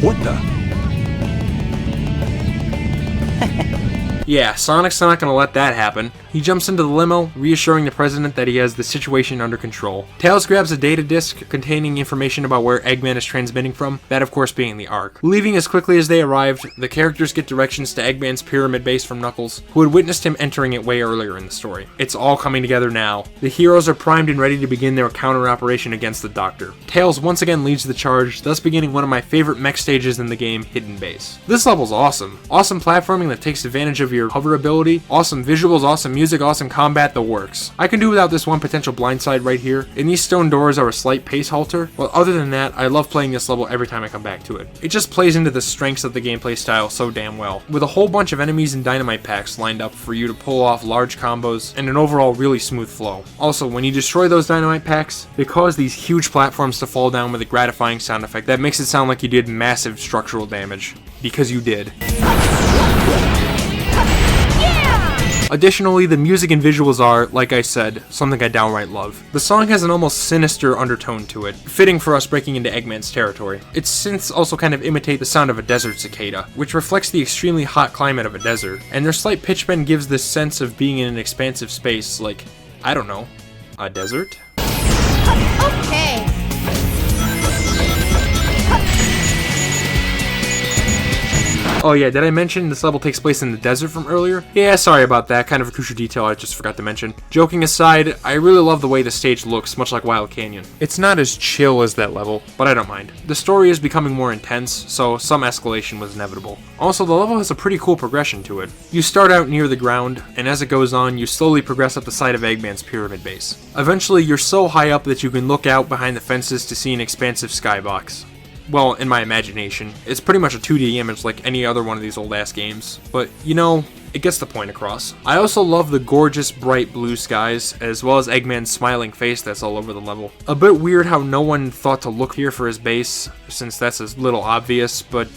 What the? Yeah, Sonic's not gonna let that happen. He jumps into the limo, reassuring the President that he has the situation under control. Tails grabs a data disk containing information about where Eggman is transmitting from, that of course being the Ark. Leaving as quickly as they arrived, the characters get directions to Eggman's pyramid base from Knuckles, who had witnessed him entering it way earlier in the story. It's all coming together now. The heroes are primed and ready to begin their counter-operation against the Doctor. Tails once again leads the charge, thus beginning one of my favorite mech stages in the game, Hidden Base. This level's awesome. Awesome platforming that takes advantage of your hover ability, awesome visuals, awesome music, music, awesome combat, the works. I can do without this one potential blindside right here, and these stone doors are a slight pace halter, but other than that, I love playing this level every time I come back to it. It just plays into the strengths of the gameplay style so damn well, with a whole bunch of enemies and dynamite packs lined up for you to pull off large combos, and an overall really smooth flow. Also, when you destroy those dynamite packs, they cause these huge platforms to fall down with a gratifying sound effect that makes it sound like you did massive structural damage. Because you did. Additionally, the music and visuals are, like I said, something I downright love. The song has an almost sinister undertone to it, fitting for us breaking into Eggman's territory. Its synths also kind of imitate the sound of a desert cicada, which reflects the extremely hot climate of a desert, and their slight pitch bend gives this sense of being in an expansive space like, I don't know, a desert? Okay. Oh yeah, did I mention this level takes place in the desert from earlier? Yeah, sorry about that, kind of a crucial detail I just forgot to mention. Joking aside, I really love the way the stage looks, much like Wild Canyon. It's not as chill as that level, but I don't mind. The story is becoming more intense, so some escalation was inevitable. Also, the level has a pretty cool progression to it. You start out near the ground, and as it goes on, you slowly progress up the side of Eggman's pyramid base. Eventually, you're so high up that you can look out behind the fences to see an expansive skybox. Well, in my imagination. It's pretty much a 2D image like any other one of these old-ass games, but, you know, it gets the point across. I also love the gorgeous, bright blue skies, as well as Eggman's smiling face that's all over the level. A bit weird how no one thought to look here for his base, since that's a little obvious, but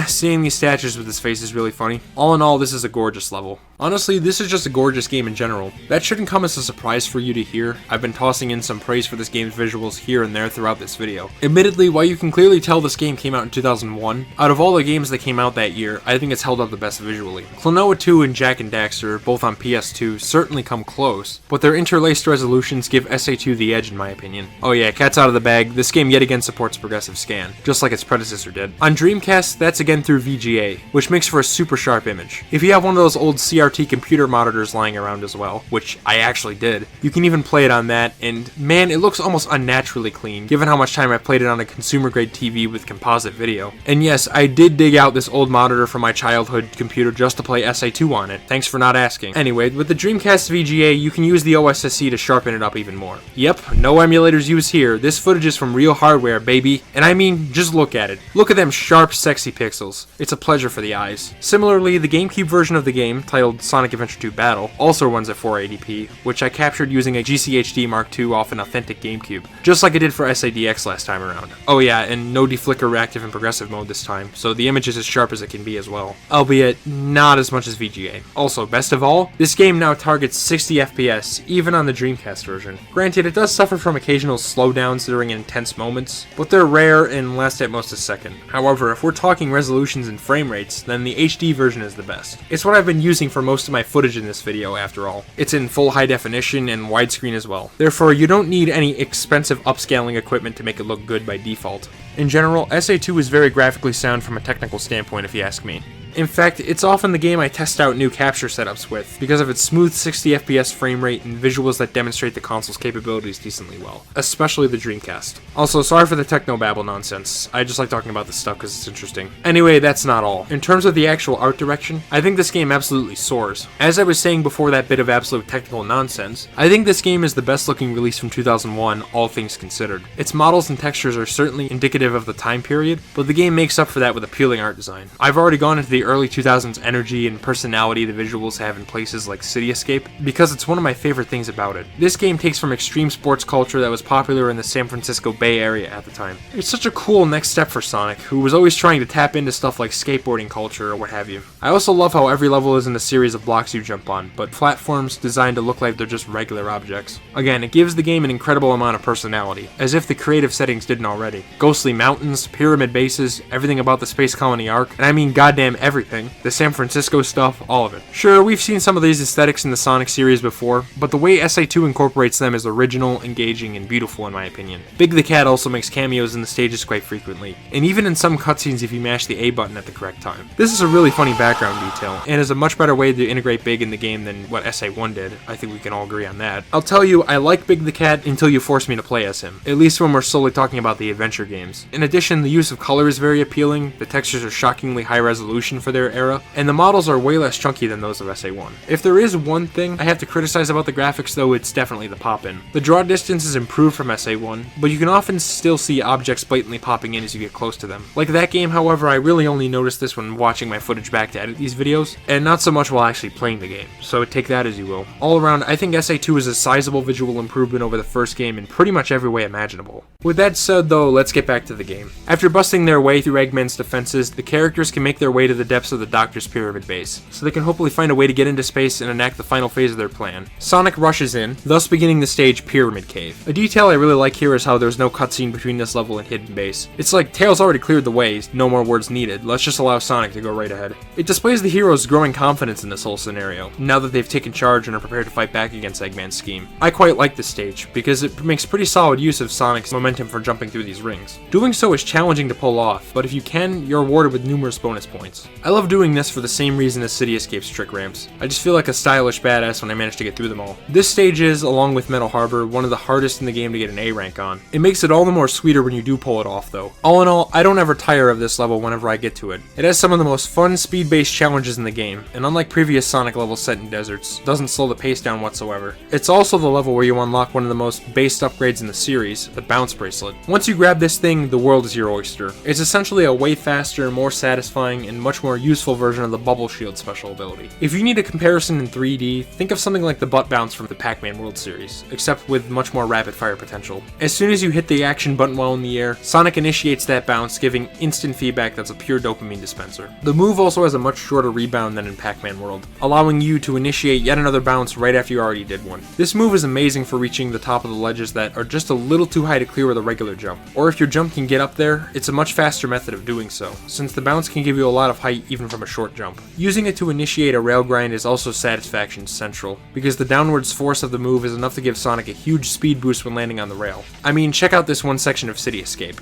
seeing these statues with his face is really funny. All in all, this is a gorgeous level. Honestly, this is just a gorgeous game in general. That shouldn't come as a surprise for you to hear. I've been tossing in some praise for this game's visuals here and there throughout this video. Admittedly, while you can clearly tell this game came out in 2001, out of all the games that came out that year, I think it's held up the best visually. Klonoa 2 and Jak and Daxter, both on PS2, certainly come close, but their interlaced resolutions give SA2 the edge in my opinion. Oh yeah, cat's out of the bag, this game yet again supports progressive scan, just like its predecessor did. On Dreamcast, that's again through VGA, which makes for a super sharp image. If you have one of those old CRT computer monitors lying around as well, which I actually did, you can even play it on that, and man, it looks almost unnaturally clean, given how much time I played it on a consumer-grade TV with composite video. And yes, I did dig out this old monitor from my childhood computer just to play SA2 on it. Thanks for not asking. Anyway, with the Dreamcast VGA, you can use the OSSC to sharpen it up even more. Yep, no emulators used here. This footage is from real hardware, baby. And I mean, just look at it. Look at them sharp, sexy pixels. It's a pleasure for the eyes. Similarly, the GameCube version of the game, titled Sonic Adventure 2 Battle, also runs at 480p, which I captured using a GCHD Mark II off an authentic GameCube, just like I did for SADX last time around. Oh yeah, and no deflicker active and progressive mode this time, so the image is as sharp as it can be as well. Albeit, not as much as VGA. Also, best of all, this game now targets 60 FPS, even on the Dreamcast version. Granted, it does suffer from occasional slowdowns during intense moments, but they're rare and last at most a second. However, if we're talking resolutions and frame rates, then the HD version is the best. It's what I've been using for most of my footage in this video, after all. It's in full high definition and widescreen as well. Therefore, you don't need any expensive upscaling equipment to make it look good by default. In general, SA2 is very graphically sound from a technical standpoint if you ask me. In fact, it's often the game I test out new capture setups with, because of its smooth 60 FPS frame rate and visuals that demonstrate the console's capabilities decently well, especially the Dreamcast. Also, sorry for the technobabble nonsense, I just like talking about this stuff because it's interesting. Anyway, that's not all. In terms of the actual art direction, I think this game absolutely soars. As I was saying before that bit of absolute technical nonsense, I think this game is the best looking release from 2001, all things considered. Its models and textures are certainly indicative of the time period, but the game makes up for that with appealing art design. I've already gone into the early 2000s energy and personality the visuals have in places like City Escape, because it's one of my favorite things about it. This game takes from extreme sports culture that was popular in the San Francisco Bay Area at the time. It's such a cool next step for Sonic, who was always trying to tap into stuff like skateboarding culture or what have you. I also love how every level isn't a series of blocks you jump on, but platforms designed to look like they're just regular objects. Again, it gives the game an incredible amount of personality, as if the creative settings didn't already. Ghostly mountains, pyramid bases, everything about the Space Colony arc, and I mean goddamn everything. The San Francisco stuff, all of it. Sure, we've seen some of these aesthetics in the Sonic series before, but the way SA2 incorporates them is original, engaging, and beautiful in my opinion. Big the Cat also makes cameos in the stages quite frequently, and even in some cutscenes if you mash the A button at the correct time. This is a really funny background detail, and is a much better way to integrate Big in the game than what SA1 did. I think we can all agree on that. I'll tell you, I like Big the Cat until you force me to play as him, at least when we're solely talking about the adventure games. In addition, the use of color is very appealing, the textures are shockingly high resolution 2000 for their era, and the models are way less chunky than those of SA1. If there is one thing I have to criticize about the graphics though, it's definitely the pop-in. The draw distance is improved from SA1, but you can often still see objects blatantly popping in as you get close to them. Like that game, however, I really only noticed this when watching my footage back to edit these videos, and not so much while actually playing the game, so take that as you will. All around, I think SA2 is a sizable visual improvement over the first game in pretty much every way imaginable. With that said though, let's get back to the game. After busting their way through Eggman's defenses, the characters can make their way to the depths of the Doctor's Pyramid base, so they can hopefully find a way to get into space and enact the final phase of their plan. Sonic rushes in, thus beginning the stage Pyramid Cave. A detail I really like here is how there's no cutscene between this level and Hidden Base. It's like Tails already cleared the way, no more words needed, let's just allow Sonic to go right ahead. It displays the heroes' growing confidence in this whole scenario, now that they've taken charge and are prepared to fight back against Eggman's scheme. I quite like this stage, because it makes pretty solid use of Sonic's momentum for jumping through these rings. Doing so is challenging to pull off, but if you can, you're rewarded with numerous bonus points. I love doing this for the same reason as City Escape's trick ramps. I just feel like a stylish badass when I manage to get through them all. This stage is, along with Metal Harbor, one of the hardest in the game to get an A rank on. It makes it all the more sweeter when you do pull it off though. All in all, I don't ever tire of this level whenever I get to it. It has some of the most fun speed-based challenges in the game, and unlike previous Sonic levels set in deserts, doesn't slow the pace down whatsoever. It's also the level where you unlock one of the most based upgrades in the series, the Bounce Bracelet. Once you grab this thing, the world is your oyster. It's essentially a way faster, more satisfying, and much more useful version of the Bubble Shield special ability. If you need a comparison in 3D, think of something like the Butt Bounce from the Pac-Man World series, except with much more rapid fire potential. As soon as you hit the action button while in the air, Sonic initiates that bounce, giving instant feedback that's a pure dopamine dispenser. The move also has a much shorter rebound than in Pac-Man World, allowing you to initiate yet another bounce right after you already did one. This move is amazing for reaching the top of the ledges that are just a little too high to clear with a regular jump. Or if your jump can get up there, it's a much faster method of doing so, since the bounce can give you a lot of height even from a short jump. Using it to initiate a rail grind is also satisfaction central, because the downwards force of the move is enough to give Sonic a huge speed boost when landing on the rail. I mean, check out this one section of City Escape.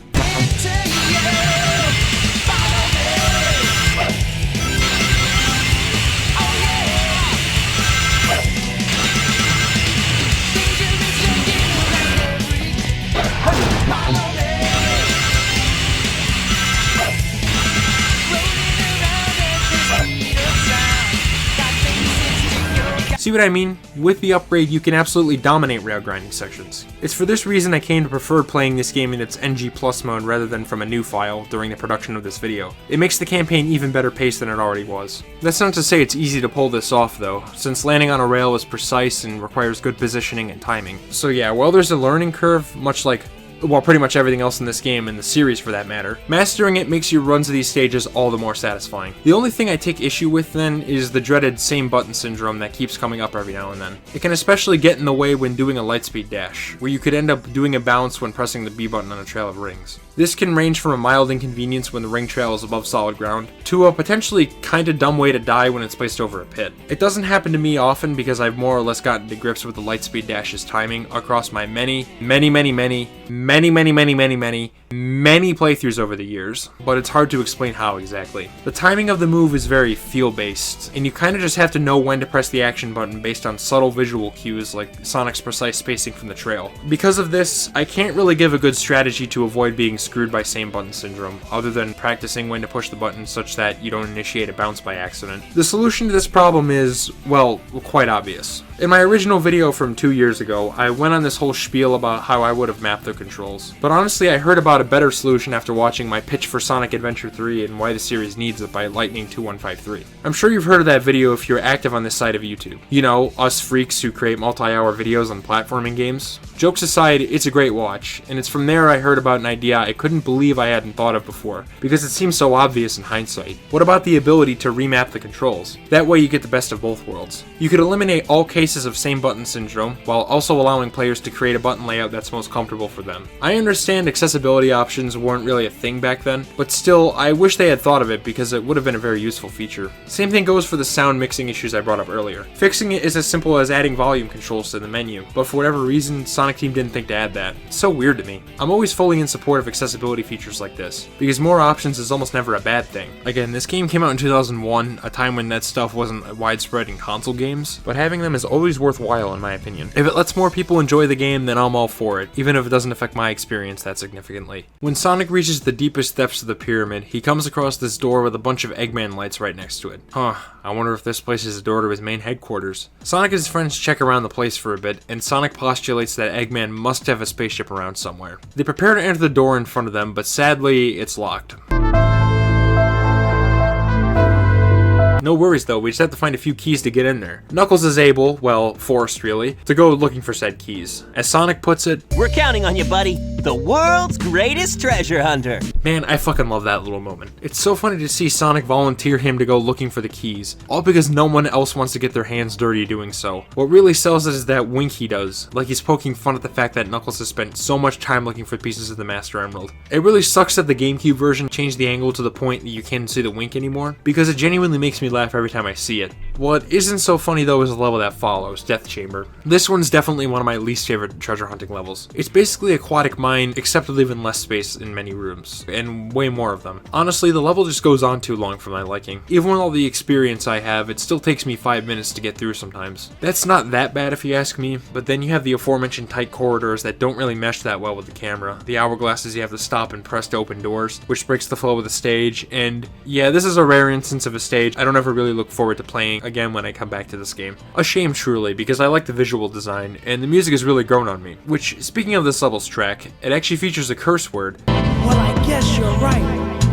See what I mean? With the upgrade, you can absolutely dominate rail grinding sections. It's for this reason I came to prefer playing this game in its NG Plus mode rather than from a new file during the production of this video. It makes the campaign even better paced than it already was. That's not to say it's easy to pull this off though, since landing on a rail is precise and requires good positioning and timing. So yeah, while there's a learning curve, much like well, pretty much everything else in this game, and the series for that matter, mastering it makes your runs of these stages all the more satisfying. The only thing I take issue with then is the dreaded same button syndrome that keeps coming up every now and then. It can especially get in the way when doing a lightspeed dash, where you could end up doing a bounce when pressing the B button on a trail of rings. This can range from a mild inconvenience when the ring trail is above solid ground, to a potentially kinda dumb way to die when it's placed over a pit. It doesn't happen to me often because I've more or less gotten to grips with the lightspeed dash's timing across my many playthroughs over the years, but it's hard to explain how exactly. The timing of the move is very feel-based, and you kinda just have to know when to press the action button based on subtle visual cues like Sonic's precise spacing from the trail. Because of this, I can't really give a good strategy to avoid being screwed by same button syndrome, other than practicing when to push the button such that you don't initiate a bounce by accident. The solution to this problem is, well, quite obvious. In my original video from 2 years ago, I went on this whole spiel about how I would have mapped the controls. But honestly, I heard about a better solution after watching my pitch for Sonic Adventure 3 and why the series needs it by Lightning2153. I'm sure you've heard of that video if you're active on this side of YouTube. You know, us freaks who create multi-hour videos on platforming games. Jokes aside, it's a great watch, and it's from there I heard about an idea I couldn't believe I hadn't thought of before, because it seems so obvious in hindsight. What about the ability to remap the controls? That way you get the best of both worlds. You could eliminate all cases of same button syndrome, while also allowing players to create a button layout that's most comfortable for them. I understand accessibility options weren't really a thing back then, but still, I wish they had thought of it because it would have been a very useful feature. Same thing goes for the sound mixing issues I brought up earlier. Fixing it is as simple as adding volume controls to the menu, but for whatever reason, Sonic Team didn't think to add that. It's so weird to me. I'm always fully in support of accessibility features like this, because more options is almost never a bad thing. Again, this game came out in 2001, a time when that stuff wasn't widespread in console games, but having them is always worthwhile in my opinion. If it lets more people enjoy the game, then I'm all for it, even if it doesn't affect my experience that significantly. When Sonic reaches the deepest depths of the pyramid, he comes across this door with a bunch of Eggman lights right next to it. I wonder if this place is a door to his main headquarters. Sonic and his friends check around the place for a bit, and Sonic postulates that Eggman must have a spaceship around somewhere. They prepare to enter the door in front of them, but sadly, it's locked. No worries though, we just have to find a few keys to get in there. Knuckles is able, well, forced really, to go looking for said keys. As Sonic puts it, "We're counting on you, buddy. The world's greatest treasure hunter." Man, I fucking love that little moment. It's so funny to see Sonic volunteer him to go looking for the keys, all because no one else wants to get their hands dirty doing so. What really sells it is that wink he does, like he's poking fun at the fact that Knuckles has spent so much time looking for pieces of the Master Emerald. It really sucks that the GameCube version changed the angle to the point that you can't see the wink anymore, because it genuinely makes me laugh every time I see it. What isn't so funny though is the level that follows, Death Chamber. This one's definitely one of my least favorite treasure hunting levels. It's basically aquatic mine, except with even less space in many rooms, and way more of them. Honestly, the level just goes on too long for my liking. Even with all the experience I have, it still takes me 5 minutes to get through sometimes. That's not that bad if you ask me, but then you have the aforementioned tight corridors that don't really mesh that well with the camera, the hourglasses you have to stop and press to open doors, which breaks the flow of the stage, and yeah, this is a rare instance of a stage I don't ever really look forward to playing again when I come back to this game. A shame truly, because I like the visual design, and the music has really grown on me. Which, speaking of this level's track, it actually features a curse word. Well, I guess you're right.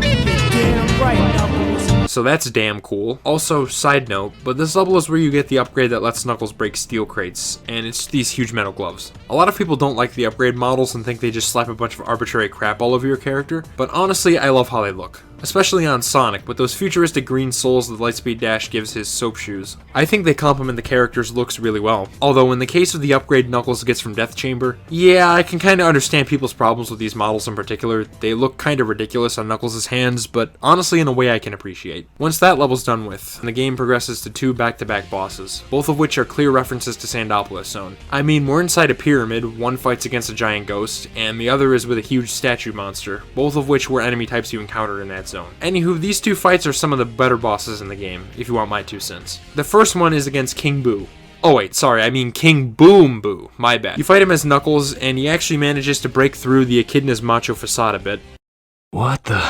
You're damn right, Knuckles. So that's damn cool. Also, side note, but this level is where you get the upgrade that lets Knuckles break steel crates, and it's these huge metal gloves. A lot of people don't like the upgrade models and think they just slap a bunch of arbitrary crap all over your character, but honestly, I love how they look. Especially on Sonic, with those futuristic green soles that Lightspeed Dash gives his soap shoes. I think they complement the character's looks really well. Although in the case of the upgrade Knuckles gets from Death Chamber, yeah, I can kinda understand people's problems with these models in particular. They look kinda ridiculous on Knuckles' hands, but honestly in a way I can appreciate. Once that level's done with, the game progresses to 2 back-to-back bosses, both of which are clear references to Sandopolis Zone. I mean, we're inside a pyramid, one fights against a giant ghost, and the other is with a huge statue monster, both of which were enemy types you encounter in that zone. Anywho, these 2 fights are some of the better bosses in the game, if you want my 2 cents. The first one is against King Boo. Oh wait, sorry, I mean King Boom Boo, my bad. You fight him as Knuckles, and he actually manages to break through the echidna's macho facade a bit. What the...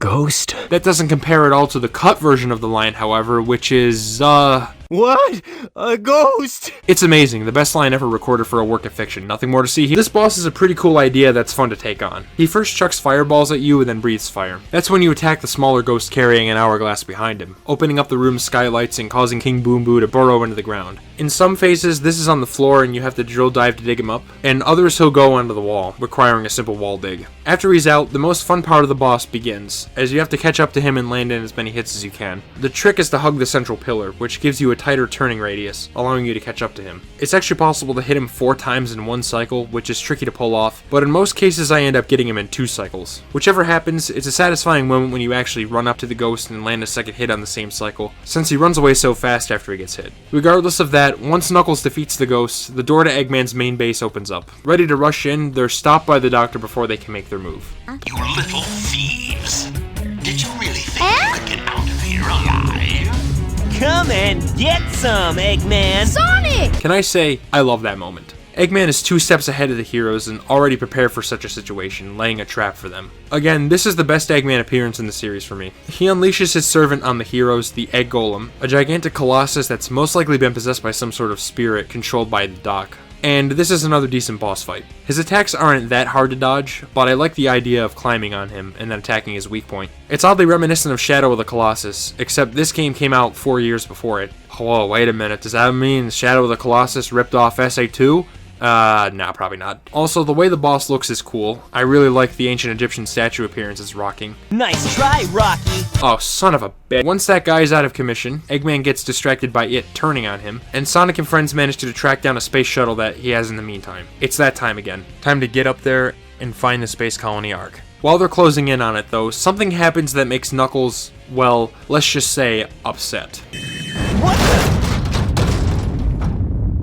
ghost? That doesn't compare at all to the cut version of the line, however, which is, What? A ghost? It's amazing, the best line ever recorded for a work of fiction, nothing more to see here. This boss is a pretty cool idea that's fun to take on. He first chucks fireballs at you and then breathes fire. That's when you attack the smaller ghost carrying an hourglass behind him, opening up the room's skylights and causing King Boom Boo to burrow into the ground. In some phases, this is on the floor and you have to drill dive to dig him up, and others he'll go onto the wall, requiring a simple wall dig. After he's out, the most fun part of the boss begins, as you have to catch up to him and land in as many hits as you can. The trick is to hug the central pillar, which gives you a tighter turning radius, allowing you to catch up to him. It's actually possible to hit him 4 times in one cycle, which is tricky to pull off, but in most cases I end up getting him in 2 cycles. Whichever happens, it's a satisfying moment when you actually run up to the ghost and land a second hit on the same cycle, since he runs away so fast after he gets hit. Regardless of that, once Knuckles defeats the ghost, the door to Eggman's main base opens up. Ready to rush in, they're stopped by the doctor before they can make their move. You little thieves. Did you really think you could get out of here alive? Come and get some, Eggman! Sonic! Can I say, I love that moment. Eggman is 2 steps ahead of the heroes and already prepared for such a situation, laying a trap for them. Again, this is the best Eggman appearance in the series for me. He unleashes his servant on the heroes, the Egg Golem, a gigantic colossus that's most likely been possessed by some sort of spirit controlled by the Doc. And this is another decent boss fight. His attacks aren't that hard to dodge, but I like the idea of climbing on him and then attacking his weak point. It's oddly reminiscent of Shadow of the Colossus, except this game came out 4 years before it. Whoa, wait a minute, does that mean Shadow of the Colossus ripped off SA2? Nah, probably not. Also, the way the boss looks is cool. I really like the ancient Egyptian statue appearance it's rocking. Nice try, Rocky! Oh, son of a bitch. Once that guy's out of commission, Eggman gets distracted by it turning on him, and Sonic and friends manage to track down a space shuttle that he has in the meantime. It's that time again. Time to get up there and find the Space Colony Ark. While they're closing in on it though, something happens that makes Knuckles, well, let's just say, upset. What the?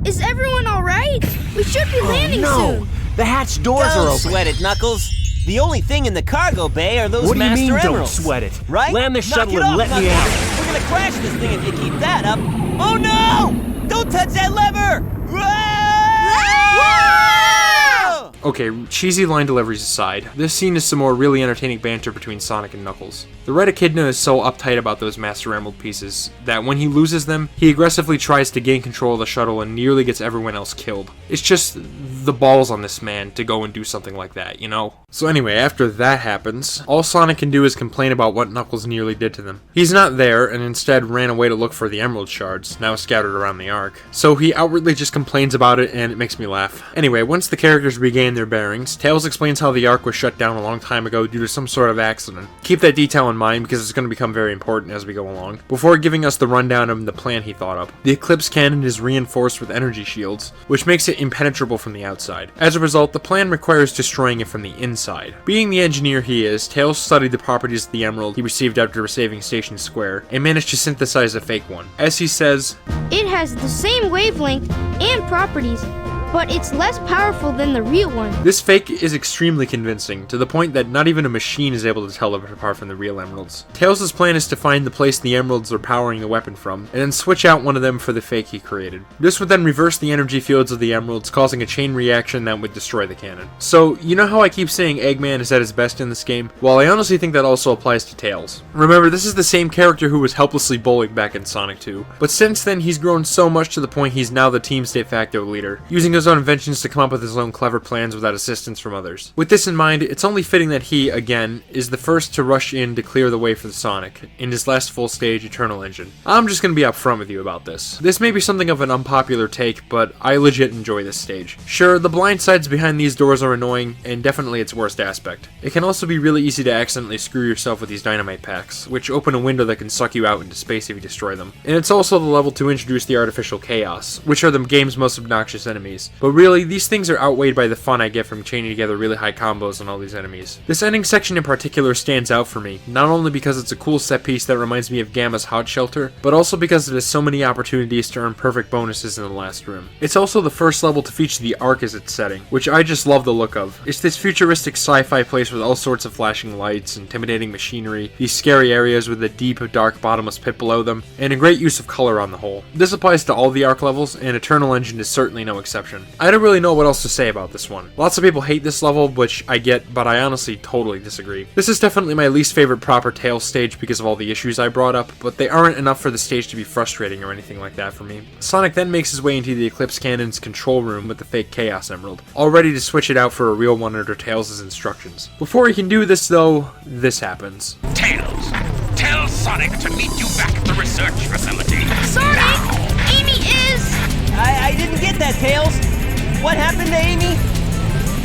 Is everyone alright? We should be landing soon. The hatch doors are Don't open. sweat it, Knuckles. The only thing in the cargo bay are those What do you Master mean, Emeralds. don't sweat it? Right? Land the Knock shuttle it and off, let me Knuckles. out. We're gonna crash this thing if you keep that up. Oh no! Don't touch that lever! Whoa! Okay, cheesy line deliveries aside, this scene is some more really entertaining banter between Sonic and Knuckles. The Red Echidna is so uptight about those Master Emerald pieces that when he loses them, he aggressively tries to gain control of the shuttle and nearly gets everyone else killed. It's just the balls on this man to go and do something like that, you know? So anyway, after that happens, all Sonic can do is complain about what Knuckles nearly did to them. He's not there, and instead ran away to look for the Emerald Shards, now scattered around the Ark. So he outwardly just complains about it, and it makes me laugh. Anyway, once the characters regain their bearings, Tails explains how the Ark was shut down a long time ago due to some sort of accident. Keep that detail in mind because it's going to become very important as we go along. Before giving us the rundown of the plan he thought up, the Eclipse Cannon is reinforced with energy shields, which makes it impenetrable from the outside. As a result, the plan requires destroying it from the inside. Being the engineer he is, Tails studied the properties of the emerald he received after saving Station Square, and managed to synthesize a fake one. As he says, It has the same wavelength and properties, but it's less powerful than the real one. This fake is extremely convincing, to the point that not even a machine is able to tell it apart from the real emeralds. Tails' plan is to find the place the emeralds are powering the weapon from, and then switch out one of them for the fake he created. This would then reverse the energy fields of the emeralds, causing a chain reaction that would destroy the cannon. So, you know how I keep saying Eggman is at his best in this game? Well, I honestly think that also applies to Tails. Remember, this is the same character who was helplessly bullied back in Sonic 2, but since then he's grown so much to the point he's now the team's de facto leader, using his own inventions to come up with his own clever plans without assistance from others. With this in mind, it's only fitting that he, again, is the first to rush in to clear the way for the Sonic, in his last full stage, Eternal Engine. I'm just gonna be upfront with you about this. This may be something of an unpopular take, but I legit enjoy this stage. Sure, the blind sides behind these doors are annoying, and definitely its worst aspect. It can also be really easy to accidentally screw yourself with these dynamite packs, which open a window that can suck you out into space if you destroy them. And it's also the level to introduce the artificial chaos, which are the game's most obnoxious enemies. But really, these things are outweighed by the fun I get from chaining together really high combos on all these enemies. This ending section in particular stands out for me, not only because it's a cool set piece that reminds me of Gamma's Hot Shelter, but also because it has so many opportunities to earn perfect bonuses in the last room. It's also the first level to feature the Ark as its setting, which I just love the look of. It's this futuristic sci-fi place with all sorts of flashing lights, intimidating machinery, these scary areas with a deep, dark, bottomless pit below them, and a great use of color on the whole. This applies to all the Ark levels, and Eternal Engine is certainly no exception. I don't really know what else to say about this one. Lots of people hate this level, which I get, but I honestly totally disagree. This is definitely my least favorite proper Tails stage because of all the issues I brought up, but they aren't enough for the stage to be frustrating or anything like that for me. Sonic then makes his way into the Eclipse Cannon's control room with the fake Chaos Emerald, all ready to switch it out for a real one under Tails' instructions. Before he can do this though, this happens. Tails, tell Sonic to meet you back at the research facility. Sonic! Amy is... I didn't get that, Tails. What happened to Amy?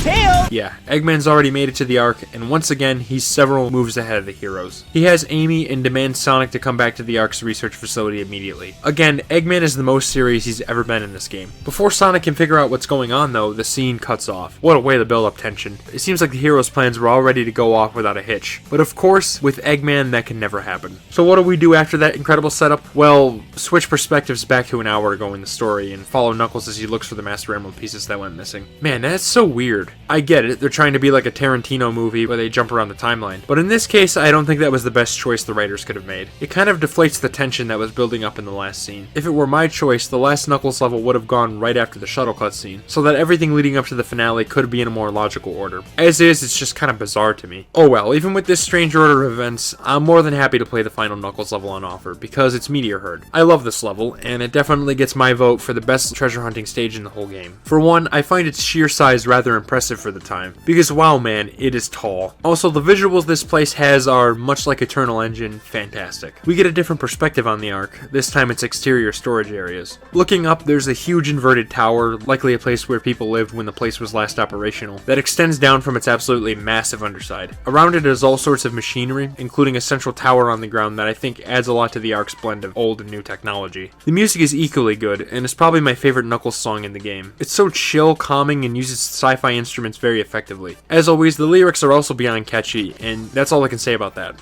Tails! Yeah, Eggman's already made it to the Ark, and once again, he's several moves ahead of the heroes. He has Amy and demands Sonic to come back to the Ark's research facility immediately. Again, Eggman is the most serious he's ever been in this game. Before Sonic can figure out what's going on though, the scene cuts off. What a way to build up tension. It seems like the heroes' plans were all ready to go off without a hitch. But of course, with Eggman, that can never happen. So what do we do after that incredible setup? Well, switch perspectives back to an hour ago in the story, and follow Knuckles as he looks for the Master Emerald pieces that went missing. Man, that's so weird. I get it, they're trying to be like a Tarantino movie where they jump around the timeline. But in this case, I don't think that was the best choice the writers could have made. It kind of deflates the tension that was building up in the last scene. If it were my choice, the last Knuckles level would have gone right after the shuttle cutscene, so that everything leading up to the finale could be in a more logical order. As is, it's just kind of bizarre to me. Oh well, even with this strange order of events, I'm more than happy to play the final Knuckles level on offer, because it's Meteor Herd. I love this level, and it definitely gets my vote for the best treasure hunting stage in the whole game. For one, I find its sheer size rather impressive for the time, because wow man, it is tall. Also, the visuals this place has are, much like Eternal Engine, fantastic. We get a different perspective on the Ark, this time its exterior storage areas. Looking up, there's a huge inverted tower, likely a place where people lived when the place was last operational, that extends down from its absolutely massive underside. Around it is all sorts of machinery, including a central tower on the ground that I think adds a lot to the Ark's blend of old and new technology. The music is equally good, and it's probably my favorite Knuckles song in the game. It's so chill, calming, and uses sci-fi instruments very effectively. As always, the lyrics are also beyond catchy, and that's all I can say about that.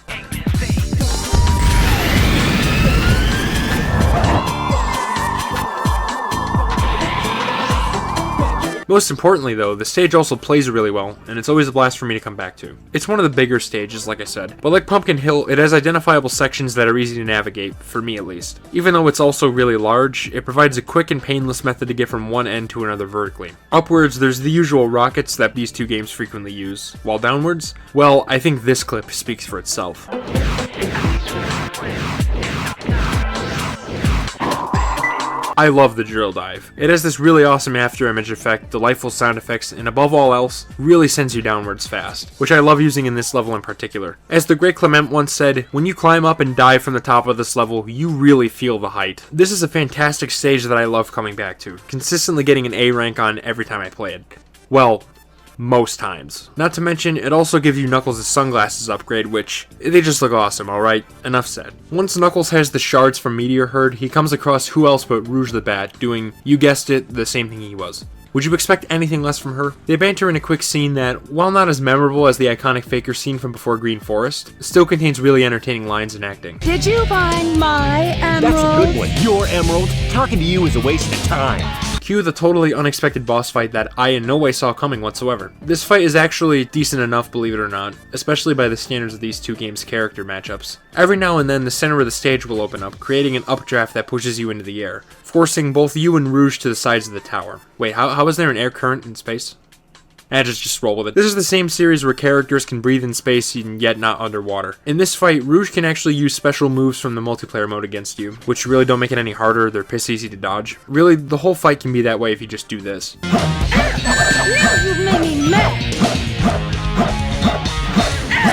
Most importantly though, the stage also plays really well, and it's always a blast for me to come back to. It's one of the bigger stages, like I said, but like Pumpkin Hill, it has identifiable sections that are easy to navigate, for me at least. Even though it's also really large, it provides a quick and painless method to get from one end to another vertically. Upwards, there's the usual rockets that these two games frequently use, while downwards, well, I think this clip speaks for itself. I love the drill dive. It has this really awesome after image effect, delightful sound effects, and above all else, really sends you downwards fast, which I love using in this level in particular. As the great Clement once said, when you climb up and dive from the top of this level, you really feel the height. This is a fantastic stage that I love coming back to, consistently getting an A rank on every time I play it. Well, most times. Not to mention, it also gives you Knuckles' sunglasses upgrade, which, they just look awesome, alright? Enough said. Once Knuckles has the shards from Meteor Herd, he comes across who else but Rouge the Bat, doing, you guessed it, the same thing he was. Would you expect anything less from her? They banter in a quick scene that, while not as memorable as the iconic Faker scene from before Green Forest, still contains really entertaining lines and acting. Did you find my emerald? That's a good one. Your emerald. Talking to you is a waste of time. Cue the totally unexpected boss fight that I in no way saw coming whatsoever. This fight is actually decent enough, believe it or not, especially by the standards of these two games' character matchups. Every now and then, the center of the stage will open up, creating an updraft that pushes you into the air, forcing both you and Rouge to the sides of the tower. Wait, how is there an air current in space? Just roll with it. This is the same series where characters can breathe in space and yet not underwater. In this fight, Rouge can actually use special moves from the multiplayer mode against you, which really don't make it any harder, they're piss easy to dodge. Really, the whole fight can be that way if you just do this. You've made me mad.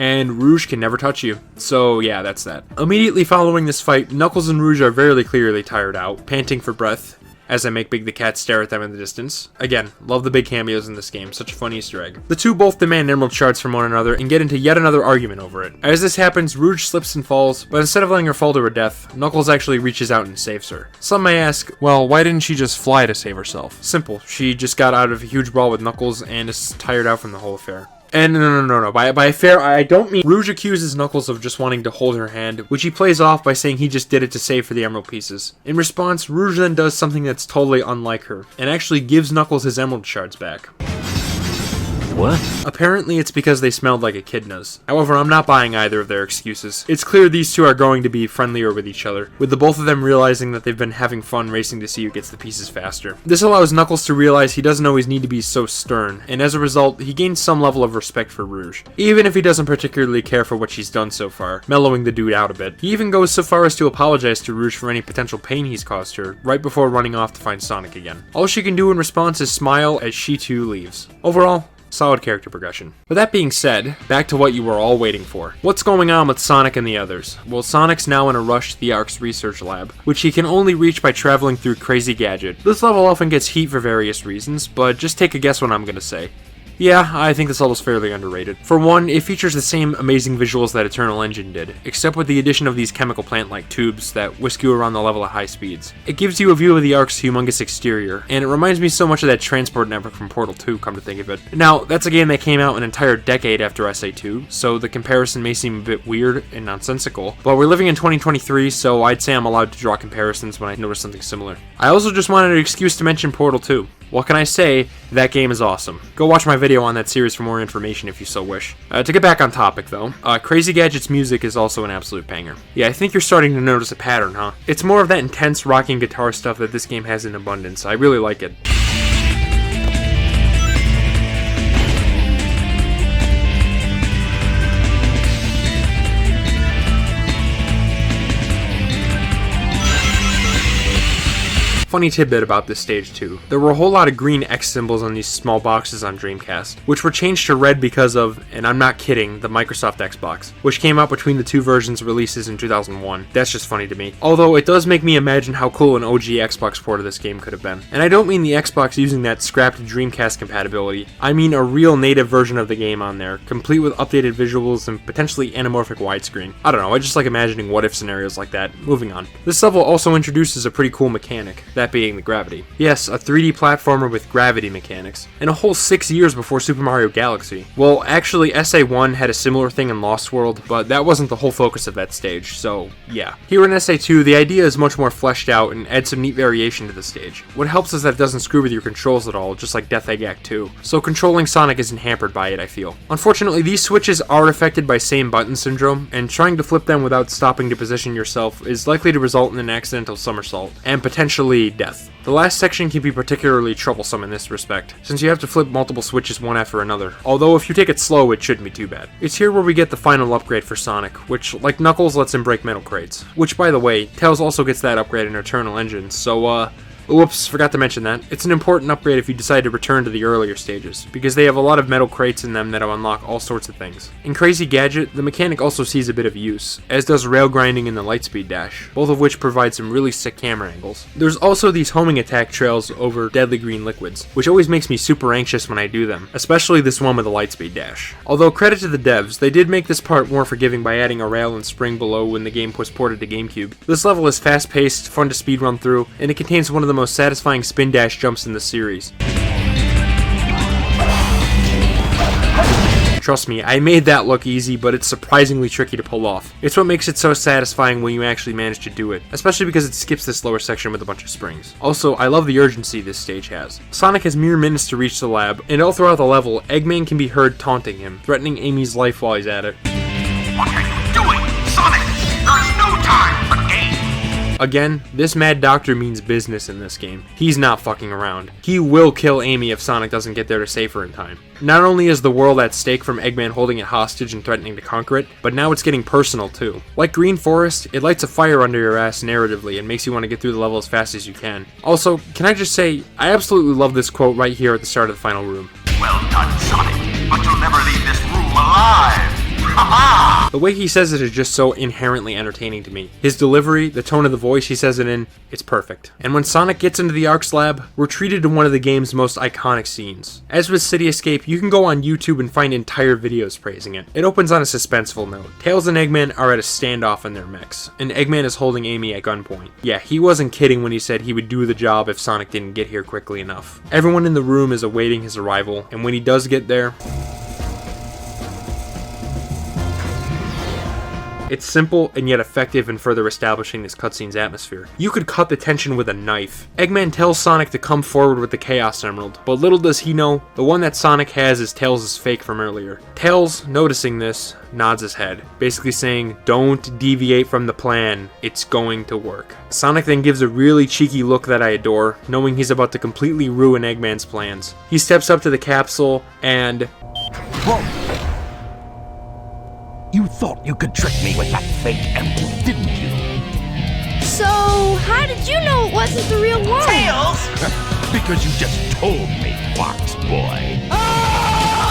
And Rouge can never touch you. So yeah, that's that. Immediately following this fight, Knuckles and Rouge are very clearly tired out, panting for breath, as I make Big the Cat stare at them in the distance. Again, love the big cameos in this game, such a fun Easter egg. The two both demand emerald shards from one another and get into yet another argument over it. As this happens, Rouge slips and falls, but instead of letting her fall to her death, Knuckles actually reaches out and saves her. Some may ask, well, why didn't she just fly to save herself? Simple, she just got out of a huge brawl with Knuckles and is tired out from the whole affair. And no. By affair, I don't mean Rouge accuses Knuckles of just wanting to hold her hand, which he plays off by saying he just did it to save for the emerald pieces. In response, Rouge then does something that's totally unlike her, and actually gives Knuckles his emerald shards back. What? Apparently it's because they smelled like echidnas. However, I'm not buying either of their excuses. It's clear these two are going to be friendlier with each other, with the both of them realizing that they've been having fun racing to see who gets the pieces faster. This allows Knuckles to realize he doesn't always need to be so stern, and as a result, he gains some level of respect for Rouge, even if he doesn't particularly care for what she's done so far, mellowing the dude out a bit. He even goes so far as to apologize to Rouge for any potential pain he's caused her, right before running off to find Sonic again. All she can do in response is smile as she too leaves. Overall, solid character progression. With that being said, back to what you were all waiting for. What's going on with Sonic and the others? Well, Sonic's now in a rush to the Ark's research lab, which he can only reach by traveling through Crazy Gadget. This level often gets heat for various reasons, but just take a guess what I'm gonna say. Yeah, I think this level's fairly underrated. For one, it features the same amazing visuals that Eternal Engine did, except with the addition of these chemical plant-like tubes that whisk you around the level at high speeds. It gives you a view of the Ark's humongous exterior, and it reminds me so much of that transport network from Portal 2, come to think of it. Now, that's a game that came out an entire decade after SA2, so the comparison may seem a bit weird and nonsensical, but we're living in 2023, so I'd say I'm allowed to draw comparisons when I notice something similar. I also just wanted an excuse to mention Portal 2. What can I say? That game is awesome. Go watch my video on that series for more information if you so wish. To get back on topic though, Crazy Gadget's music is also an absolute banger. Yeah, I think you're starting to notice a pattern, huh? It's more of that intense rocking guitar stuff that this game has in abundance. I really like it. Funny tidbit about this stage too. There were a whole lot of green X symbols on these small boxes on Dreamcast, which were changed to red because of, and I'm not kidding, the Microsoft Xbox, which came out between the two versions releases in 2001. That's just funny to me. Although it does make me imagine how cool an OG Xbox port of this game could have been. And I don't mean the Xbox using that scrapped Dreamcast compatibility. I mean a real native version of the game on there, complete with updated visuals and potentially anamorphic widescreen. I don't know, I just like imagining what if scenarios like that. Moving on. This level also introduces a pretty cool mechanic. That that being the gravity. Yes, a 3D platformer with gravity mechanics, and a whole 6 years before Super Mario Galaxy. Well, actually, SA1 had a similar thing in Lost World, but that wasn't the whole focus of that stage, so yeah. Here in SA2, the idea is much more fleshed out and adds some neat variation to the stage. What helps is that it doesn't screw with your controls at all, just like Death Egg Act 2, so controlling Sonic isn't hampered by it, I feel. Unfortunately, these switches are affected by same button syndrome, and trying to flip them without stopping to position yourself is likely to result in an accidental somersault, and potentially death. The last section can be particularly troublesome in this respect, since you have to flip multiple switches one after another, although if you take it slow it shouldn't be too bad. It's here where we get the final upgrade for Sonic, which, like Knuckles, lets him break metal crates. Which, by the way, Tails also gets that upgrade in Eternal Engine, so whoops, forgot to mention that. It's an important upgrade if you decide to return to the earlier stages, because they have a lot of metal crates in them that'll unlock all sorts of things. In Crazy Gadget, the mechanic also sees a bit of use, as does rail grinding and the Lightspeed Dash, both of which provide some really sick camera angles. There's also these homing attack trails over deadly green liquids, which always makes me super anxious when I do them, especially this one with the Lightspeed Dash. Although credit to the devs, they did make this part more forgiving by adding a rail and spring below when the game was ported to Gamecube. This level is fast paced, fun to speedrun through, and it contains one of the most satisfying spin dash jumps in the series. Trust me, I made that look easy, but it's surprisingly tricky to pull off. It's what makes it so satisfying when you actually manage to do it, especially because it skips this lower section with a bunch of springs. Also, I love the urgency this stage has. Sonic has mere minutes to reach the lab, and all throughout the level, Eggman can be heard taunting him, threatening Amy's life while he's at it. What are you doing, Sonic? There's no time for games. Again, this Mad Doctor means business in this game. He's not fucking around. He will kill Amy if Sonic doesn't get there to save her in time. Not only is the world at stake from Eggman holding it hostage and threatening to conquer it, but now it's getting personal too. Like Green Forest, it lights a fire under your ass narratively and makes you want to get through the level as fast as you can. Also, can I just say, I absolutely love this quote right here at the start of the final room. Well done, Sonic, but you'll never leave this room alive. Ha-ha! The way he says it is just so inherently entertaining to me. His delivery, the tone of the voice he says it in, it's perfect. And when Sonic gets into the Ark's lab, we're treated to one of the game's most iconic scenes. As with City Escape, you can go on YouTube and find entire videos praising it. It opens on a suspenseful note. Tails and Eggman are at a standoff in their mechs, and Eggman is holding Amy at gunpoint. Yeah, he wasn't kidding when he said he would do the job if Sonic didn't get here quickly enough. Everyone in the room is awaiting his arrival, and when he does get there, it's simple and yet effective in further establishing this cutscene's atmosphere. You could cut the tension with a knife. Eggman tells Sonic to come forward with the Chaos Emerald, but little does he know, the one that Sonic has is Tails' fake from earlier. Tails, noticing this, nods his head, basically saying, "Don't deviate from the plan, it's going to work." Sonic then gives a really cheeky look that I adore, knowing he's about to completely ruin Eggman's plans. He steps up to the capsule and... Whoa! You thought you could trick me with that fake emerald, didn't you? So, how did you know it wasn't the real one? Tails! Because you just told me, Fox Boy.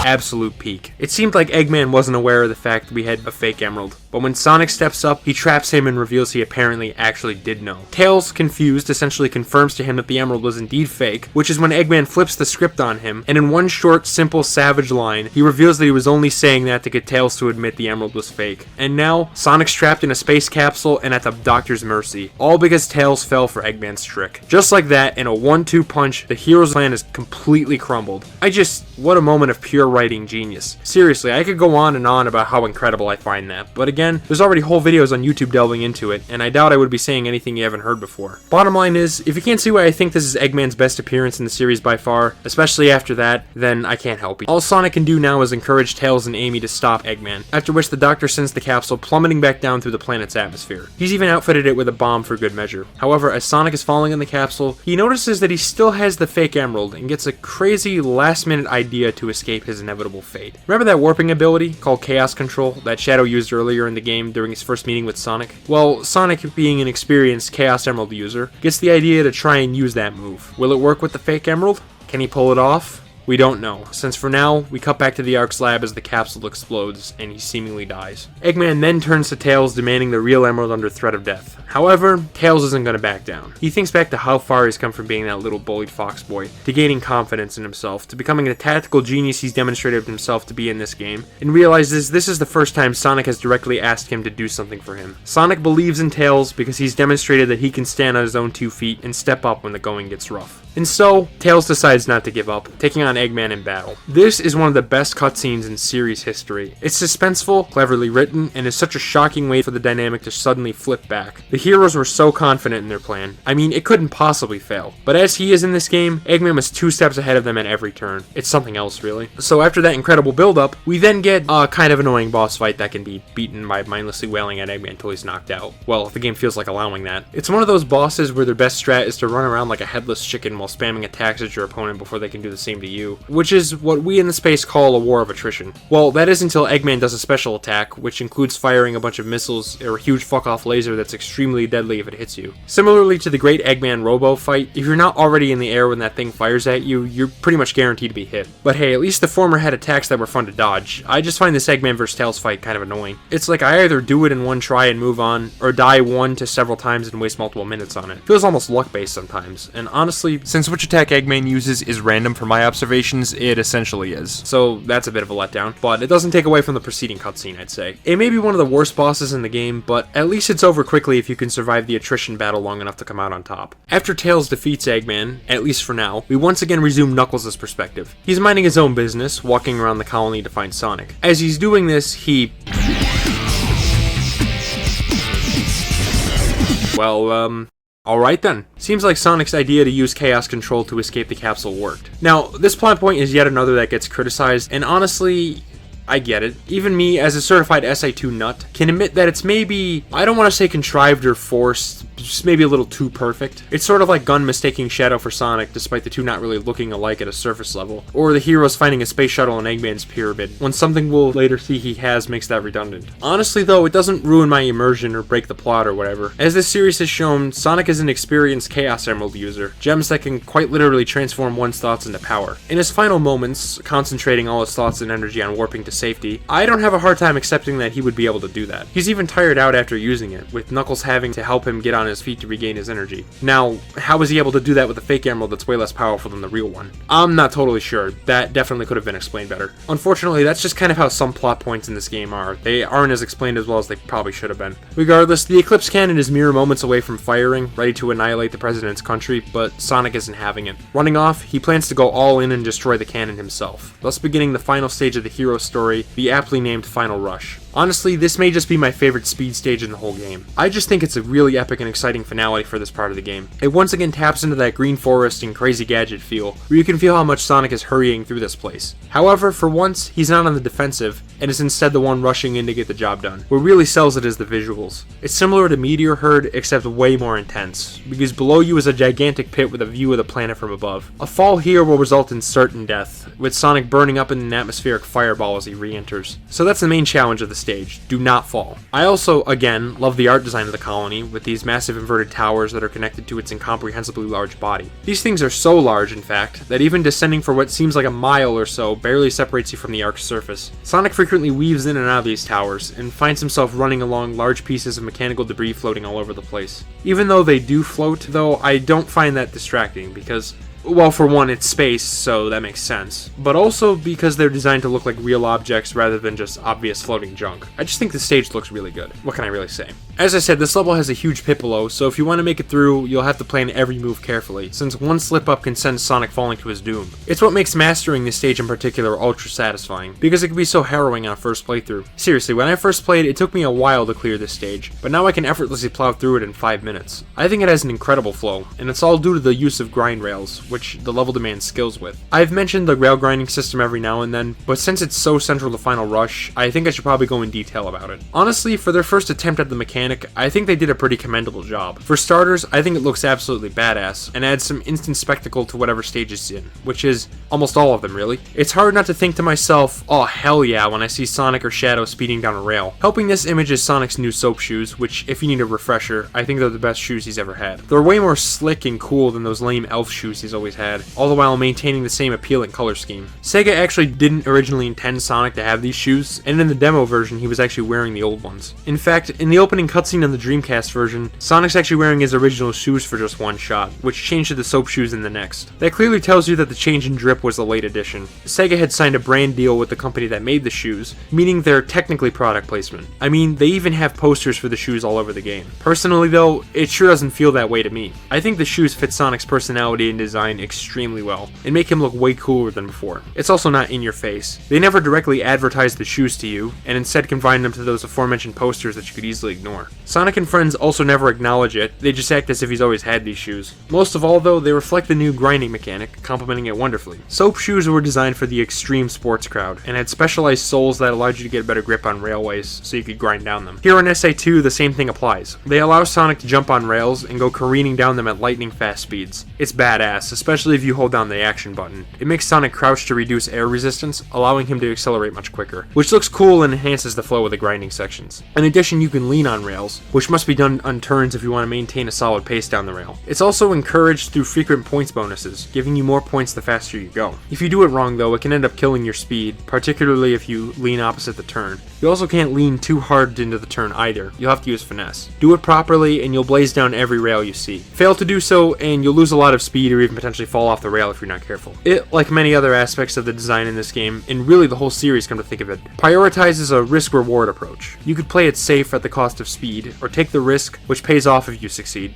Absolute peak. It seemed like Eggman wasn't aware of the fact that we had a fake emerald, but when Sonic steps up, he traps him and reveals he apparently actually did know. Tails, confused, essentially confirms to him that the emerald was indeed fake, which is when Eggman flips the script on him, and in one short, simple, savage line, he reveals that he was only saying that to get Tails to admit the emerald was fake. And now, Sonic's trapped in a space capsule and at the Doctor's mercy, all because Tails fell for Eggman's trick. Just like that, in a 1-2 punch, the hero's plan is completely crumbled. What a moment of pure writing genius. Seriously, I could go on and on about how incredible I find that, but again, there's already whole videos on YouTube delving into it, and I doubt I would be saying anything you haven't heard before. Bottom line is, if you can't see why I think this is Eggman's best appearance in the series by far, especially after that, then I can't help you. All Sonic can do now is encourage Tails and Amy to stop Eggman, after which the Doctor sends the capsule plummeting back down through the planet's atmosphere. He's even outfitted it with a bomb for good measure. However, as Sonic is falling in the capsule, he notices that he still has the fake emerald, and gets a crazy last-minute idea to escape his inevitable fate. Remember that warping ability called Chaos Control that Shadow used earlier in the game during his first meeting with Sonic? Well, Sonic, being an experienced Chaos Emerald user, gets the idea to try and use that move. Will it work with the fake emerald? Can he pull it off? We don't know, since for now, we cut back to the Ark's lab as the capsule explodes, and he seemingly dies. Eggman then turns to Tails, demanding the real emerald under threat of death. However, Tails isn't going to back down. He thinks back to how far he's come from being that little bullied fox boy, to gaining confidence in himself, to becoming the tactical genius he's demonstrated himself to be in this game, and realizes this is the first time Sonic has directly asked him to do something for him. Sonic believes in Tails because he's demonstrated that he can stand on his own 2 feet and step up when the going gets rough. And so, Tails decides not to give up, taking on Eggman in battle. This is one of the best cutscenes in series history. It's suspenseful, cleverly written, and is such a shocking way for the dynamic to suddenly flip back. The heroes were so confident in their plan. I mean, it couldn't possibly fail. But as he is in this game, Eggman was 2 steps ahead of them at every turn. It's something else, really. So after that incredible build-up, we then get a kind of annoying boss fight that can be beaten by mindlessly wailing at Eggman until he's knocked out. Well, if the game feels like allowing that. It's one of those bosses where their best strat is to run around like a headless chicken while spamming attacks at your opponent before they can do the same to you, which is what we in the space call a war of attrition. Well, that is until Eggman does a special attack, which includes firing a bunch of missiles or a huge fuck-off laser that's extremely deadly if it hits you. Similarly to the great Eggman Robo fight, if you're not already in the air when that thing fires at you, you're pretty much guaranteed to be hit. But hey, at least the former had attacks that were fun to dodge. I just find this Eggman vs. Tails fight kind of annoying. It's like I either do it in one try and move on, or die 1 to several times and waste multiple minutes on it. Feels almost luck-based sometimes, and honestly, Since which attack Eggman uses is random from my observations, it essentially is. so that's a bit of a letdown, but it doesn't take away from the preceding cutscene, I'd say. It may be one of the worst bosses in the game, but at least it's over quickly if you can survive the attrition battle long enough to come out on top. After Tails defeats Eggman, at least for now, we once again resume Knuckles' perspective. He's minding his own business, walking around the colony to find Sonic. As he's doing this, he... well, alright then. Seems like Sonic's idea to use Chaos Control to escape the capsule worked. Now, this plot point is yet another that gets criticized, and honestly, I get it. Even me, as a certified SI2 nut, can admit that it's maybe, I don't want to say contrived or forced, just maybe a little too perfect. It's sort of like Gun mistaking Shadow for Sonic, despite the two not really looking alike at a surface level, or the heroes finding a space shuttle in Eggman's pyramid, when something we'll later see he has makes that redundant. Honestly though, it doesn't ruin my immersion or break the plot or whatever. As this series has shown, Sonic is an experienced Chaos Emerald user, gems that can quite literally transform one's thoughts into power. In his final moments, concentrating all his thoughts and energy on warping to safety, I don't have a hard time accepting that he would be able to do that. He's even tired out after using it, with Knuckles having to help him get on his feet to regain his energy. Now, how was he able to do that with a fake emerald that's way less powerful than the real one? I'm not totally sure. That definitely could have been explained better. Unfortunately, that's just kind of how some plot points in this game are. They aren't as explained as well as they probably should have been. Regardless, the Eclipse Cannon is mere moments away from firing, ready to annihilate the president's country, but Sonic isn't having it. Running off, he plans to go all in and destroy the cannon himself, thus beginning the final stage of the hero story, the aptly named Final Rush. Honestly, this may just be my favorite speed stage in the whole game. I just think it's a really epic and exciting finale for this part of the game. It once again taps into that green forest and crazy gadget feel, where you can feel how much Sonic is hurrying through this place. However, for once, he's not on the defensive, and is instead the one rushing in to get the job done. What really sells it is the visuals. It's similar to Meteor Herd, except way more intense, because below you is a gigantic pit with a view of the planet from above. A fall here will result in certain death, with Sonic burning up in an atmospheric fireball as he re-enters. So that's the main challenge of the stage: do not fall. I also, again, love the art design of the colony, with these massive inverted towers that are connected to its incomprehensibly large body. These things are so large, in fact, that even descending for what seems like a mile or so barely separates you from the Ark's surface. Sonic frequently weaves in and out of these towers, and finds himself running along large pieces of mechanical debris floating all over the place. Even though they do float, though, I don't find that distracting, because, well, for one, it's space, so that makes sense, but also because they're designed to look like real objects rather than just obvious floating junk. I just think the stage looks really good. What can I really say? As I said, this level has a huge pit below, so if you want to make it through, you'll have to plan every move carefully, since one slip up can send Sonic falling to his doom. It's what makes mastering this stage in particular ultra satisfying, because it can be so harrowing on a first playthrough. Seriously, when I first played, it took me a while to clear this stage, but now I can effortlessly plow through it in 5 minutes. I think it has an incredible flow, and it's all due to the use of grind rails, which the level demands skills with. I've mentioned the rail grinding system every now and then, but since it's so central to Final Rush, I think I should probably go in detail about it. Honestly, for their first attempt at the mechanic, I think they did a pretty commendable job. For starters, I think it looks absolutely badass, and adds some instant spectacle to whatever stage it's in, which is almost all of them really. It's hard not to think to myself, oh hell yeah, when I see Sonic or Shadow speeding down a rail. Helping this image is Sonic's new soap shoes, which, if you need a refresher, I think they're the best shoes he's ever had. They're way more slick and cool than those lame elf shoes he's always always had, all the while maintaining the same appealing color scheme. Sega actually didn't originally intend Sonic to have these shoes, and in the demo version he was actually wearing the old ones. In fact, in the opening cutscene on the Dreamcast version, Sonic's actually wearing his original shoes for just one shot, which changed to the soap shoes in the next. That clearly tells you that the change in drip was a late addition. Sega had signed a brand deal with the company that made the shoes, meaning they're technically product placement. I mean, they even have posters for the shoes all over the game. Personally though, it sure doesn't feel that way to me. I think the shoes fit Sonic's personality and design extremely well, and make him look way cooler than before. It's also not in your face. They never directly advertise the shoes to you, and instead confine them to those aforementioned posters that you could easily ignore. Sonic and friends also never acknowledge it, they just act as if he's always had these shoes. Most of all though, they reflect the new grinding mechanic, complementing it wonderfully. Soap shoes were designed for the extreme sports crowd, and had specialized soles that allowed you to get a better grip on railways, so you could grind down them. Here in SA2, the same thing applies. They allow Sonic to jump on rails and go careening down them at lightning fast speeds. It's badass, especially if you hold down the action button. It makes Sonic crouch to reduce air resistance, allowing him to accelerate much quicker, which looks cool and enhances the flow of the grinding sections. In addition, you can lean on rails, which must be done on turns if you want to maintain a solid pace down the rail. It's also encouraged through frequent points bonuses, giving you more points the faster you go. If you do it wrong though, it can end up killing your speed, particularly if you lean opposite the turn. You also can't lean too hard into the turn either, you'll have to use finesse. Do it properly and you'll blaze down every rail you see. Fail to do so and you'll lose a lot of speed or even potentially fall off the rail if you're not careful. It, like many other aspects of the design in this game, and really the whole series come to think of it, prioritizes a risk-reward approach. You could play it safe at the cost of speed, or take the risk, which pays off if you succeed.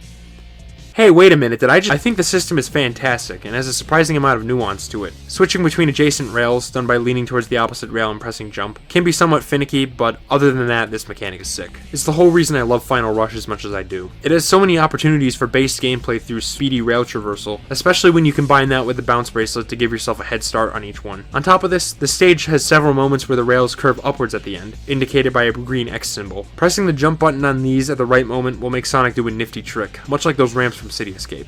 Hey, wait a minute, I think the system is fantastic, and has a surprising amount of nuance to it. Switching between adjacent rails, done by leaning towards the opposite rail and pressing jump, can be somewhat finicky, but other than that, this mechanic is sick. It's the whole reason I love Final Rush as much as I do. It has so many opportunities for base gameplay through speedy rail traversal, especially when you combine that with the bounce bracelet to give yourself a head start on each one. On top of this, the stage has several moments where the rails curve upwards at the end, indicated by a green X symbol. Pressing the jump button on these at the right moment will make Sonic do a nifty trick, much like those ramps from City Escape.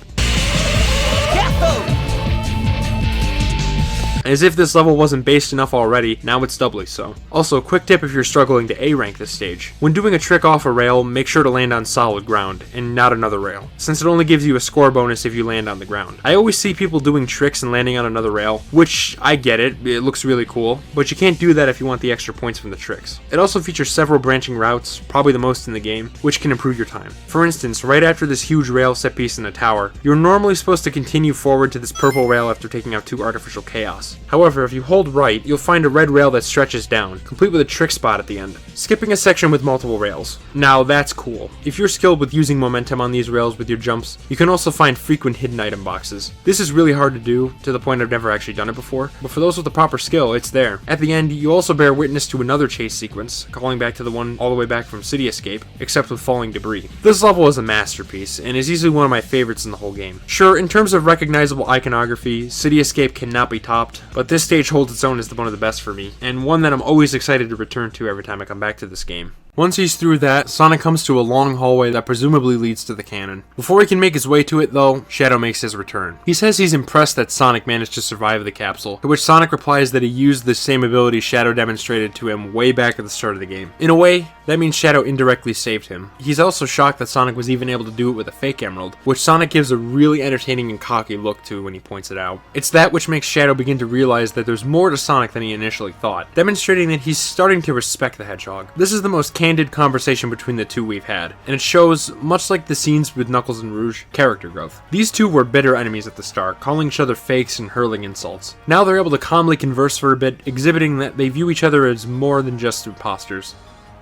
As if this level wasn't based enough already, now it's doubly so. Also, quick tip if you're struggling to A-rank this stage. When doing a trick off a rail, make sure to land on solid ground, and not another rail, since it only gives you a score bonus if you land on the ground. I always see people doing tricks and landing on another rail, which, I get it looks really cool, but you can't do that if you want the extra points from the tricks. It also features several branching routes, probably the most in the game, which can improve your time. For instance, right after this huge rail set piece in the tower, you're normally supposed to continue forward to this purple rail after taking out 2 artificial chaos. However, if you hold right, you'll find a red rail that stretches down, complete with a trick spot at the end, skipping a section with multiple rails. Now that's cool. If you're skilled with using momentum on these rails with your jumps, you can also find frequent hidden item boxes. This is really hard to do, to the point I've never actually done it before, but for those with the proper skill, it's there. At the end, you also bear witness to another chase sequence, calling back to the one all the way back from City Escape, except with falling debris. This level is a masterpiece, and is easily one of my favorites in the whole game. Sure, in terms of recognizable iconography, City Escape cannot be topped, but this stage holds its own as one of the best for me, and one that I'm always excited to return to every time I come back to this game. Once he's through that, Sonic comes to a long hallway that presumably leads to the cannon. Before he can make his way to it though, Shadow makes his return. He says he's impressed that Sonic managed to survive the capsule, to which Sonic replies that he used the same ability Shadow demonstrated to him way back at the start of the game. In a way, that means Shadow indirectly saved him. He's also shocked that Sonic was even able to do it with a fake emerald, which Sonic gives a really entertaining and cocky look to when he points it out. It's that which makes Shadow begin to realize that there's more to Sonic than he initially thought, demonstrating that he's starting to respect the Hedgehog. This is the most candid conversation between the two we've had, and it shows, much like the scenes with Knuckles and Rouge, character growth. These two were bitter enemies at the start, calling each other fakes and hurling insults. Now they're able to calmly converse for a bit, exhibiting that they view each other as more than just imposters.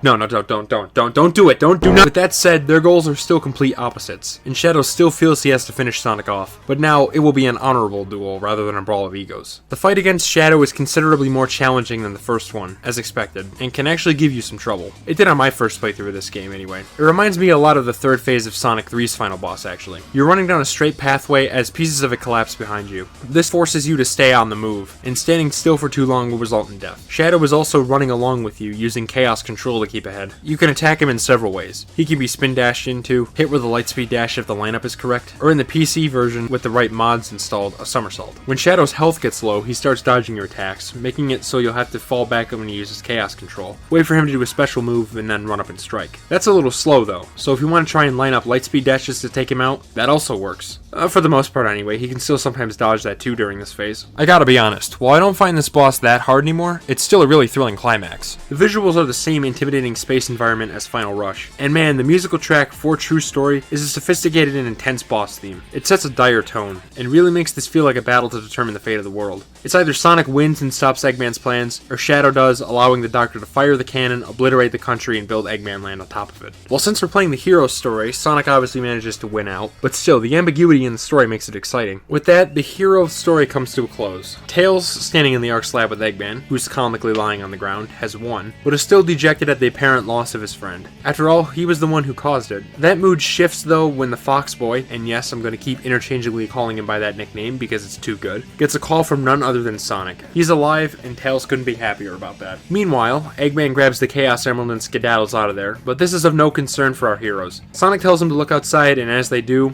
No, don't do it, don't do it. With that said, their goals are still complete opposites, and Shadow still feels he has to finish Sonic off, but now it will be an honorable duel rather than a brawl of egos. The fight against Shadow is considerably more challenging than the first one, as expected, and can actually give you some trouble. It did on my first playthrough of this game anyway. It reminds me a lot of the third phase of Sonic 3's final boss actually. You're running down a straight pathway as pieces of it collapse behind you. This forces you to stay on the move, and standing still for too long will result in death. Shadow is also running along with you, using Chaos Control to keep ahead. You can attack him in several ways. He can be spin dashed into, hit with a lightspeed dash if the lineup is correct, or in the PC version with the right mods installed, a somersault. When Shadow's health gets low, he starts dodging your attacks, making it so you'll have to fall back when he uses Chaos Control. Wait for him to do a special move and then run up and strike. That's a little slow though, so if you want to try and line up lightspeed dashes to take him out, that also works. For the most part anyway, he can still sometimes dodge that too during this phase. I gotta be honest, while I don't find this boss that hard anymore, it's still a really thrilling climax. The visuals are the same intimidating space environment as Final Rush, and man, the musical track for True Story is a sophisticated and intense boss theme. It sets a dire tone, and really makes this feel like a battle to determine the fate of the world. It's either Sonic wins and stops Eggman's plans, or Shadow does, allowing the Doctor to fire the cannon, obliterate the country, and build Eggman Land on top of it. Well, since we're playing the hero story, Sonic obviously manages to win out, but still, the ambiguity in the story makes it exciting. With that, the hero story comes to a close. Tails, standing in the arc slab with Eggman, who's comically lying on the ground, has won, but is still dejected at the apparent loss of his friend. After all, he was the one who caused it. That mood shifts though when the Fox Boy, and yes, I'm going to keep interchangeably calling him by that nickname because it's too good, gets a call from none other than Sonic. He's alive, and Tails couldn't be happier about that. Meanwhile, Eggman grabs the Chaos Emerald and skedaddles out of there, but this is of no concern for our heroes. Sonic tells him to look outside, and as they do,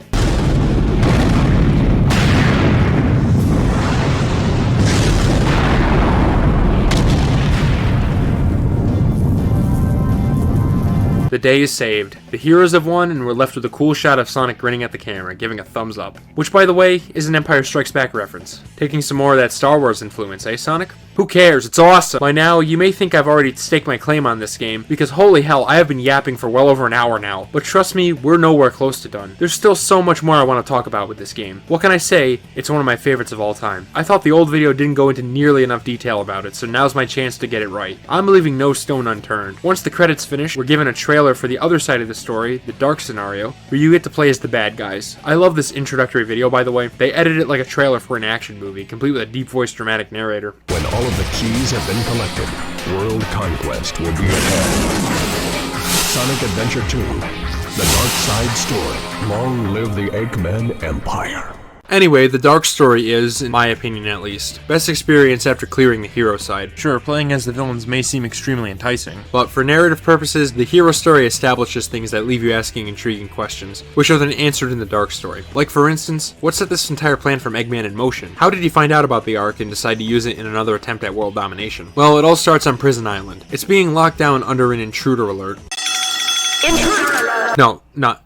the day is saved. The heroes have won, and we're left with a cool shot of Sonic grinning at the camera, giving a thumbs up. Which, by the way, is an Empire Strikes Back reference. Taking some more of that Star Wars influence, eh, Sonic? Who cares? It's awesome! By now, you may think I've already staked my claim on this game, because holy hell, I have been yapping for well over an hour now. But trust me, we're nowhere close to done. There's still so much more I want to talk about with this game. What can I say? It's one of my favorites of all time. I thought the old video didn't go into nearly enough detail about it, so now's my chance to get it right. I'm leaving no stone unturned. Once the credits finish, we're given a trailer for the other side of the story, the dark scenario, where you get to play as the bad guys. I love this introductory video, by the way. They edited it like a trailer for an action movie, complete with a deep-voiced dramatic narrator. When all of the keys have been collected, world conquest will be at hand. Sonic Adventure 2, The Dark Side Story. Long live the Eggman Empire. Anyway, the dark story is, in my opinion at least, best experience after clearing the hero side. Sure, playing as the villains may seem extremely enticing, but for narrative purposes, the hero story establishes things that leave you asking intriguing questions, which are then answered in the dark story. Like for instance, what set this entire plan from Eggman in motion? How did he find out about the Ark and decide to use it in another attempt at world domination? Well, it all starts on Prison Island. It's being locked down under an intruder alert. No, not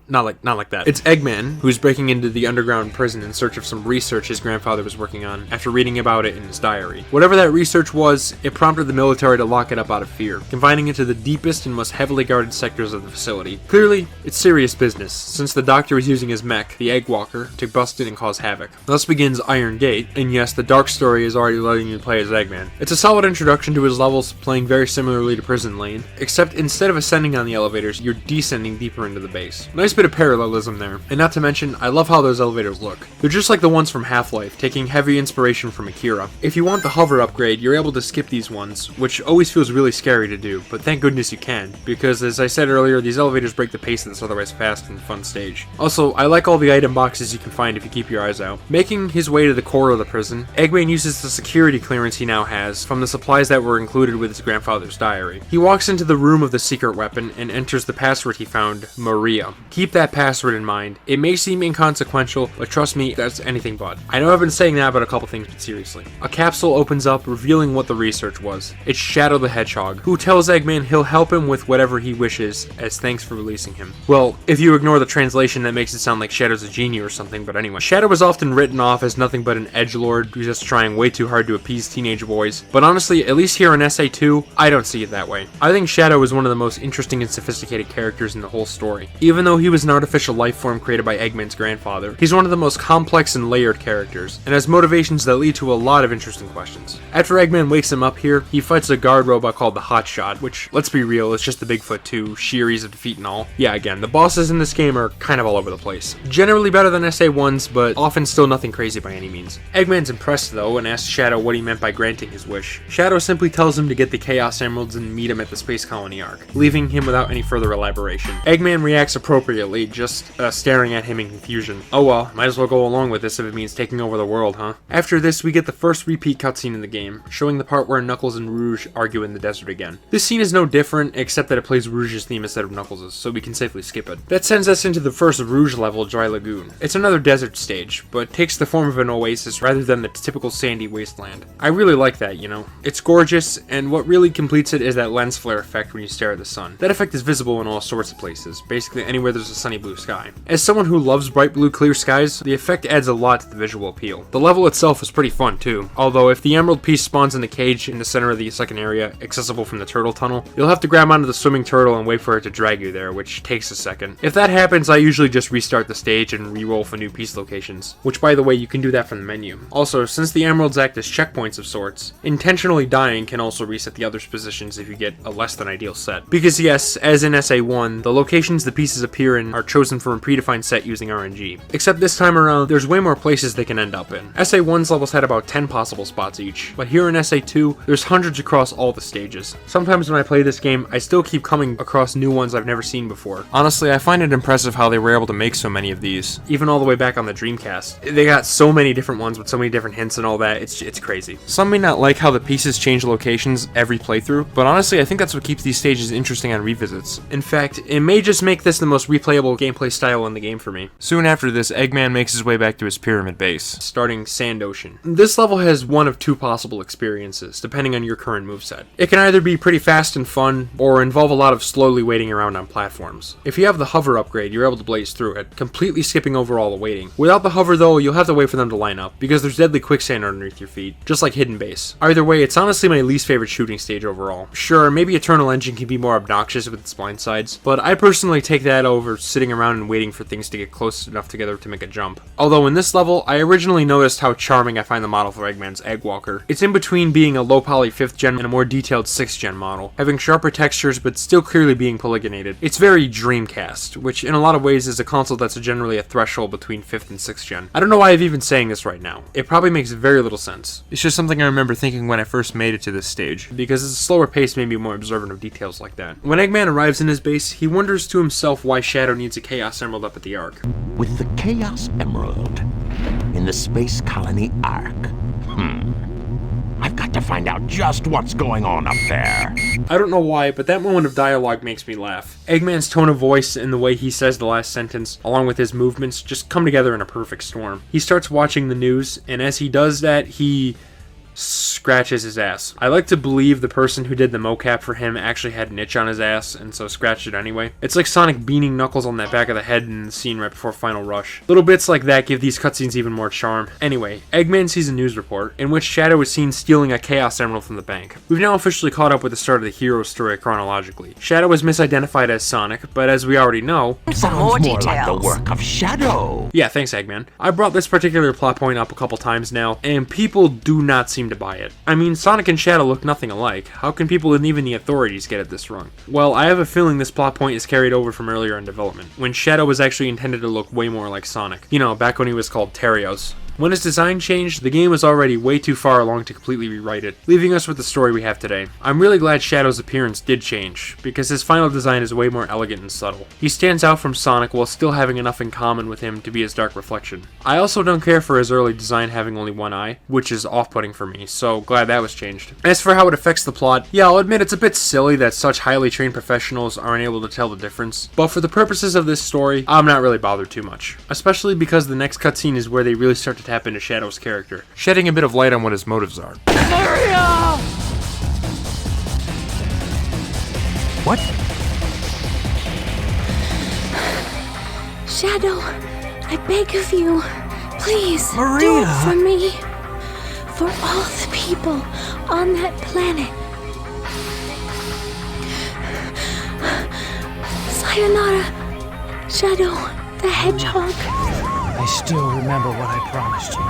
like that. It's Eggman, who's breaking into the underground prison in search of some research his grandfather was working on after reading about it in his diary. Whatever that research was, it prompted the military to lock it up out of fear, confining it to the deepest and most heavily guarded sectors of the facility. Clearly, it's serious business, since the Doctor is using his mech, the Egg Walker, to bust in and cause havoc. Thus begins Iron Gate, and yes, the dark story is already letting you play as Eggman. It's a solid introduction to his levels, playing very similarly to Prison Lane, except instead of ascending on the elevators, you're descending deeper into the base. Nice bit of parallelism there. And not to mention, I love how those elevators look. They're just like the ones from Half-Life, taking heavy inspiration from Akira. If you want the hover upgrade, you're able to skip these ones, which always feels really scary to do, but thank goodness you can, because as I said earlier, these elevators break the pace of this otherwise fast and fun stage. Also, I like all the item boxes you can find if you keep your eyes out. Making his way to the core of the prison, Eggman uses the security clearance he now has from the supplies that were included with his grandfather's diary. He walks into the room of the secret weapon and enters the password he found, Maria. Keep that password in mind. It may seem inconsequential, but trust me, that's anything but. I know I've been saying that about a couple things, but seriously. A capsule opens up, revealing what the research was. It's Shadow the Hedgehog, who tells Eggman he'll help him with whatever he wishes, as thanks for releasing him. Well, if you ignore the translation that makes it sound like Shadow's a genie or something, but anyway. Shadow was often written off as nothing but an edgelord who's just trying way too hard to appease teenage boys, but honestly, at least here in SA2, I don't see it that way. I think Shadow is one of the most interesting and sophisticated characters in the whole story. Even though he was an artificial life form created by Eggman's grandfather, he's one of the most complex and layered characters, and has motivations that lead to a lot of interesting questions. After Eggman wakes him up here, he fights a guard robot called the Hotshot, which, let's be real, is just the Bigfoot 2, sheer ease of defeat and all. Yeah, again, the bosses in this game are kind of all over the place. Generally better than SA1's, but often still nothing crazy by any means. Eggman's impressed though, and asks Shadow what he meant by granting his wish. Shadow simply tells him to get the Chaos Emeralds and meet him at the Space Colony Ark, leaving him without any further elaboration. Eggman reacts appropriately really, just staring at him in confusion. Oh well, might as well go along with this if it means taking over the world, huh? After this, we get the first repeat cutscene in the game, showing the part where Knuckles and Rouge argue in the desert again. This scene is no different, except that it plays Rouge's theme instead of Knuckles', so we can safely skip it. That sends us into the first Rouge level, Dry Lagoon. It's another desert stage, but takes the form of an oasis rather than the typical sandy wasteland. I really like that, you know? It's gorgeous, and what really completes it is that lens flare effect when you stare at the sun. That effect is visible in all sorts of places, basically anywhere there's a sunny blue sky. As someone who loves bright blue clear skies, the effect adds a lot to the visual appeal. The level itself is pretty fun too, although if the emerald piece spawns in the cage in the center of the second area, accessible from the turtle tunnel, you'll have to grab onto the swimming turtle and wait for it to drag you there, which takes a second. If that happens, I usually just restart the stage and re-roll for new piece locations, which by the way, you can do that from the menu. Also, since the emeralds act as checkpoints of sorts, intentionally dying can also reset the other's positions if you get a less than ideal set. Because yes, as in SA1, the locations the pieces appear in are chosen from a predefined set using RNG. Except this time around, there's way more places they can end up in. SA1's levels had about 10 possible spots each, but here in SA2, there's hundreds across all the stages. Sometimes when I play this game, I still keep coming across new ones I've never seen before. Honestly, I find it impressive how they were able to make so many of these, even all the way back on the Dreamcast. They got so many different ones with so many different hints and all that, it's crazy. Some may not like how the pieces change locations every playthrough, but honestly I think that's what keeps these stages interesting on revisits. In fact, it may just make this the most replayable gameplay style in the game for me. Soon after this, Eggman makes his way back to his pyramid base, starting Sand Ocean. This level has one of two possible experiences, depending on your current moveset. It can either be pretty fast and fun, or involve a lot of slowly waiting around on platforms. If you have the hover upgrade, you're able to blaze through it, completely skipping over all the waiting. Without the hover though, you'll have to wait for them to line up, because there's deadly quicksand underneath your feet, just like Hidden Base. Either way, it's honestly my least favorite shooting stage overall. Sure, maybe Eternal Engine can be more obnoxious with its blind sides, but I personally take that over sitting around and waiting for things to get close enough together to make a jump. Although in this level, I originally noticed how charming I find the model for Eggman's Egg Walker. It's in between being a low poly 5th gen and a more detailed 6th gen model, having sharper textures but still clearly being polygonated. It's very Dreamcast, which in a lot of ways is a console that's generally a threshold between 5th and 6th gen. I don't know why I'm even saying this right now. It probably makes very little sense. It's just something I remember thinking when I first made it to this stage, because its slower pace made me more observant of details like that. When Eggman arrives in his base, he wonders to himself why Shadow needs a Chaos Emerald up at the Ark. With the Chaos Emerald in the Space Colony Ark. I've got to find out just what's going on up there. I don't know why, but that moment of dialogue makes me laugh. Eggman's tone of voice and the way he says the last sentence, along with his movements, just come together in a perfect storm. He starts watching the news, and as he does that, he scratches his ass. I like to believe the person who did the mocap for him actually had an itch on his ass, and so scratched it anyway. It's like Sonic beaning Knuckles on that back of the head in the scene right before Final Rush. Little bits like that give these cutscenes even more charm. Anyway, Eggman sees a news report, in which Shadow is seen stealing a Chaos Emerald from the bank. We've now officially caught up with the start of the hero's story chronologically. Shadow is misidentified as Sonic, but as we already know, Sounds more like the work of Shadow. Yeah, thanks Eggman. I brought this particular plot point up a couple times now, and people do not seem to buy it. I mean, Sonic and Shadow look nothing alike. How can people and even the authorities get it this wrong? Well, I have a feeling this plot point is carried over from earlier in development, when Shadow was actually intended to look way more like Sonic. You know, back when he was called Terios. When his design changed, the game was already way too far along to completely rewrite it, leaving us with the story we have today. I'm really glad Shadow's appearance did change, because his final design is way more elegant and subtle. He stands out from Sonic while still having enough in common with him to be his dark reflection. I also don't care for his early design having only one eye, which is off-putting for me, so glad that was changed. As for how it affects the plot, yeah, I'll admit it's a bit silly that such highly trained professionals aren't able to tell the difference, but for the purposes of this story, I'm not really bothered too much. Especially because the next cutscene is where they really start to tap into Shadow's character, shedding a bit of light on what his motives are. Maria! What? Shadow, I beg of you, please, Maria! do it for me. For all the people on that planet. Sayonara, Shadow the Hedgehog. I still remember what I promised you.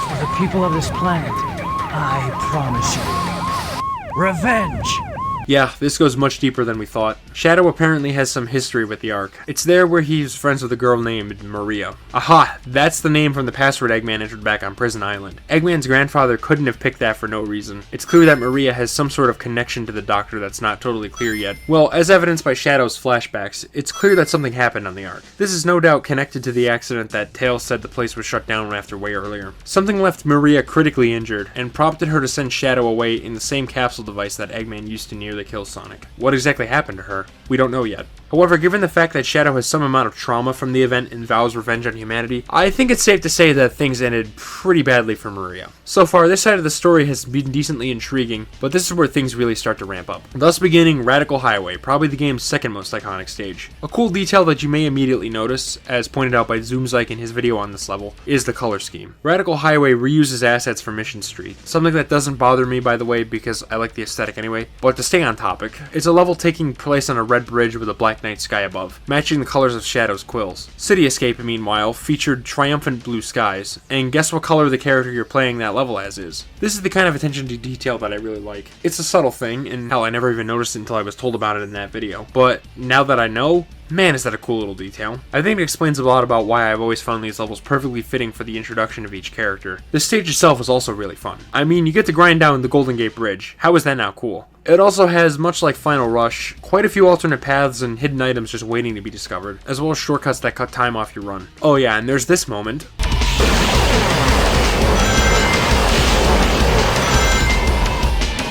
For the people of this planet, I promise you. Revenge! Yeah, this goes much deeper than we thought. Shadow apparently has some history with the Ark. It's there where he's friends with a girl named Maria. Aha, that's the name from the password Eggman entered back on Prison Island. Eggman's grandfather couldn't have picked that for no reason. It's clear that Maria has some sort of connection to the Doctor that's not totally clear yet. Well, as evidenced by Shadow's flashbacks, it's clear that something happened on the Ark. This is no doubt connected to the accident that Tails said the place was shut down after way earlier. Something left Maria critically injured and prompted her to send Shadow away in the same capsule device that Eggman used to nearly kill Sonic. What exactly happened to her? We don't know yet. However, given the fact that Shadow has some amount of trauma from the event and vows revenge on humanity, I think it's safe to say that things ended pretty badly for Maria. So far, this side of the story has been decently intriguing, but this is where things really start to ramp up. Thus beginning Radical Highway, probably the game's second most iconic stage. A cool detail that you may immediately notice, as pointed out by Zoomzyke in his video on this level, is the color scheme. Radical Highway reuses assets from Mission Street, something that doesn't bother me, by the way, because I like the aesthetic anyway. But to stay on topic, it's a level taking place on a red bridge with a black night sky above, matching the colors of Shadow's quills. City Escape, meanwhile, featured triumphant blue skies, and guess what color the character you're playing that level as is? This is the kind of attention to detail that I really like. It's a subtle thing, and hell, I never even noticed it until I was told about it in that video. But now that I know, man, is that a cool little detail. I think it explains a lot about why I've always found these levels perfectly fitting for the introduction of each character. The stage itself is also really fun. I mean, you get to grind down the Golden Gate Bridge. How is that not cool? It also has, much like Final Rush, quite a few alternate paths and hidden items just waiting to be discovered, as well as shortcuts that cut time off your run. Oh yeah, and there's this moment.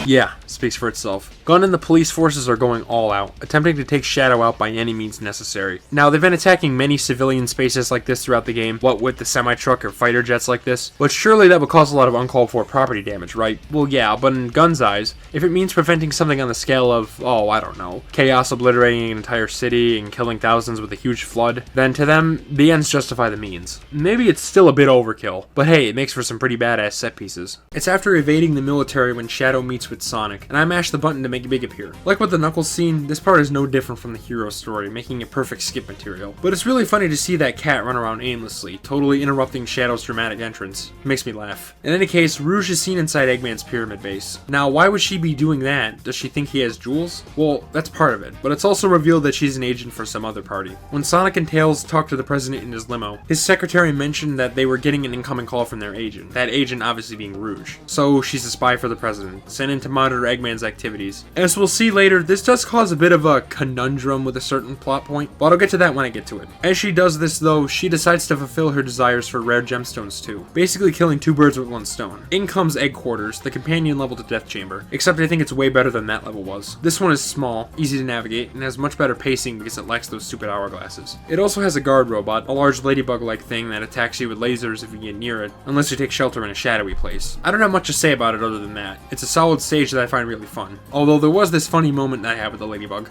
Yeah, speaks for itself. Gunn and the police forces are going all out, attempting to take Shadow out by any means necessary. Now, they've been attacking many civilian spaces like this throughout the game, what with the semi-truck or fighter jets like this, but surely that would cause a lot of uncalled for property damage, right? Well, yeah, but in Gunn's eyes, if it means preventing something on the scale of, oh, I don't know, chaos obliterating an entire city and killing thousands with a huge flood, then to them, the ends justify the means. Maybe it's still a bit overkill, but hey, it makes for some pretty badass set pieces. It's after evading the military when Shadow meets with Sonic, and I mash the button to make Big appear. Like with the Knuckles scene, this part is no different from the hero story, making it perfect skip material. But it's really funny to see that cat run around aimlessly, totally interrupting Shadow's dramatic entrance. It makes me laugh. In any case, Rouge is seen inside Eggman's pyramid base. Now, why would she be doing that? Does she think he has jewels? Well, that's part of it, but it's also revealed that she's an agent for some other party. When Sonic and Tails talked to the president in his limo, his secretary mentioned that they were getting an incoming call from their agent, that agent obviously being Rouge. So she's a spy for the president, sent in to monitor Eggman's activities. As we'll see later, this does cause a bit of a conundrum with a certain plot point, but I'll get to that when I get to it. As she does this though, she decides to fulfill her desires for rare gemstones too, basically killing two birds with one stone. In comes Egg Quarters, the companion level to Death Chamber, except I think it's way better than that level was. This one is small, easy to navigate, and has much better pacing because it lacks those stupid hourglasses. It also has a guard robot, a large ladybug-like thing that attacks you with lasers if you get near it, unless you take shelter in a shadowy place. I don't have much to say about it other than that. It's a solid stage that I find really fun. Although there was this funny moment that I had with the ladybug.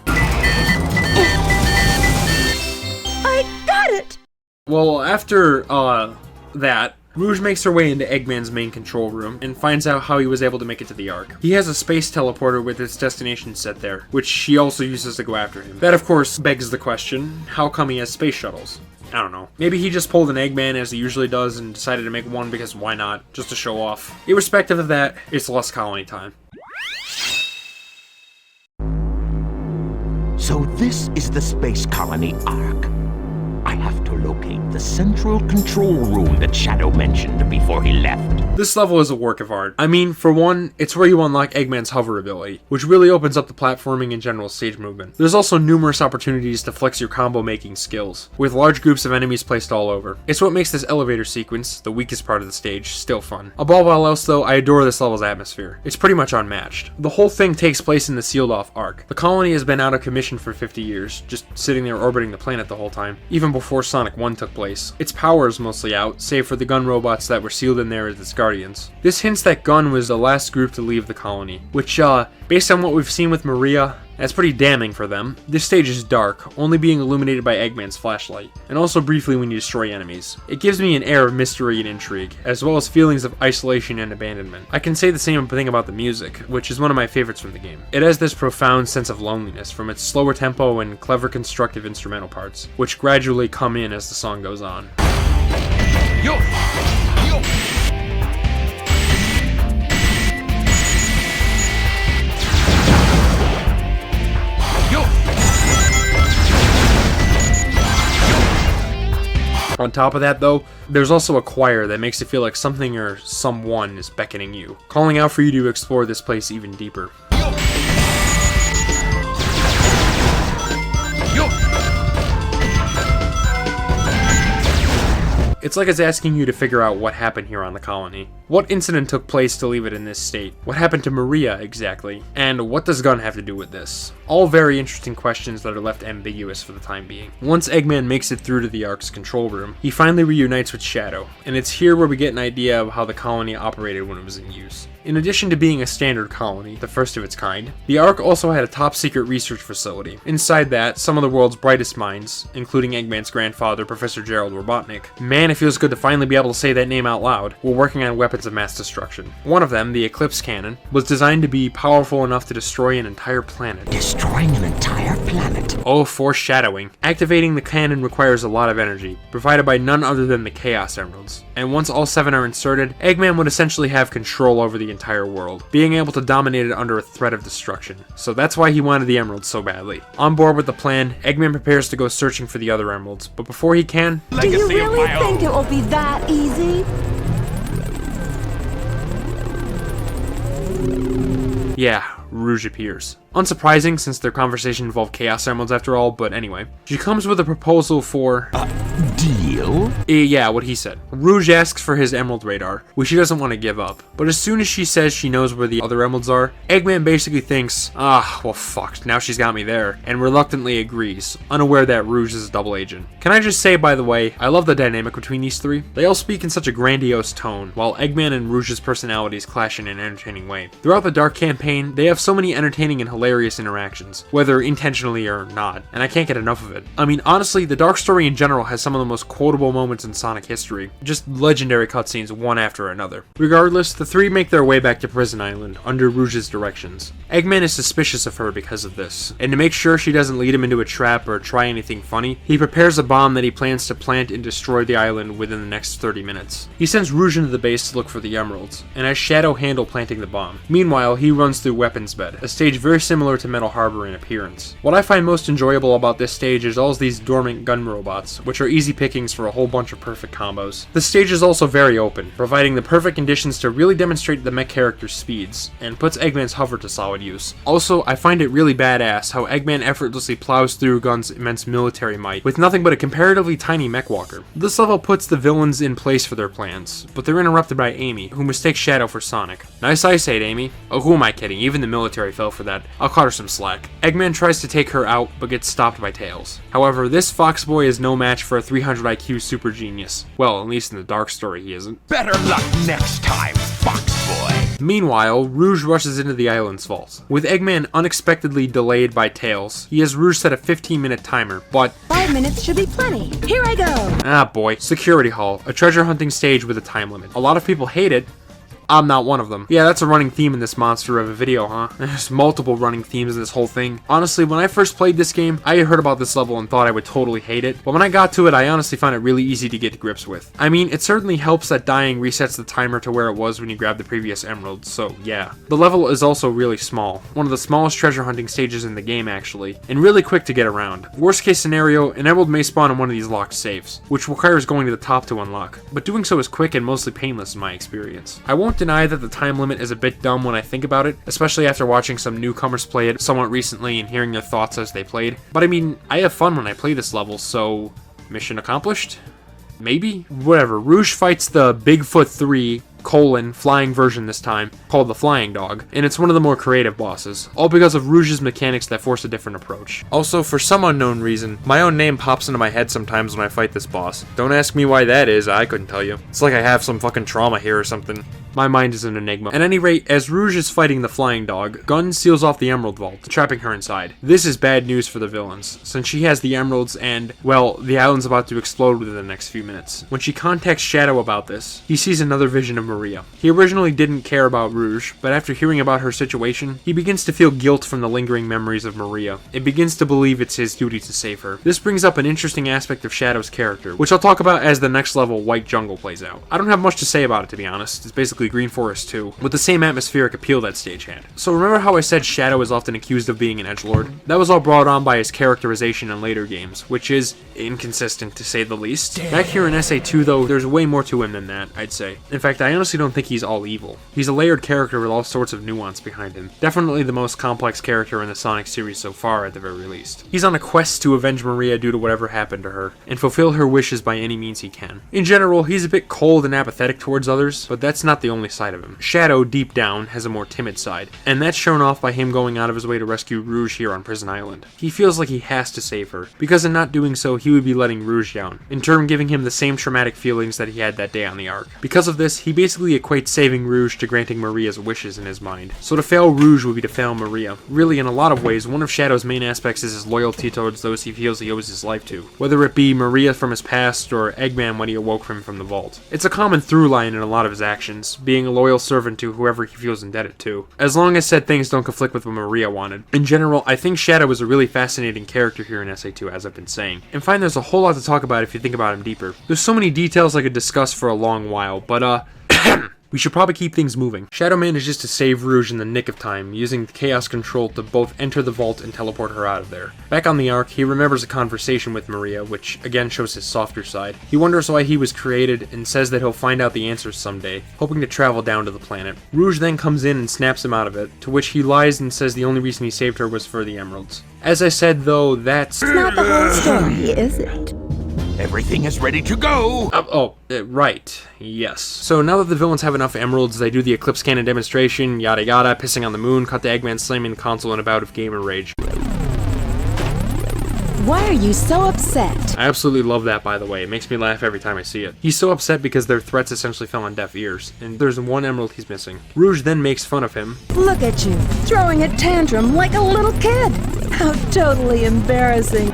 I got it! Well, after, that, Rouge makes her way into Eggman's main control room and finds out how he was able to make it to the Ark. He has a space teleporter with its destination set there, which she also uses to go after him. That, of course, begs the question, how come he has space shuttles? I don't know. Maybe he just pulled an Eggman as he usually does and decided to make one because why not? Just to show off. Irrespective of that, it's Lost Colony time. So this is the space colony Ark. I have to locate the central control room that Shadow mentioned before he left. This level is a work of art. I mean, for one, it's where you unlock Eggman's hover ability, which really opens up the platforming and general stage movement. There's also numerous opportunities to flex your combo making skills, with large groups of enemies placed all over. It's what makes this elevator sequence, the weakest part of the stage, still fun. Above all else though, I adore this level's atmosphere. It's pretty much unmatched. The whole thing takes place in the sealed off Ark. The colony has been out of commission for 50 years, just sitting there orbiting the planet the whole time, even before Sonic 1 took place. Its power is mostly out, save for the gun robots that were sealed in there as its guardians. This hints that Gun was the last group to leave the colony, which, based on what we've seen with Maria, that's pretty damning for them. This stage is dark, only being illuminated by Eggman's flashlight, and also briefly when you destroy enemies. It gives me an air of mystery and intrigue, as well as feelings of isolation and abandonment. I can say the same thing about the music, which is one of my favorites from the game. It has this profound sense of loneliness from its slower tempo and clever constructive instrumental parts, which gradually come in as the song goes on. Yo! Yo! On top of that though, there's also a choir that makes it feel like something or someone is beckoning you, calling out for you to explore this place even deeper. It's like it's asking you to figure out what happened here on the colony. What incident took place to leave it in this state? What happened to Maria, exactly? And what does Gunn have to do with this? All very interesting questions that are left ambiguous for the time being. Once Eggman makes it through to the Ark's control room, he finally reunites with Shadow, and it's here where we get an idea of how the colony operated when it was in use. In addition to being a standard colony, the first of its kind, the Ark also had a top-secret research facility. Inside that, some of the world's brightest minds, including Eggman's grandfather, Professor Gerald Robotnik, man, it feels good to finally be able to say that name out loud, were working on weapons of mass destruction. One of them, the Eclipse Cannon, was designed to be powerful enough to destroy an entire planet. Destroying an entire planet? Oh, foreshadowing. Activating the cannon requires a lot of energy, provided by none other than the Chaos Emeralds. And once all 7 are inserted, Eggman would essentially have control over the entire world, being able to dominate it under a threat of destruction. So that's why he wanted the emeralds so badly. On board with the plan, Eggman prepares to go searching for the other emeralds, but before he can... Do you really think it will be that easy? Yeah, Rouge appears. Unsurprising, since their conversation involved Chaos Emeralds after all, but anyway. She comes with a proposal for... deal? Yeah, what he said. Rouge asks for his emerald radar, which she doesn't want to give up. But as soon as she says she knows where the other emeralds are, Eggman basically thinks, well fuck, now she's got me there, and reluctantly agrees, unaware that Rouge is a double agent. Can I just say, by the way, I love the dynamic between these three. They all speak in such a grandiose tone, while Eggman and Rouge's personalities clash in an entertaining way. Throughout the Dark campaign, they have so many entertaining and hilarious interactions, whether intentionally or not, and I can't get enough of it. I mean, honestly, the Dark story in general has some of the most quotable moments in Sonic history, just legendary cutscenes one after another. Regardless, the three make their way back to Prison Island, under Rouge's directions. Eggman is suspicious of her because of this, and to make sure she doesn't lead him into a trap or try anything funny, he prepares a bomb that he plans to plant and destroy the island within the next 30 minutes. He sends Rouge into the base to look for the emeralds, and has Shadow handle planting the bomb. Meanwhile, he runs through Weapons Bed, a stage very similar to Metal Harbor in appearance. What I find most enjoyable about this stage is all these dormant gun robots, which are easy pickings for a whole bunch of perfect combos. The stage is also very open, providing the perfect conditions to really demonstrate the mech character's speeds, and puts Eggman's hover to solid use. Also, I find it really badass how Eggman effortlessly plows through Gun's immense military might, with nothing but a comparatively tiny mech walker. This level puts the villains in place for their plans, but they're interrupted by Amy, who mistakes Shadow for Sonic. Nice eyesight, Amy. Oh, who am I kidding? Even the military fell for that. I'll cut her some slack. Eggman tries to take her out, but gets stopped by Tails. However, this Fox Boy is no match for a 300 IQ super genius. Well, at least in the Dark story he isn't. Better luck next time, Fox Boy. Meanwhile, Rouge rushes into the island's vault. With Eggman unexpectedly delayed by Tails, he has Rouge set a 15-minute timer, but 5 minutes should be plenty. Here I go. ah boy, Security Hall, a treasure hunting stage with a time limit. A lot of people hate it. I'm not one of them. Yeah, that's a running theme in this monster of a video, huh? There's multiple running themes in this whole thing. Honestly, when I first played this game, I had heard about this level and thought I would totally hate it, but when I got to it, I honestly found it really easy to get to grips with. I mean, it certainly helps that dying resets the timer to where it was when you grabbed the previous emerald, so yeah. The level is also really small, one of the smallest treasure hunting stages in the game actually, and really quick to get around. Worst case scenario, an emerald may spawn in one of these locked safes, which requires going to the top to unlock, but doing so is quick and mostly painless in my experience. I won't deny that the time limit is a bit dumb when I think about it, especially after watching some newcomers play it somewhat recently and hearing their thoughts as they played. But I mean, I have fun when I play this level, so mission accomplished? Maybe? Whatever. Rouge fights the Bigfoot 3 flying version this time, called the Flying Dog, and it's one of the more creative bosses, all because of Rouge's mechanics that force a different approach. Also, for some unknown reason, my own name pops into my head sometimes when I fight this boss. Don't ask me why that is, I couldn't tell you. It's like I have some fucking trauma here or something. My mind is an enigma. At any rate, as Rouge is fighting the Flying Dog, Gun seals off the Emerald Vault, trapping her inside. This is bad news for the villains, since she has the emeralds and, well, the island's about to explode within the next few minutes. When she contacts Shadow about this, he sees another vision of Maria. He originally didn't care about Rouge, but after hearing about her situation, he begins to feel guilt from the lingering memories of Maria, and begins to believe it's his duty to save her. This brings up an interesting aspect of Shadow's character, which I'll talk about as the next level, White Jungle, plays out. I don't have much to say about it, to be honest. It's basically basically Green Forest 2, with the same atmospheric appeal that stage had. So remember how I said Shadow is often accused of being an edgelord? That was all brought on by his characterization in later games, which is inconsistent to say the least. Back here in SA2 though, there's way more to him than that, I'd say. In fact, I honestly don't think he's all evil. He's a layered character with all sorts of nuance behind him. Definitely the most complex character in the Sonic series so far at the very least. He's on a quest to avenge Maria due to whatever happened to her, and fulfill her wishes by any means he can. In general, he's a bit cold and apathetic towards others, but that's not the only side of him. Shadow, deep down, has a more timid side, and that's shown off by him going out of his way to rescue Rouge here on Prison Island. He feels like he has to save her, because in not doing so, he would be letting Rouge down, in turn giving him the same traumatic feelings that he had that day on the Ark. Because of this, he basically equates saving Rouge to granting Maria's wishes in his mind. So to fail Rouge would be to fail Maria. Really, in a lot of ways, one of Shadow's main aspects is his loyalty towards those he feels he owes his life to, whether it be Maria from his past or Eggman when he awoke him from the vault. It's a common through line in a lot of his actions, being a loyal servant to whoever he feels indebted to, as long as said things don't conflict with what Maria wanted. In general, I think Shadow is a really fascinating character here in SA2, as I've been saying, and find there's a whole lot to talk about if you think about him deeper. There's so many details I could discuss for a long while, but we should probably keep things moving. Shadow manages to save Rouge in the nick of time, using the Chaos Control to both enter the vault and teleport her out of there. Back on the Ark, he remembers a conversation with Maria, which again shows his softer side. He wonders why he was created, and says that he'll find out the answers someday, hoping to travel down to the planet. Rouge then comes in and snaps him out of it, to which he lies and says the only reason he saved her was for the emeralds. As I said though, that's not the whole story, is it? Everything is ready to go! Right. Yes. So now that the villains have enough emeralds, they do the Eclipse Cannon demonstration, yada yada, pissing on the moon, cut to Eggman slamming the console in a bout of gamer rage. Why are you so upset? I absolutely love that, by the way. It makes me laugh every time I see it. He's so upset because their threats essentially fell on deaf ears, and there's one emerald he's missing. Rouge then makes fun of him. Look at you, throwing a tantrum like a little kid. How totally embarrassing.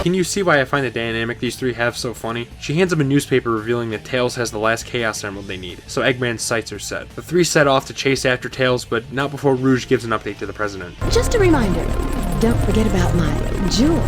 Can you see why I find the dynamic these three have so funny? She hands him a newspaper revealing that Tails has the last Chaos Emerald they need, so Eggman's sights are set. The three set off to chase after Tails, but not before Rouge gives an update to the president. Just a reminder, don't forget about my jewels.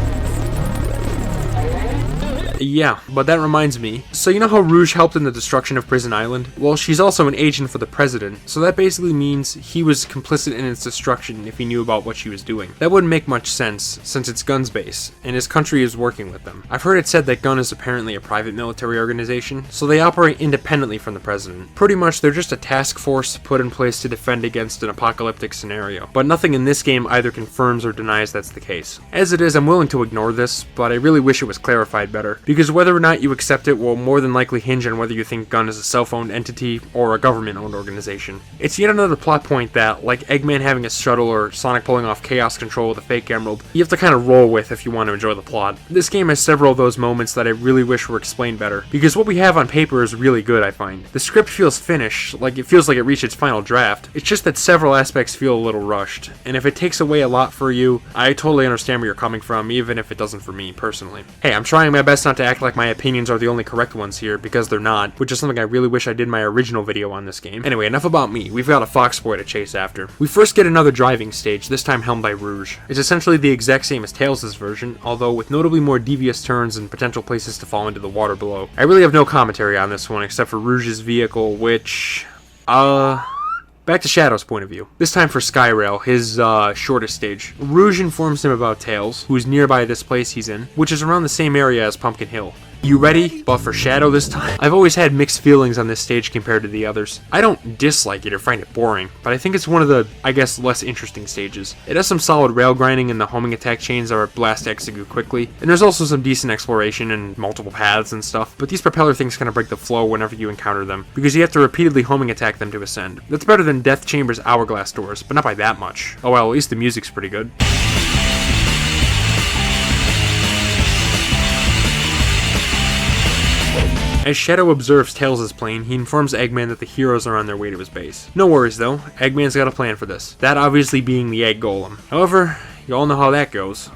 Yeah, but that reminds me. So you know how Rouge helped in the destruction of Prison Island? Well, she's also an agent for the president, so that basically means he was complicit in its destruction if he knew about what she was doing. That wouldn't make much sense, since it's Gun's base, and his country is working with them. I've heard it said that Gun is apparently a private military organization, so they operate independently from the president. Pretty much, they're just a task force put in place to defend against an apocalyptic scenario. But nothing in this game either confirms or denies that's the case. As it is, I'm willing to ignore this, but I really wish it was clarified better, because whether or not you accept it will more than likely hinge on whether you think Gun is a self-owned entity or a government-owned organization. It's yet another plot point that, like Eggman having a shuttle or Sonic pulling off Chaos Control with a fake emerald, you have to kind of roll with if you want to enjoy the plot. This game has several of those moments that I really wish were explained better, because what we have on paper is really good, I find. The script feels finished, like it feels like it reached its final draft. It's just that several aspects feel a little rushed, and if it takes away a lot for you, I totally understand where you're coming from, even if it doesn't for me, personally. Hey, I'm trying my best not to act like my opinions are the only correct ones here, because they're not, which is something I really wish I did in my original video on this game. Anyway, enough about me. We've got a Fox Boy to chase after. We first get another driving stage, this time helmed by Rouge. It's essentially the exact same as Tails' version, although with notably more devious turns and potential places to fall into the water below. I really have no commentary on this one, except for Rouge's vehicle, which... Back to Shadow's point of view. This time for Skyrail, his shortest stage. Rouge informs him about Tails, who's nearby this place he's in, which is around the same area as Pumpkin Hill. You ready? But for Shadow this time? I've always had mixed feelings on this stage compared to the others. I don't dislike it or find it boring, but I think it's one of the, I guess, less interesting stages. It has some solid rail grinding and the homing attack chains are blast to execute quickly, and there's also some decent exploration and multiple paths and stuff, but these propeller things kind of break the flow whenever you encounter them, because you have to repeatedly homing attack them to ascend. That's better than Death Chamber's hourglass doors, but not by that much. Oh well, at least the music's pretty good. As Shadow observes Tails' plane, he informs Eggman that the heroes are on their way to his base. No worries though, Eggman's got a plan for this. That obviously being the Egg Golem. However, you all know how that goes.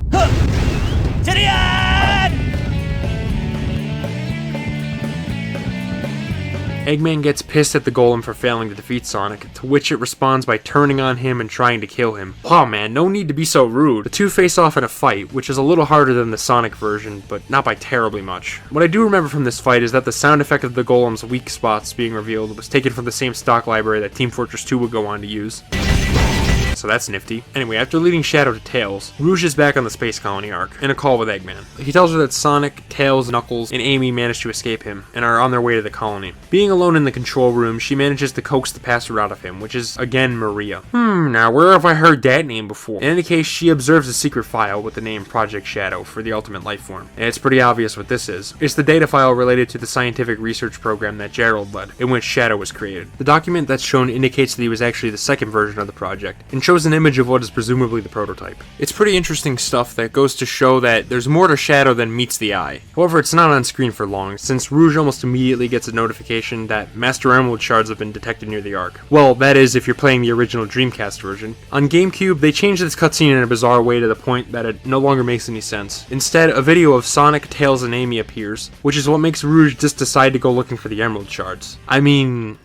Eggman gets pissed at the Golem for failing to defeat Sonic, to which it responds by turning on him and trying to kill him. Oh man, no need to be so rude. The two face off in a fight, which is a little harder than the Sonic version, but not by terribly much. What I do remember from this fight is that the sound effect of the Golem's weak spots being revealed was taken from the same stock library that Team Fortress 2 would go on to use. So that's nifty. Anyway, after leading Shadow to Tails, Rouge is back on the Space Colony arc, in a call with Eggman. He tells her that Sonic, Tails, Knuckles, and Amy managed to escape him, and are on their way to the colony. Being alone in the control room, she manages to coax the password out of him, which is, again, Maria. Now where have I heard that name before? In any case, she observes a secret file with the name Project Shadow for the Ultimate Life Form. And it's pretty obvious what this is. It's the data file related to the scientific research program that Gerald led, in which Shadow was created. The document that's shown indicates that he was actually the second version of the project, and shows an image of what is presumably the prototype. It's pretty interesting stuff that goes to show that there's more to Shadow than meets the eye. However, it's not on screen for long, since Rouge almost immediately gets a notification that Master Emerald shards have been detected near the Ark. Well, that is if you're playing the original Dreamcast version. On GameCube, they changed this cutscene in a bizarre way to the point that it no longer makes any sense. Instead, a video of Sonic, Tails, and Amy appears, which is what makes Rouge just decide to go looking for the Emerald shards. I mean...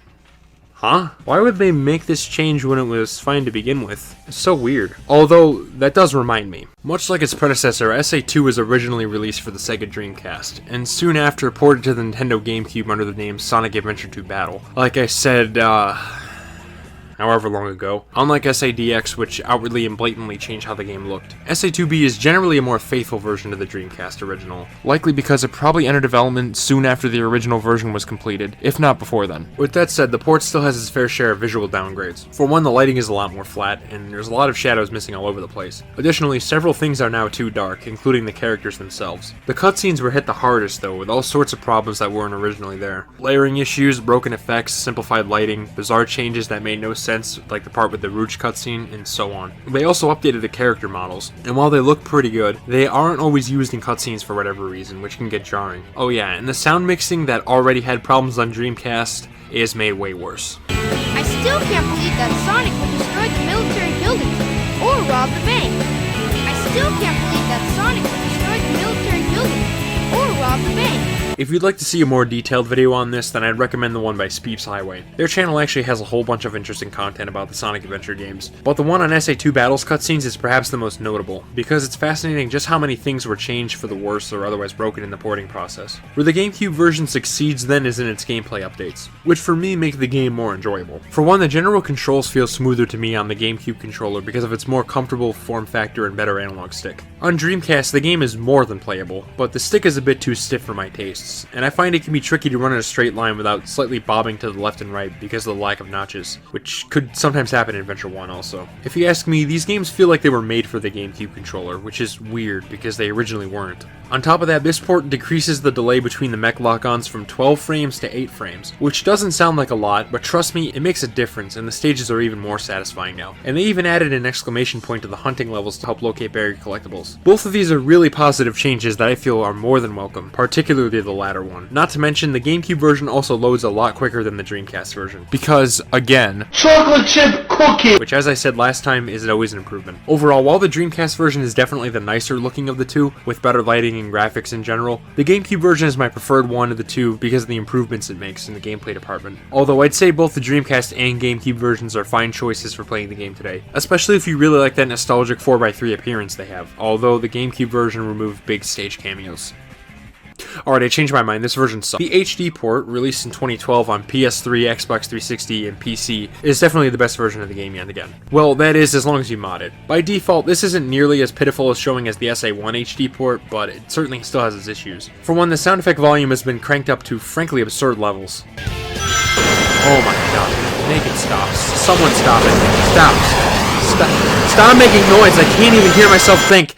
huh? Why would they make this change when it was fine to begin with? It's so weird. Although, that does remind me. Much like its predecessor, SA2 was originally released for the Sega Dreamcast, and soon after ported to the Nintendo Gamecube under the name Sonic Adventure 2 Battle. Like I said, however long ago. Unlike SADX, which outwardly and blatantly changed how the game looked. SA2B is generally a more faithful version of the Dreamcast original, likely because it probably entered development soon after the original version was completed, if not before then. With that said, the port still has its fair share of visual downgrades. For one, the lighting is a lot more flat, and there's a lot of shadows missing all over the place. Additionally, several things are now too dark, including the characters themselves. The cutscenes were hit the hardest though, with all sorts of problems that weren't originally there. Layering issues, broken effects, simplified lighting, bizarre changes that made no sense, like the part with the Rouge cutscene, and so on. They also updated the character models, and while they look pretty good, they aren't always used in cutscenes for whatever reason, which can get jarring. Oh yeah, and the sound mixing that already had problems on Dreamcast is made way worse. I still can't believe that Sonic would destroy the military buildings or rob the bank. I still can't believe that Sonic would destroy the military buildings or rob the bank. If you'd like to see a more detailed video on this, then I'd recommend the one by Speeps Highway. Their channel actually has a whole bunch of interesting content about the Sonic Adventure games, but the one on SA2 Battles cutscenes is perhaps the most notable, because it's fascinating just how many things were changed for the worse or otherwise broken in the porting process. Where the GameCube version succeeds then is in its gameplay updates, which for me make the game more enjoyable. For one, the general controls feel smoother to me on the GameCube controller because of its more comfortable form factor and better analog stick. On Dreamcast, the game is more than playable, but the stick is a bit too stiff for my tastes, and I find it can be tricky to run in a straight line without slightly bobbing to the left and right because of the lack of notches, which could sometimes happen in Adventure 1 also. If you ask me, these games feel like they were made for the GameCube controller, which is weird because they originally weren't. On top of that, this port decreases the delay between the mech lock-ons from 12 frames to 8 frames, which doesn't sound like a lot, but trust me, it makes a difference, and the stages are even more satisfying now. And they even added an exclamation point to the hunting levels to help locate buried collectibles. Both of these are really positive changes that I feel are more than welcome, particularly the latter one. Not to mention, the GameCube version also loads a lot quicker than the Dreamcast version. Because, again, chocolate chip cookie! Which, as I said last time, is always an improvement. Overall, while the Dreamcast version is definitely the nicer looking of the two, with better lighting and graphics in general, the GameCube version is my preferred one of the two because of the improvements it makes in the gameplay department. Although I'd say both the Dreamcast and GameCube versions are fine choices for playing the game today, especially if you really like that nostalgic 4x3 appearance they have, although the GameCube version removed big stage cameos. Alright, I changed my mind, this version sucks. The HD port, released in 2012 on PS3, Xbox 360, and PC, is definitely the best version of the game yet again. Well, that is, as long as you mod it. By default, this isn't nearly as pitiful as showing as the SA1 HD port, but it certainly still has its issues. For one, the sound effect volume has been cranked up to frankly absurd levels. Oh my god, make it stop. Someone stop it. Stop making noise, I can't even hear myself think.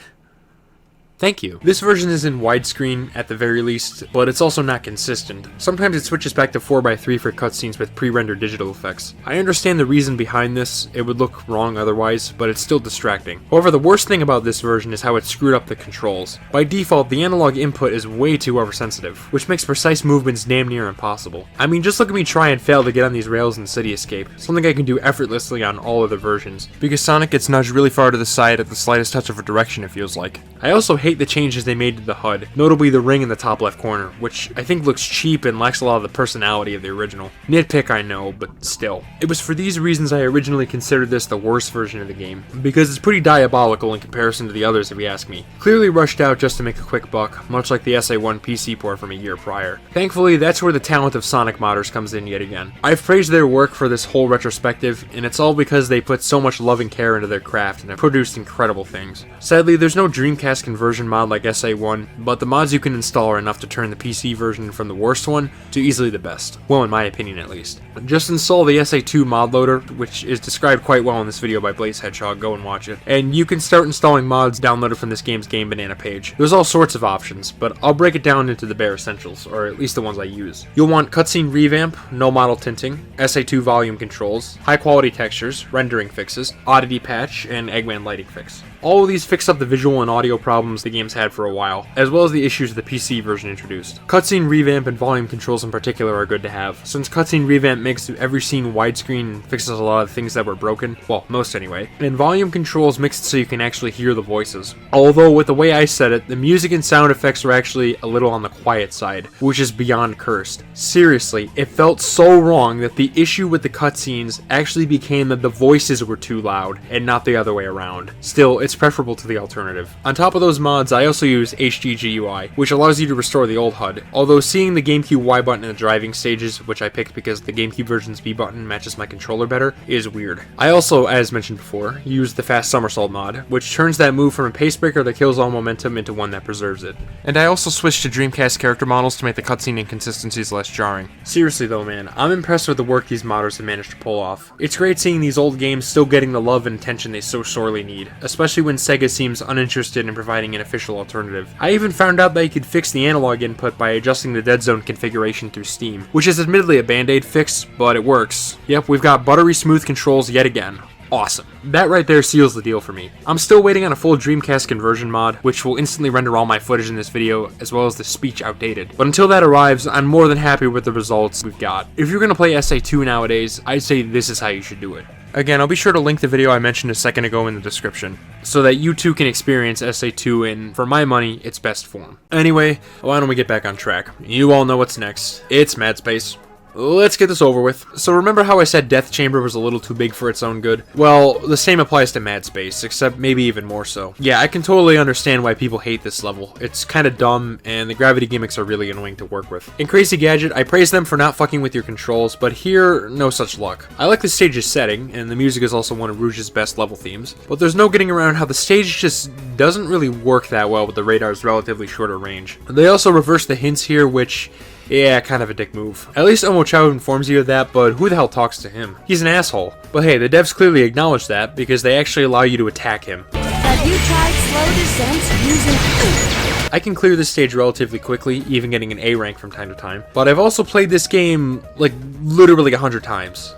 Thank you. This version is in widescreen at the very least, but it's also not consistent. Sometimes it switches back to 4x3 for cutscenes with pre-rendered digital effects. I understand the reason behind this, it would look wrong otherwise, but it's still distracting. However, the worst thing about this version is how it screwed up the controls. By default, the analog input is way too oversensitive, which makes precise movements damn near impossible. I mean, just look at me try and fail to get on these rails in City Escape, something I can do effortlessly on all other versions, because Sonic gets nudged really far to the side at the slightest touch of a direction it feels like. I also hate hate the changes they made to the HUD, notably the ring in the top left corner, which I think looks cheap and lacks a lot of the personality of the original. Nitpick, I know, but still. It was for these reasons I originally considered this the worst version of the game, because it's pretty diabolical in comparison to the others if you ask me. Clearly rushed out just to make a quick buck, much like the SA1 PC port from a year prior. Thankfully, that's where the talent of Sonic modders comes in yet again. I've praised their work for this whole retrospective, and it's all because they put so much love and care into their craft and have produced incredible things. Sadly, there's no Dreamcast conversion mod like SA1, but the mods you can install are enough to turn the PC version from the worst one to easily the best. Well, in my opinion at least. Just install the SA2 mod loader, which is described quite well in this video by Blaze Hedgehog, go and watch it, and you can start installing mods downloaded from this game's Game Banana page. There's all sorts of options, but I'll break it down into the bare essentials, or at least the ones I use. You'll want cutscene revamp, no model tinting, SA2 volume controls, high quality textures, rendering fixes, oddity patch, and Eggman lighting fix. All of these fix up the visual and audio problems the game's had for a while, as well as the issues the PC version introduced. Cutscene revamp and volume controls in particular are good to have, since cutscene revamp makes every scene widescreen and fixes a lot of things that were broken, well, most anyway, and volume controls makes it so you can actually hear the voices. Although with the way I said it, the music and sound effects were actually a little on the quiet side, which is beyond cursed. Seriously, it felt so wrong that the issue with the cutscenes actually became that the voices were too loud, and not the other way around. Still, it's preferable to the alternative. On top of those mods, I also use HDGUI, which allows you to restore the old HUD, although seeing the GameCube Y button in the driving stages, which I picked because the GameCube version's B button matches my controller better, is weird. I also, as mentioned before, use the Fast Somersault mod, which turns that move from a pacebreaker that kills all momentum into one that preserves it. And I also switched to Dreamcast character models to make the cutscene inconsistencies less jarring. Seriously though, man, I'm impressed with the work these modders have managed to pull off. It's great seeing these old games still getting the love and attention they so sorely need, especially when Sega seems uninterested in providing an official alternative. I even found out that you could fix the analog input by adjusting the dead zone configuration through Steam, which is admittedly a band-aid fix, but it works. Yep, we've got buttery smooth controls yet again. Awesome. That right there seals the deal for me. I'm still waiting on a full Dreamcast conversion mod, which will instantly render all my footage in this video, as well as the speech outdated. But until that arrives, I'm more than happy with the results we've got. If you're gonna play SA2 nowadays, I'd say this is how you should do it. Again, I'll be sure to link the video I mentioned a second ago in the description, so that you too can experience SA2 in, for my money, its best form. Anyway, why don't we get back on track? You all know what's next. It's Mad Space. Let's get this over with. So remember how I said Death Chamber was a little too big for its own good? Well, the same applies to Mad Space, except maybe even more so. Yeah, I can totally understand why people hate this level. It's kinda dumb, and the gravity gimmicks are really annoying to work with. In Crazy Gadget, I praise them for not fucking with your controls, but here, no such luck. I like the stage's setting, and the music is also one of Rouge's best level themes, but there's no getting around how the stage just doesn't really work that well with the radar's relatively shorter range. They also reverse the hints here, which... yeah, kind of a dick move. At least Omochao informs you of that, but who the hell talks to him? He's an asshole. But hey, the devs clearly acknowledge that, because they actually allow you to attack him. Have you tried slow descents using... I can clear this stage relatively quickly, even getting an A rank from time to time. But I've also played this game, like, literally 100 times.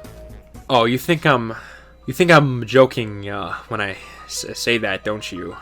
Oh, you think I'm joking when I say that, don't you?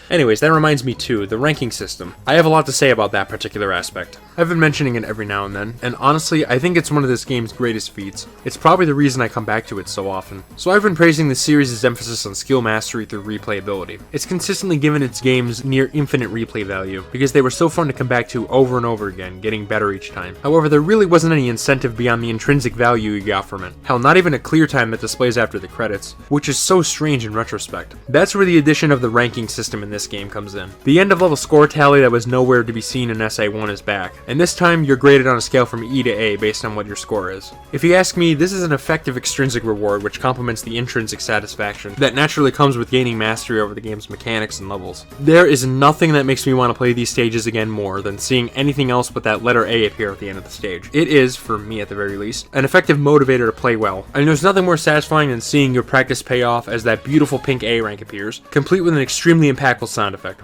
Anyways, that reminds me too, the ranking system. I have a lot to say about that particular aspect. I've been mentioning it every now and then, and honestly, I think it's one of this game's greatest feats. It's probably the reason I come back to it so often. So I've been praising the series' emphasis on skill mastery through replayability. It's consistently given its games near infinite replay value, because they were so fun to come back to over and over again, getting better each time. However, there really wasn't any incentive beyond the intrinsic value you got from it. Hell, not even a clear time that displays after the credits, which is so strange in retrospect. That's where the addition of the ranking system in this game comes in. The end of level score tally that was nowhere to be seen in SA1 is back, and this time you're graded on a scale from E to A based on what your score is. If you ask me, this is an effective extrinsic reward which complements the intrinsic satisfaction that naturally comes with gaining mastery over the game's mechanics and levels. There is nothing that makes me want to play these stages again more than seeing anything else but that letter A appear at the end of the stage. It is, for me at the very least, an effective motivator to play well, and there's nothing more satisfying than seeing your practice pay off as that beautiful pink A rank appears, complete with an extremely impactful sound effect.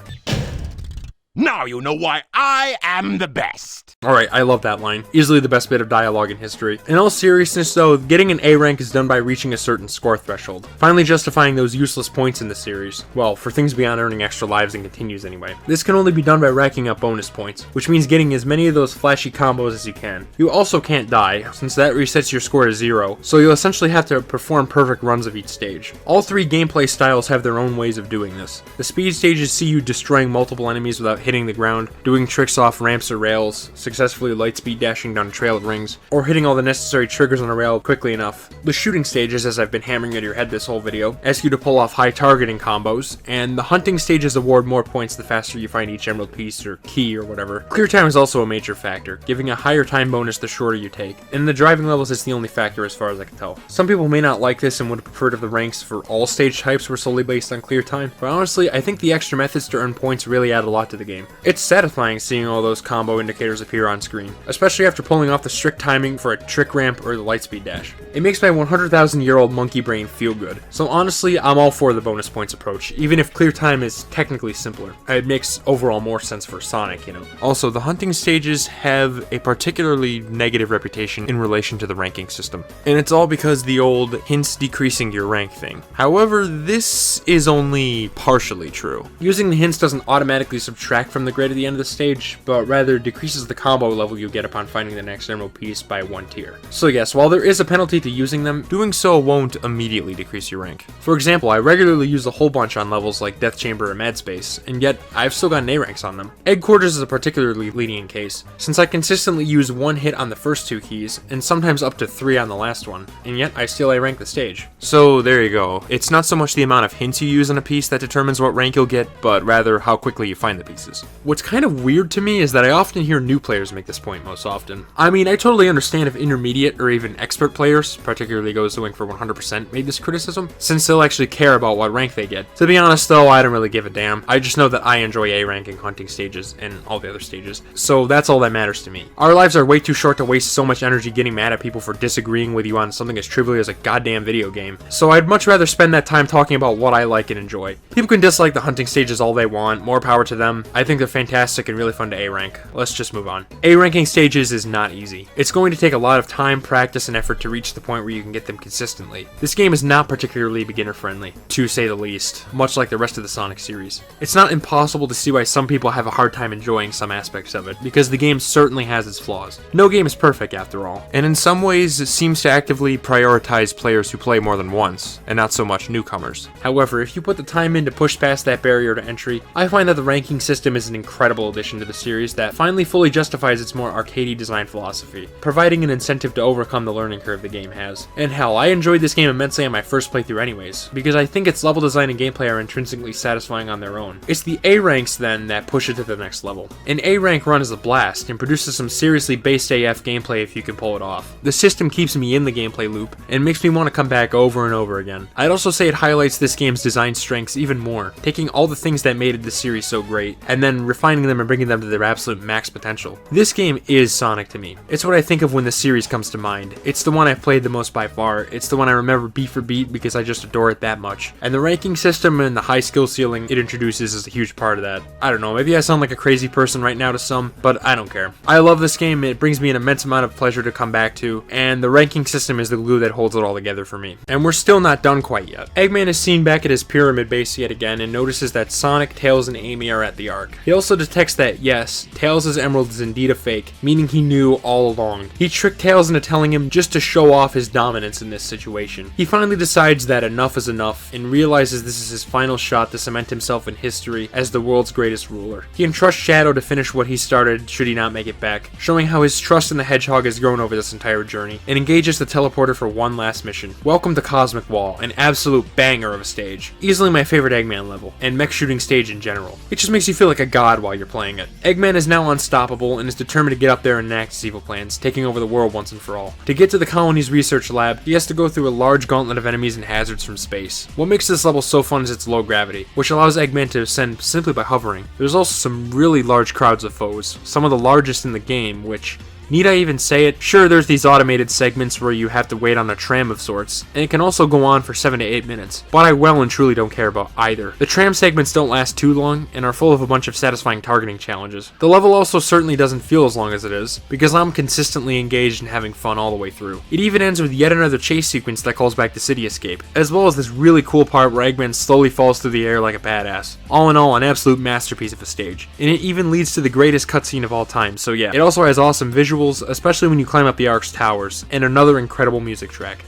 Now you know why I am the best. Alright, I love that line. Easily the best bit of dialogue in history. In all seriousness though, getting an A rank is done by reaching a certain score threshold, finally justifying those useless points in the series. Well, for things beyond earning extra lives and continues anyway. This can only be done by racking up bonus points, which means getting as many of those flashy combos as you can. You also can't die, since that resets your score to 0, so you'll essentially have to perform perfect runs of each stage. All 3 gameplay styles have their own ways of doing this. The speed stages see you destroying multiple enemies without hitting the ground, doing tricks off ramps or rails, successfully lightspeed dashing down a trail of rings, or hitting all the necessary triggers on a rail quickly enough. The shooting stages, as I've been hammering at your head this whole video, ask you to pull off high targeting combos, and the hunting stages award more points the faster you find each emerald piece or key or whatever. Clear time is also a major factor, giving a higher time bonus the shorter you take. In the driving levels, it's the only factor as far as I can tell. Some people may not like this and would prefer if the ranks for all stage types were solely based on clear time, but honestly, I think the extra methods to earn points really add a lot to the game. It's satisfying seeing all those combo indicators appear on screen, especially after pulling off the strict timing for a trick ramp or the lightspeed dash. It makes my 100,000-year-old monkey brain feel good. So honestly, I'm all for the bonus points approach, even if clear time is technically simpler. It makes overall more sense for Sonic, you know. Also, the hunting stages have a particularly negative reputation in relation to the ranking system, and it's all because the old hints decreasing your rank thing. However, this is only partially true. Using the hints doesn't automatically subtract from the grade at the end of the stage, but rather decreases the combo level you get upon finding the next emerald piece by 1 tier. So yes, while there is a penalty to using them, doing so won't immediately decrease your rank. For example, I regularly use a whole bunch on levels like Death Chamber or Mad Space, and yet I've still gotten A ranks on them. Egg Quarters is a particularly lenient case, since I consistently use 1 hit on the first 2 keys, and sometimes up to 3 on the last one, and yet I still A rank the stage. So there you go. It's not so much the amount of hints you use on a piece that determines what rank you'll get, but rather how quickly you find the pieces. What's kind of weird to me is that I often hear new players make this point most often. I mean, I totally understand if intermediate or even expert players, particularly those going for 100%, made this criticism, since they'll actually care about what rank they get. To be honest though, I don't really give a damn. I just know that I enjoy A ranking hunting stages and all the other stages, so that's all that matters to me. Our lives are way too short to waste so much energy getting mad at people for disagreeing with you on something as trivial as a goddamn video game, so I'd much rather spend that time talking about what I like and enjoy. People can dislike the hunting stages all they want, more power to them. I think they're fantastic and really fun to A rank. Let's just move on. A ranking stages is not easy. It's going to take a lot of time, practice, and effort to reach the point where you can get them consistently. This game is not particularly beginner friendly, to say the least, much like the rest of the Sonic series. It's not impossible to see why some people have a hard time enjoying some aspects of it, because the game certainly has its flaws. No game is perfect after all, and in some ways it seems to actively prioritize players who play more than once, and not so much newcomers. However, if you put the time in to push past that barrier to entry, I find that the ranking system is an incredible addition to the series that finally fully justifies its more arcadey design philosophy, providing an incentive to overcome the learning curve the game has. And hell, I enjoyed this game immensely on my first playthrough anyways, because I think its level design and gameplay are intrinsically satisfying on their own. It's the A ranks then that push it to the next level. An A rank run is a blast and produces some seriously based AF gameplay if you can pull it off. The system keeps me in the gameplay loop and makes me want to come back over and over again. I'd also say it highlights this game's design strengths even more, taking all the things that made the series so great and then refining them and bringing them to their absolute max potential. This game is Sonic to me. It's what I think of when the series comes to mind. It's the one I've played the most by far. It's the one I remember beat for beat because I just adore it that much. And the ranking system and the high skill ceiling it introduces is a huge part of that. I don't know, maybe I sound like a crazy person right now to some, but I don't care. I love this game, it brings me an immense amount of pleasure to come back to, and the ranking system is the glue that holds it all together for me. And we're still not done quite yet. Eggman is seen back at his pyramid base yet again and notices that Sonic, Tails, and Amy are at the Ark. He also detects that, yes, Tails' emerald is indeed a fake, meaning he knew all along. He tricked Tails into telling him just to show off his dominance in this situation. He finally decides that enough is enough and realizes this is his final shot to cement himself in history as the world's greatest ruler. He entrusts Shadow to finish what he started should he not make it back, showing how his trust in the Hedgehog has grown over this entire journey, and engages the teleporter for one last mission. Welcome to Cosmic Wall, an absolute banger of a stage. Easily my favorite Eggman level, and mech shooting stage in general. It just makes you feel like a god while you're playing it. Eggman is now unstoppable and is determined to get up there and enact his evil plans, taking over the world once and for all. To get to the colony's research lab, he has to go through a large gauntlet of enemies and hazards from space. What makes this level so fun is its low gravity, which allows Eggman to ascend simply by hovering. There's also some really large crowds of foes, some of the largest in the game, which Need I even say it? Sure, there's these automated segments where you have to wait on a tram of sorts, and it can also go on for 7 to 8 minutes, but I well and truly don't care about either. The tram segments don't last too long, and are full of a bunch of satisfying targeting challenges. The level also certainly doesn't feel as long as it is, because I'm consistently engaged and having fun all the way through. It even ends with yet another chase sequence that calls back to City Escape, as well as this really cool part where Eggman slowly falls through the air like a badass. All in all, an absolute masterpiece of a stage. And it even leads to the greatest cutscene of all time, so yeah. It also has awesome visuals, especially when you climb up the Ark's towers, and another incredible music track.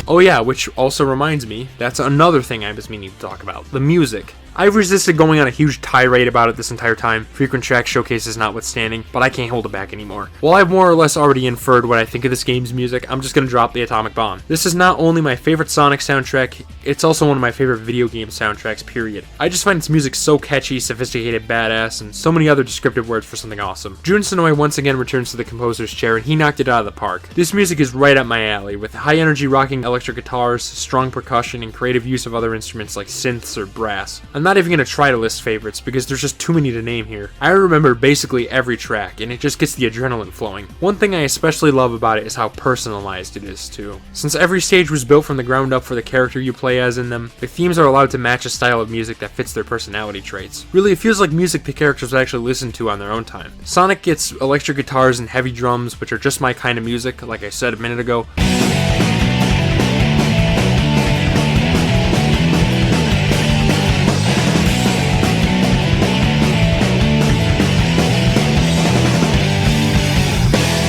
Oh yeah, which also reminds me, that's another thing I was meaning to talk about, the music. I've resisted going on a huge tirade about it this entire time, frequent track showcases notwithstanding, but I can't hold it back anymore. While I've more or less already inferred what I think of this game's music, I'm just gonna drop the atomic bomb. This is not only my favorite Sonic soundtrack, it's also one of my favorite video game soundtracks, period. I just find its music so catchy, sophisticated, badass, and so many other descriptive words for something awesome. Jun Sonoy once again returns to the composer's chair, and he knocked it out of the park. This music is right up my alley, with high energy rocking electric guitars, strong percussion, and creative use of other instruments like synths or brass. I'm not even gonna try to list favorites because there's just too many to name here. I remember basically every track, and it just gets the adrenaline flowing. One thing I especially love about it is how personalized it is too. Since every stage was built from the ground up for the character you play as in them, the themes are allowed to match a style of music that fits their personality traits. Really, it feels like music the characters would actually listen to on their own time. Sonic gets electric guitars and heavy drums, which are just my kind of music, like I said a minute ago.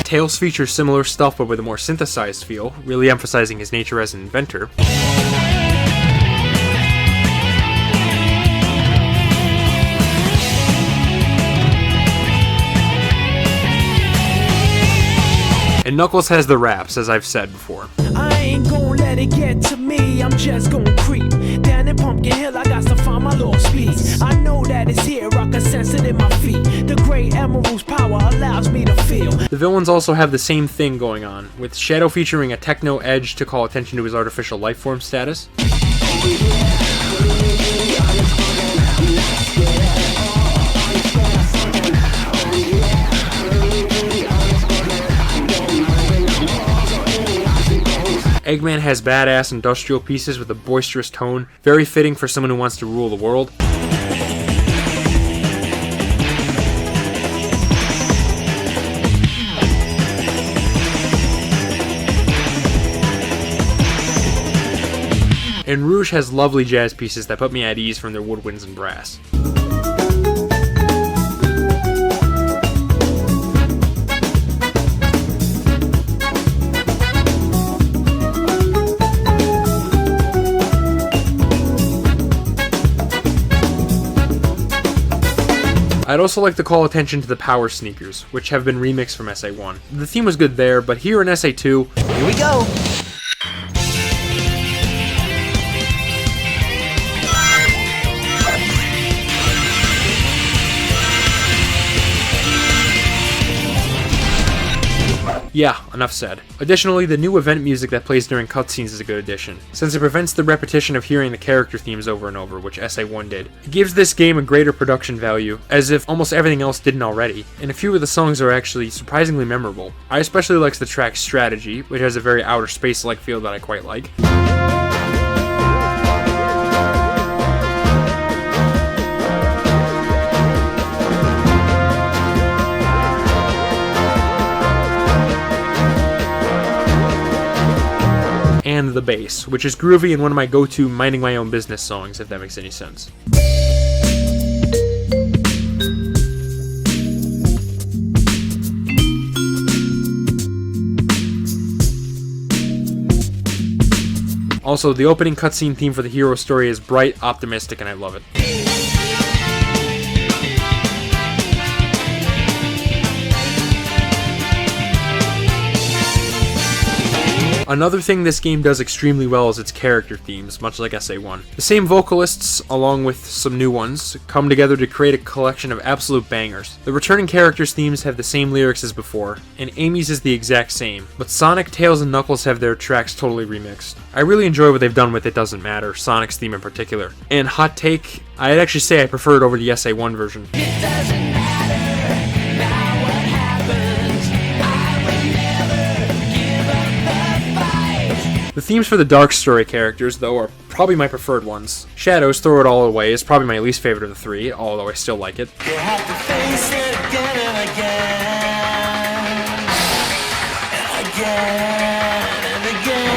Tails features similar stuff but with a more synthesized feel, really emphasizing his nature as an inventor. And Knuckles has the raps, as I've said before. I ain't gon' let it get to me, I'm just gon' creep. Down in Pumpkin Hill, I got to find my lost piece. I know that it's here, I can sense it in my feet. The great emerald's power allows me to feel. The villains also have the same thing going on, with Shadow featuring a techno edge to call attention to his artificial life form status. Eggman has badass industrial pieces with a boisterous tone, very fitting for someone who wants to rule the world. And Rouge has lovely jazz pieces that put me at ease from their woodwinds and brass. I'd also like to call attention to the Power Sneakers, which have been remixed from SA1. The theme was good there, but here in SA2... Here we go! Yeah, enough said. Additionally, the new event music that plays during cutscenes is a good addition, since it prevents the repetition of hearing the character themes over and over, which SA1 did. It gives this game a greater production value, as if almost everything else didn't already, and a few of the songs are actually surprisingly memorable. I especially like the track Strategy, which has a very outer space-like feel that I quite like. And the bass, which is groovy and one of my go-to minding my own business songs, if that makes any sense. Also, the opening cutscene theme for the hero story is bright, optimistic, and I love it. Another thing this game does extremely well is its character themes, much like SA1. The same vocalists, along with some new ones, come together to create a collection of absolute bangers. The returning characters' themes have the same lyrics as before, and Amy's is the exact same, but Sonic, Tails, and Knuckles have their tracks totally remixed. I really enjoy what they've done with It Doesn't Matter, Sonic's theme in particular. And hot take, I'd actually say I prefer it over the SA1 version. The themes for the Dark Story characters, though, are probably my preferred ones. Shadow's Throw It All Away is probably my least favorite of the three, although I still like it. You have to face it again and again. And again and again.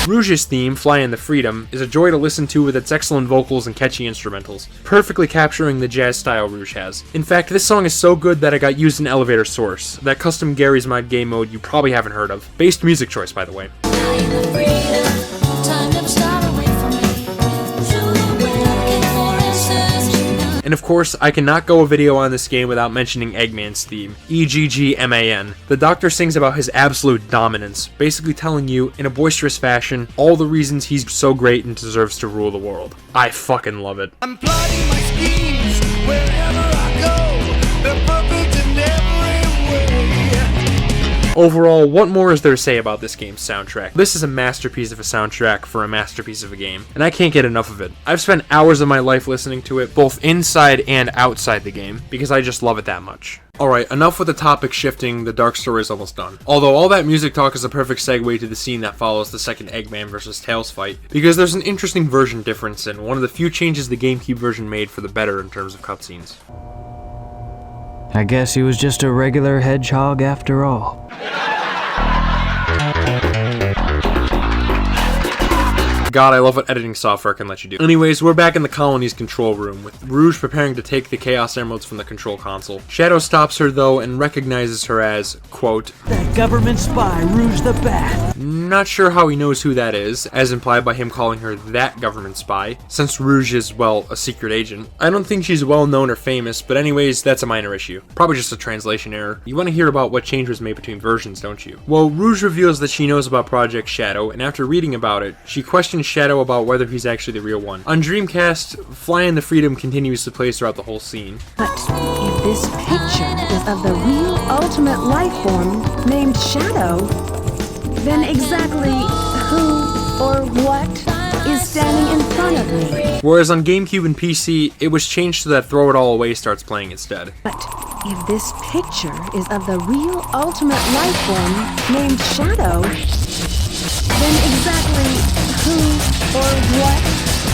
Rouge's theme, Fly in the Freedom, is a joy to listen to with its excellent vocals and catchy instrumentals, perfectly capturing the jazz style Rouge has. In fact, this song is so good that it got used in Elevator Source, that custom Gary's Mod game mode you probably haven't heard of. Based music choice, by the way. And of course, I cannot go a video on this game without mentioning Eggman's theme, EGGMAN. The Doctor sings about his absolute dominance, basically telling you, in a boisterous fashion, all the reasons he's so great and deserves to rule the world. I fucking love it. I'm plotting my schemes wherever I go. They're perfect in every way. Overall, what more is there to say about this game's soundtrack? This is a masterpiece of a soundtrack for a masterpiece of a game, and I can't get enough of it. I've spent hours of my life listening to it, both inside and outside the game, because I just love it that much. Alright, enough with the topic shifting, the Dark Story is almost done. Although all that music talk is a perfect segue to the scene that follows the second Eggman vs. Tails fight, because there's an interesting version difference and one of the few changes the GameCube version made for the better in terms of cutscenes. I guess he was just a regular hedgehog after all. God, I love what editing software can let you do. Anyways, we're back in the colony's control room, with Rouge preparing to take the Chaos Emeralds from the control console. Shadow stops her, though, and recognizes her as, quote, That government spy, Rouge the Bat. Not sure how he knows who that is, as implied by him calling her that government spy, since Rouge is, well, a secret agent. I don't think she's well known or famous, but anyways, that's a minor issue. Probably just a translation error. You want to hear about what change was made between versions, don't you? Well, Rouge reveals that she knows about Project Shadow, and after reading about it, she questions Shadow about whether he's actually the real one. On Dreamcast, Fly in the Freedom continues to play throughout the whole scene. But if this picture is of the real ultimate life form named Shadow, then exactly who or what is standing in front of me? Whereas on GameCube and PC, it was changed so that Throw It All Away starts playing instead. But if this picture is of the real ultimate life form named Shadow, then exactly who or what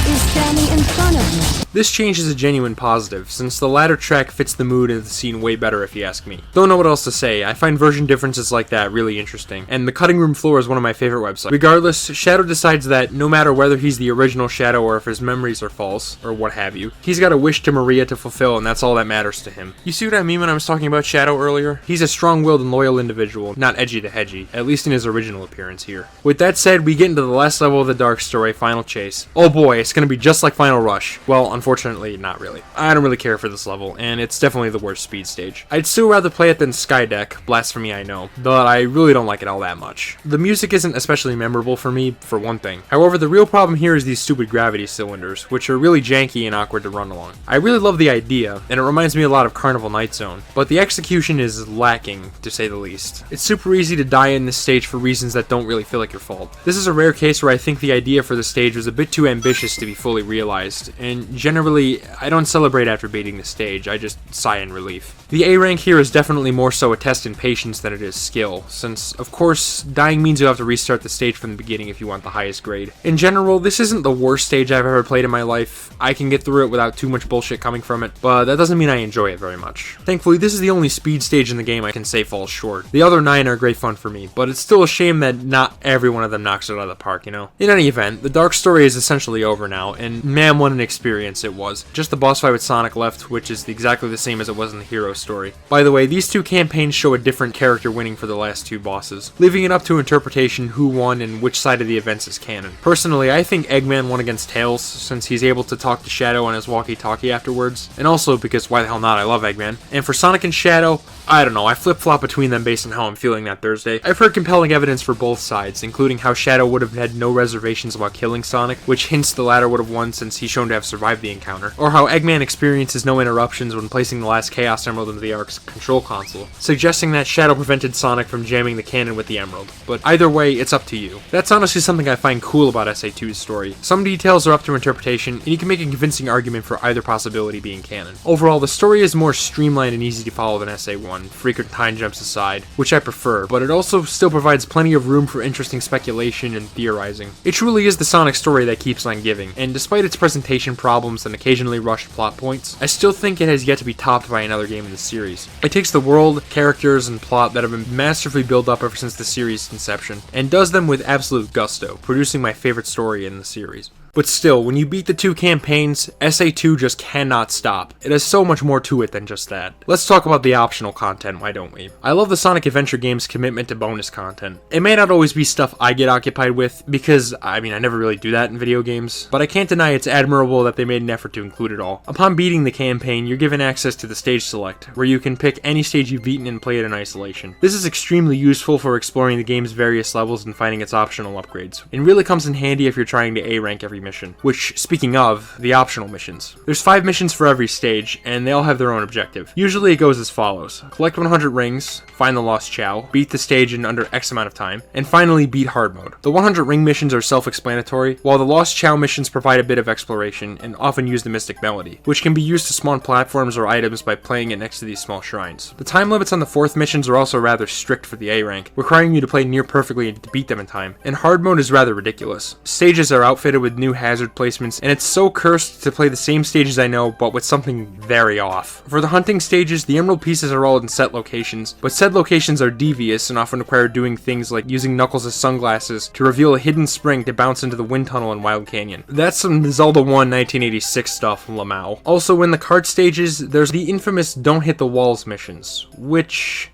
is standing in front of me? This change is a genuine positive, since the latter track fits the mood of the scene way better if you ask me. Don't know what else to say, I find version differences like that really interesting, and the cutting room floor is one of my favorite websites. Regardless, Shadow decides that no matter whether he's the original Shadow or if his memories are false, or what have you, he's got a wish to Maria to fulfill, and that's all that matters to him. You see what I mean when I was talking about Shadow earlier? He's a strong-willed and loyal individual, not edgy to hedgy, at least in his original appearance here. With that said, we get into the last level of the Dark Story, Final Chase. Oh boy, it's gonna be just like Final Rush. Well, unfortunately, not really. I don't really care for this level, and it's definitely the worst speed stage. I'd still rather play it than Skydeck, blasphemy I know, but I really don't like it all that much. The music isn't especially memorable for me, for one thing. However, the real problem here is these stupid gravity cylinders, which are really janky and awkward to run along. I really love the idea, and it reminds me a lot of Carnival Night Zone, but the execution is lacking, to say the least. It's super easy to die in this stage for reasons that don't really feel like your fault. This is a rare case where I think the idea for the stage was a bit too ambitious to be fully realized, and generally, I don't celebrate after beating the stage, I just sigh in relief. The A rank here is definitely more so a test in patience than it is skill, since, of course, dying means you'll have to restart the stage from the beginning if you want the highest grade. In general, this isn't the worst stage I've ever played in my life. I can get through it without too much bullshit coming from it, but that doesn't mean I enjoy it very much. Thankfully, this is the only speed stage in the game I can say falls short. The other 9 are great fun for me, but it's still a shame that not every one of them knocks it out of the park, you know? In any event, the Dark Story is essentially over now, and man, what an experience it was. Just the boss fight with Sonic left, which is exactly the same as it was in the hero story. By the way, these two campaigns show a different character winning for the last two bosses, leaving it up to interpretation who won and which side of the events is canon. Personally, I think Eggman won against Tails, since he's able to talk to Shadow on his walkie-talkie afterwards, and also because why the hell not, I love Eggman. And for Sonic and Shadow, I don't know, I flip-flop between them based on how I'm feeling that Thursday. I've heard compelling evidence for both sides, including how Shadow would have had no reservations about killing Sonic, which hints the latter would have won since he's shown to have survived the encounter, or how Eggman experiences no interruptions when placing the last Chaos Emerald into the Ark's control console, suggesting that Shadow prevented Sonic from jamming the cannon with the Emerald. But either way, it's up to you. That's honestly something I find cool about SA2's story. Some details are up to interpretation, and you can make a convincing argument for either possibility being canon. Overall, the story is more streamlined and easy to follow than SA1, frequent time jumps aside, which I prefer, but it also still provides plenty of room for interesting speculation and theorizing. It truly is the Sonic story that keeps on giving, and despite its presentation problems and occasionally rushed plot points, I still think it has yet to be topped by another game in the series. It takes the world, characters, and plot that have been masterfully built up ever since the series' inception, and does them with absolute gusto, producing my favorite story in the series. But still, when you beat the two campaigns, SA2 just cannot stop. It has so much more to it than just that. Let's talk about the optional content, why don't we? I love the Sonic Adventure game's commitment to bonus content. It may not always be stuff I get occupied with, because, I never really do that in video games, but I can't deny it's admirable that they made an effort to include it all. Upon beating the campaign, you're given access to the stage select, where you can pick any stage you've beaten and play it in isolation. This is extremely useful for exploring the game's various levels and finding its optional upgrades. It really comes in handy if you're trying to A-rank every mission, which, speaking of, the optional missions. There's 5 missions for every stage, and they all have their own objective. Usually it goes as follows: collect 100 rings, find the lost Chow, beat the stage in under X amount of time, and finally beat hard mode. The 100 ring missions are self-explanatory, while the lost Chow missions provide a bit of exploration and often use the Mystic Melody, which can be used to spawn platforms or items by playing it next to these small shrines. The time limits on the 4th missions are also rather strict for the A rank, requiring you to play near perfectly and to beat them in time, and hard mode is rather ridiculous. Stages are outfitted with new hazard placements, and it's so cursed to play the same stages I know, but with something very off. For the hunting stages, the emerald pieces are all in set locations, but said locations are devious and often require doing things like using Knuckles as sunglasses to reveal a hidden spring to bounce into the wind tunnel in Wild Canyon. That's some Zelda 1 1986 stuff, Lamau. Also, in the cart stages, there's the infamous Don't Hit the Walls missions, which...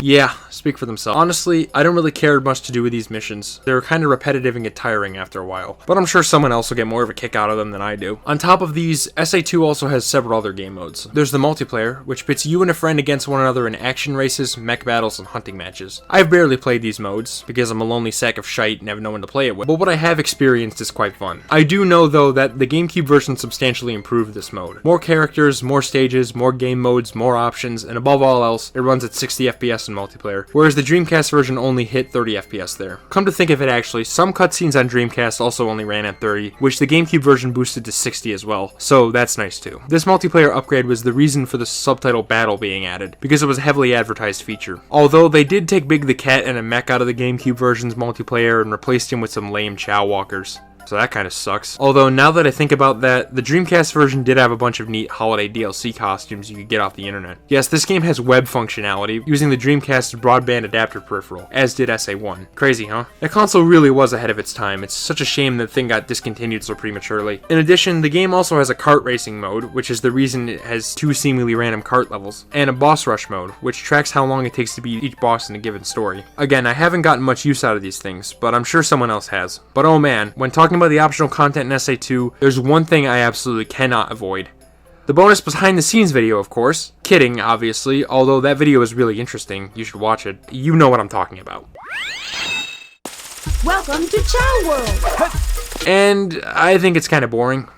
yeah, speak for themselves. Honestly, I don't really care much to do with these missions. They're kind of repetitive and get tiring after a while, but I'm sure someone else will get more of a kick out of them than I do. On top of these, SA2 also has several other game modes. There's the multiplayer, which pits you and a friend against one another in action races, mech battles, and hunting matches. I've barely played these modes, because I'm a lonely sack of shite and have no one to play it with, but what I have experienced is quite fun. I do know, though, that the GameCube version substantially improved this mode. More characters, more stages, more game modes, more options, and above all else, it runs at 60 FPS in multiplayer, whereas the Dreamcast version only hit 30 FPS there. Come to think of it, actually, some cutscenes on Dreamcast also only ran at 30, which the GameCube version boosted to 60 as well, so that's nice too. This multiplayer upgrade was the reason for the subtitle battle being added, because it was a heavily advertised feature. Although they did take Big the Cat and a mech out of the GameCube version's multiplayer and replaced him with some lame Chow walkers. So that kind of sucks. Although, now that I think about that, the Dreamcast version did have a bunch of neat holiday DLC costumes you could get off the internet. Yes, this game has web functionality, using the Dreamcast's broadband adapter peripheral, as did SA1. Crazy, huh? That console really was ahead of its time. It's such a shame the thing got discontinued so prematurely. In addition, the game also has a kart racing mode, which is the reason it has 2 seemingly random kart levels, and a boss rush mode, which tracks how long it takes to beat each boss in a given story. Again, I haven't gotten much use out of these things, but I'm sure someone else has. But oh man, when talking about the optional content in SA2, there's one thing I absolutely cannot avoid. The bonus behind the scenes video, of course. Kidding, obviously, although that video is really interesting. You should watch it. You know what I'm talking about. Welcome to Chow World! And I think it's kind of boring.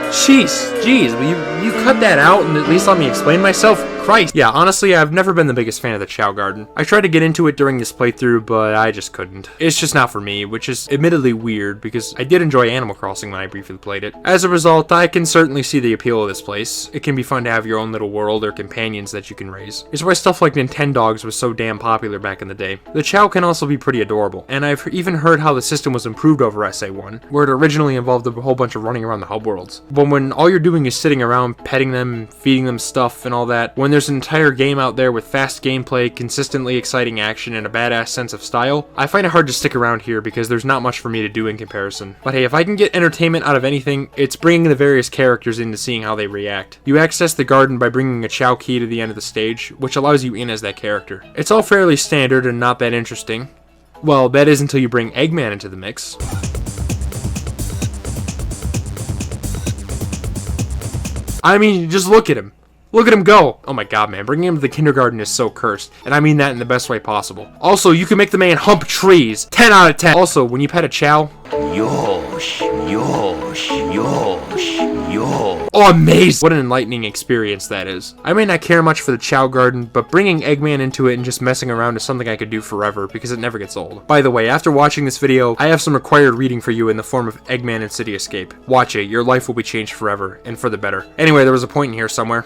Jeez, will you cut that out and at least let me explain myself? Christ. Yeah, honestly, I've never been the biggest fan of the Chow Garden. I tried to get into it during this playthrough, but I just couldn't. It's just not for me, which is admittedly weird, because I did enjoy Animal Crossing when I briefly played it. As a result, I can certainly see the appeal of this place. It can be fun to have your own little world or companions that you can raise. It's why stuff like Nintendogs was so damn popular back in the day. The Chow can also be pretty adorable, and I've even heard how the system was improved over SA1, where it originally involved a whole bunch of running around the hub worlds. But when all you're doing is sitting around, petting them, feeding them stuff and all that, when there's an entire game out there with fast gameplay, consistently exciting action, and a badass sense of style, I find it hard to stick around here because there's not much for me to do in comparison. But hey, if I can get entertainment out of anything, it's bringing the various characters into seeing how they react. You access the garden by bringing a Chao key to the end of the stage, which allows you in as that character. It's all fairly standard and not that interesting. Well, that is until you bring Eggman into the mix. I mean, just look at him. Look at him go! Oh my god, man, bringing him to the kindergarten is so cursed, and I mean that in the best way possible. Also, you can make the man hump trees! 10 out of 10! Also, when you pet a Chao... Yosh, yosh, yosh, yosh. Oh, amazing! What an enlightening experience that is. I may not care much for the Chao Garden, but bringing Eggman into it and just messing around is something I could do forever, because it never gets old. By the way, after watching this video, I have some required reading for you in the form of Eggman and City Escape. Watch it, your life will be changed forever, and for the better. Anyway, there was a point in here somewhere.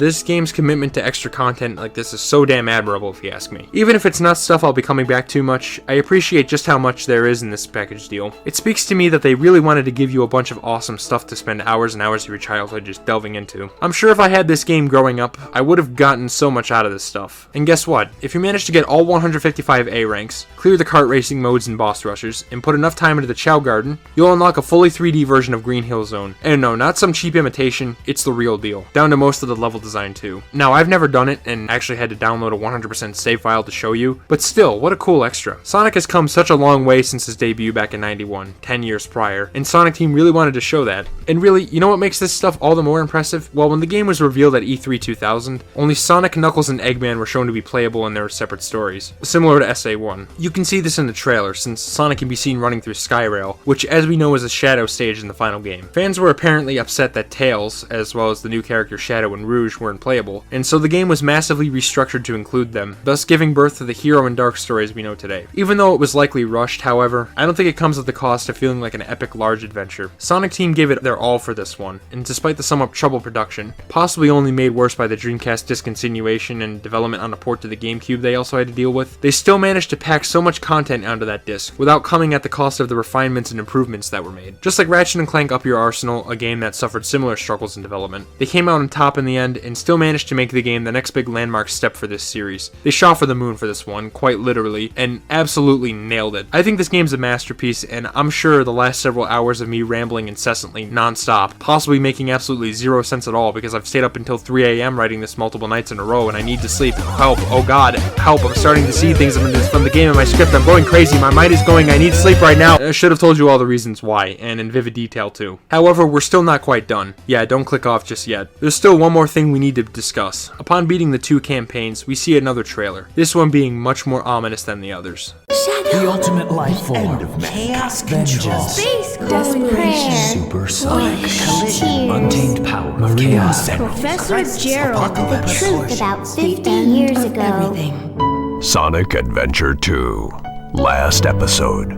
This game's commitment to extra content like this is so damn admirable if you ask me. Even if it's not stuff I'll be coming back to much, I appreciate just how much there is in this package deal. It speaks to me that they really wanted to give you a bunch of awesome stuff to spend hours and hours of your childhood just delving into. I'm sure if I had this game growing up, I would have gotten so much out of this stuff. And guess what? If you manage to get all 155 A ranks, clear the kart racing modes and boss rushes, and put enough time into the Chao Garden, you'll unlock a fully 3D version of Green Hill Zone. And no, not some cheap imitation, it's the real deal. Down to most of the level design too. Now, I've never done it and actually had to download a 100% save file to show you, but still, what a cool extra. Sonic has come such a long way since his debut back in '91, 10 years prior, and Sonic Team really wanted to show that. And really, you know what makes this stuff all the more impressive? Well, when the game was revealed at E3 2000, only Sonic, Knuckles, and Eggman were shown to be playable in their separate stories, similar to SA1. You can see this in the trailer, since Sonic can be seen running through Skyrail, which as we know is a Shadow stage in the final game. Fans were apparently upset that Tails, as well as the new character Shadow and Rouge, weren't playable, and so the game was massively restructured to include them, thus giving birth to the Hero and Dark stories we know today. Even though it was likely rushed, however, I don't think it comes at the cost of feeling like an epic large adventure. Sonic Team gave it their all for this one, and despite the somewhat troubled production, possibly only made worse by the Dreamcast discontinuation and development on a port to the Gamecube they also had to deal with, they still managed to pack so much content onto that disc, without coming at the cost of the refinements and improvements that were made. Just like Ratchet & Clank Up Your Arsenal, a game that suffered similar struggles in development, they came out on top in the end, and still managed to make the game the next big landmark step for this series. They shot for the moon for this one, quite literally, and absolutely nailed it. I think this game's a masterpiece, and I'm sure the last several hours of me rambling incessantly, non-stop, possibly making absolutely zero sense at all because I've stayed up until 3 AM writing this multiple nights in a row and I need to sleep. Help, oh god, help, I'm starting to see things from the game in my script. I'm going crazy, my mind is going, I need sleep right now. I should have told you all the reasons why, and in vivid detail too. However, we're still not quite done. Yeah, don't click off just yet. There's still one more thing we need to discuss. Upon beating the two campaigns, we see another trailer, this one being much more ominous than the others. The ultimate life form. Chaos Vengeance. Space calling prayer. Supersonic. Collision. Untamed power of chaos. Professor Gerald, the truth about 50 years ago. Sonic Adventure 2. Last episode.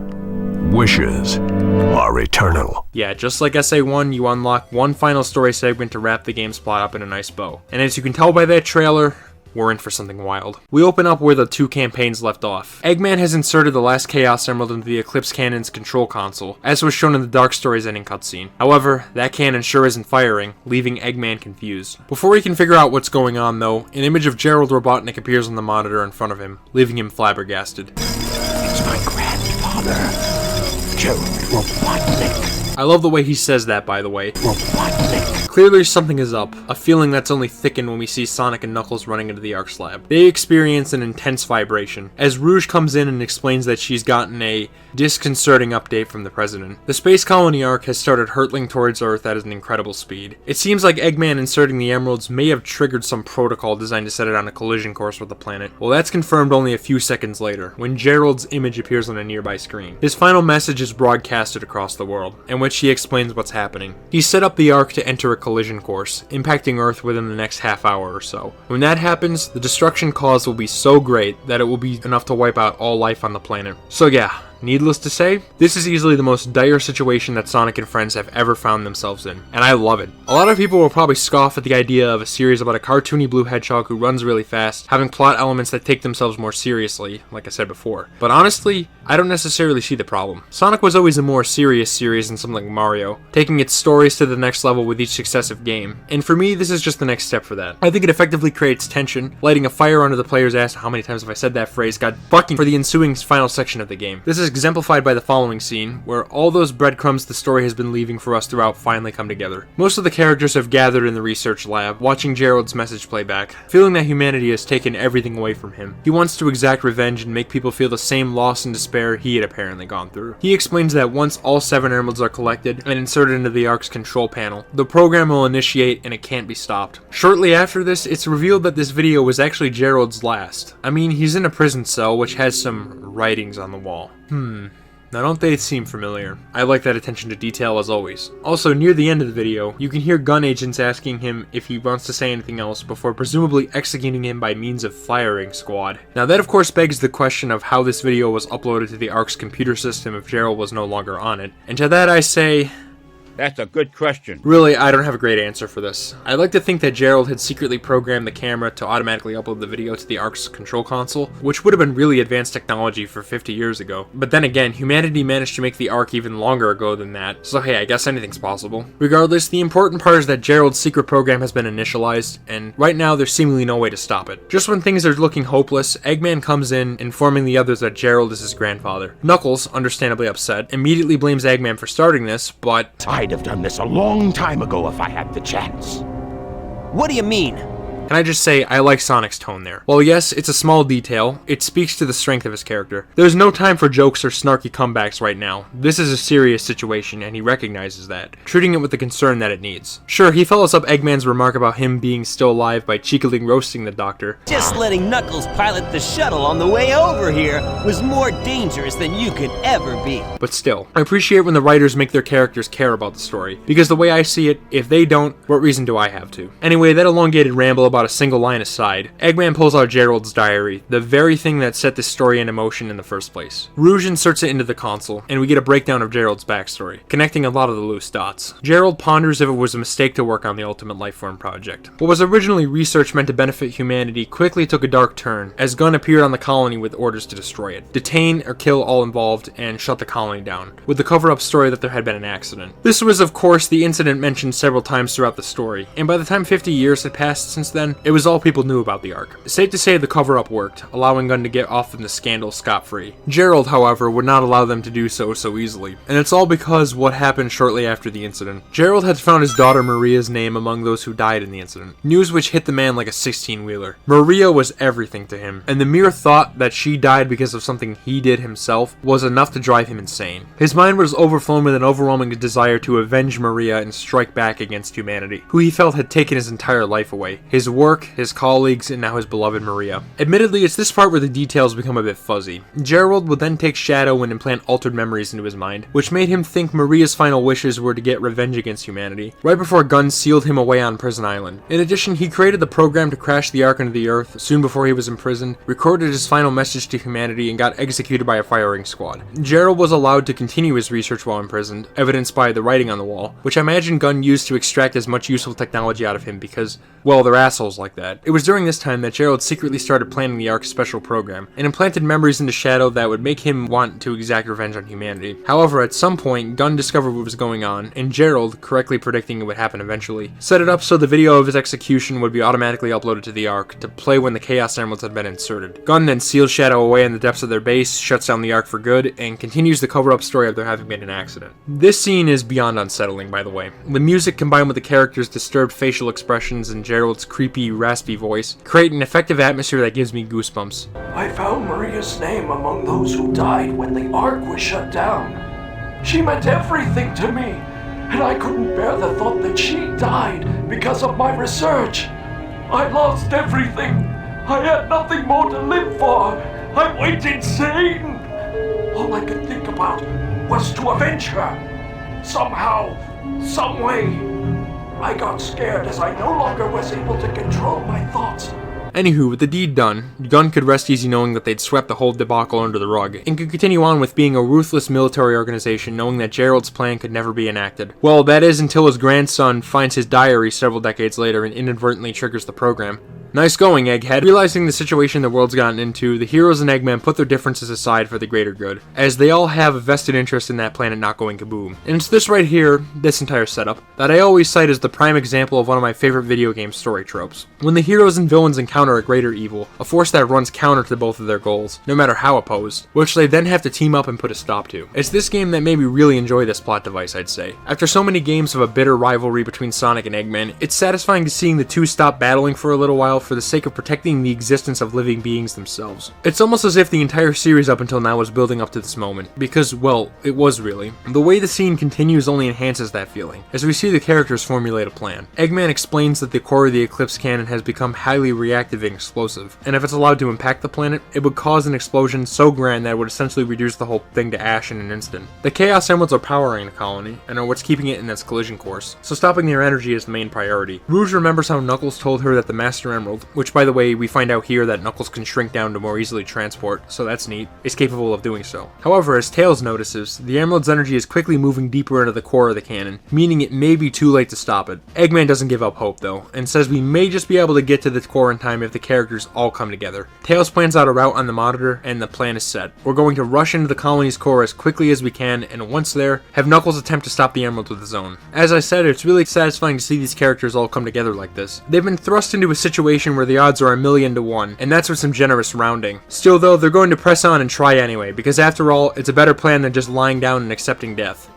Wishes are eternal. Yeah, just like SA1, you unlock one final story segment to wrap the game's plot up in a nice bow. And as you can tell by that trailer, we're in for something wild. We open up where the two campaigns left off. Eggman has inserted the last Chaos Emerald into the Eclipse Cannon's control console, as was shown in the Dark Stories ending cutscene. However, that cannon sure isn't firing, leaving Eggman confused. Before he can figure out what's going on though, an image of Gerald Robotnik appears on the monitor in front of him, leaving him flabbergasted. It's my grandfather, Gerald Robotnik. I love the way he says that, by the way. Robotnik. Clearly something is up, a feeling that's only thickened when we see Sonic and Knuckles running into the Arc Slab. They experience an intense vibration, as Rouge comes in and explains that she's gotten a disconcerting update from the President. The Space Colony Arc has started hurtling towards Earth at an incredible speed. It seems like Eggman inserting the emeralds may have triggered some protocol designed to set it on a collision course with the planet. Well, that's confirmed only a few seconds later, when Gerald's image appears on a nearby screen. His final message is broadcasted across the world, in which he explains what's happening. He set up the Arc to enter a collision course, impacting Earth within the next half hour or so. When that happens, the destruction caused will be so great that it will be enough to wipe out all life on the planet. So yeah, Needless to say, this is easily the most dire situation that Sonic and friends have ever found themselves in, and I love it. A lot of people will probably scoff at the idea of a series about a cartoony blue hedgehog who runs really fast, having plot elements that take themselves more seriously, like I said before. But honestly, I don't necessarily see the problem. Sonic was always a more serious series than something like Mario, taking its stories to the next level with each successive game, and for me, this is just the next step for that. I think it effectively creates tension, lighting a fire under the player's ass. How many times have I said that phrase? God fucking, for the ensuing final section of the game. This is exemplified by the following scene, where all those breadcrumbs the story has been leaving for us throughout finally come together. Most of the characters have gathered in the research lab, watching Gerald's message playback, feeling that humanity has taken everything away from him. He wants to exact revenge and make people feel the same loss and despair he had apparently gone through. He explains that once all 7 emeralds are collected and inserted into the Ark's control panel, the program will initiate and it can't be stopped. Shortly after this, it's revealed that this video was actually Gerald's last. I mean, he's in a prison cell which has some writings on the wall. Now don't they seem familiar? I like that attention to detail as always. Also, near the end of the video, you can hear gun agents asking him if he wants to say anything else before presumably executing him by means of firing squad. Now that of course begs the question of how this video was uploaded to the Ark's computer system if Gerald was no longer on it. And to that I say, that's a good question. Really, I don't have a great answer for this. I'd like to think that Gerald had secretly programmed the camera to automatically upload the video to the Ark's control console, which would have been really advanced technology for 50 years ago. But then again, humanity managed to make the Ark even longer ago than that, so hey, I guess anything's possible. Regardless, the important part is that Gerald's secret program has been initialized, and right now there's seemingly no way to stop it. Just when things are looking hopeless, Eggman comes in, informing the others that Gerald is his grandfather. Knuckles, understandably upset, immediately blames Eggman for starting this, but I'd have done this a long time ago if I had the chance. What do you mean? Can I just say, I like Sonic's tone there. While yes, it's a small detail, it speaks to the strength of his character. There's no time for jokes or snarky comebacks right now. This is a serious situation, and he recognizes that, treating it with the concern that it needs. Sure, he follows up Eggman's remark about him being still alive by cheekily roasting the doctor. Just letting Knuckles pilot the shuttle on the way over here was more dangerous than you could ever be. But still, I appreciate when the writers make their characters care about the story, because the way I see it, if they don't, what reason do I have to? Anyway, that elongated ramble about a single line aside, Eggman pulls out Gerald's diary, the very thing that set this story into motion in the first place. Rouge inserts it into the console, and we get a breakdown of Gerald's backstory, connecting a lot of the loose dots. Gerald ponders if it was a mistake to work on the Ultimate Lifeform project. What was originally research meant to benefit humanity quickly took a dark turn, as Gunn appeared on the colony with orders to destroy it, detain or kill all involved, and shut the colony down, with the cover-up story that there had been an accident. This was, of course, the incident mentioned several times throughout the story, and by the time 50 years had passed since then, it was all people knew about the Ark. Safe to say the cover-up worked, allowing Gunn to get off from the scandal scot-free. Gerald, however, would not allow them to do so easily, and it's all because what happened shortly after the incident. Gerald had found his daughter Maria's name among those who died in the incident, news which hit the man like a 16-wheeler. Maria was everything to him, and the mere thought that she died because of something he did himself was enough to drive him insane. His mind was overflowing with an overwhelming desire to avenge Maria and strike back against humanity, who he felt had taken his entire life away. His work, his colleagues, and now his beloved Maria. Admittedly, it's this part where the details become a bit fuzzy. Gerald would then take Shadow and implant altered memories into his mind, which made him think Maria's final wishes were to get revenge against humanity, right before Gunn sealed him away on Prison Island. In addition, he created the program to crash the Ark into the Earth soon before he was imprisoned, recorded his final message to humanity, and got executed by a firing squad. Gerald was allowed to continue his research while imprisoned, evidenced by the writing on the wall, which I imagine Gunn used to extract as much useful technology out of him because, well, they're assholes like that. It was during this time that Gerald secretly started planning the Ark's special program, and implanted memories into Shadow that would make him want to exact revenge on humanity. However, at some point, Gunn discovered what was going on, and Gerald, correctly predicting it would happen eventually, set it up so the video of his execution would be automatically uploaded to the Ark to play when the Chaos Emeralds had been inserted. Gunn then seals Shadow away in the depths of their base, shuts down the Ark for good, and continues the cover-up story of there having been an accident. This scene is beyond unsettling, by the way. The music combined with the characters' disturbed facial expressions and Gerald's creepy, raspy voice create an effective atmosphere that gives me goosebumps. I found Maria's name among those who died when the Ark was shut down. She meant everything to me, and I couldn't bear the thought that she died because of my research. I lost everything. I had nothing more to live for. I went insane. All I could think about was to avenge her. Somehow, some way. I got scared as I no longer was able to control my thoughts. Anywho, with the deed done, Gunn could rest easy knowing that they'd swept the whole debacle under the rug, and could continue on with being a ruthless military organization knowing that Gerald's plan could never be enacted. Well, that is until his grandson finds his diary several decades later and inadvertently triggers the program. Nice going, Egghead. Realizing the situation the world's gotten into, the heroes and Eggman put their differences aside for the greater good, as they all have a vested interest in that planet not going kaboom. And it's this right here, this entire setup, that I always cite as the prime example of one of my favorite video game story tropes. When the heroes and villains encounter a greater evil, a force that runs counter to both of their goals, no matter how opposed, which they then have to team up and put a stop to. It's this game that made me really enjoy this plot device, I'd say. After so many games of a bitter rivalry between Sonic and Eggman, it's satisfying to seeing the two stop battling for a little while for the sake of protecting the existence of living beings themselves. It's almost as if the entire series up until now was building up to this moment, because, well, it was really. The way the scene continues only enhances that feeling, as we see the characters formulate a plan. Eggman explains that the core of the Eclipse cannon has become highly reactive and explosive, and if it's allowed to impact the planet, it would cause an explosion so grand that it would essentially reduce the whole thing to ash in an instant. The Chaos Emeralds are powering the colony, and are what's keeping it in its collision course, so stopping their energy is the main priority. Rouge remembers how Knuckles told her that the Master Emerald, which by the way, we find out here that Knuckles can shrink down to more easily transport, so that's neat, is capable of doing so. However, as Tails notices, the Emerald's energy is quickly moving deeper into the core of the cannon, meaning it may be too late to stop it. Eggman doesn't give up hope though, and says we may just be able to get to the core in time if the characters all come together. Tails plans out a route on the monitor, and the plan is set. We're going to rush into the colony's core as quickly as we can, and once there, have Knuckles attempt to stop the Emerald with his own. As I said, it's really satisfying to see these characters all come together like this. They've been thrust into a situation where the odds are 1,000,000 to 1, and that's with some generous rounding. Still though, they're going to press on and try anyway, because after all, it's a better plan than just lying down and accepting death.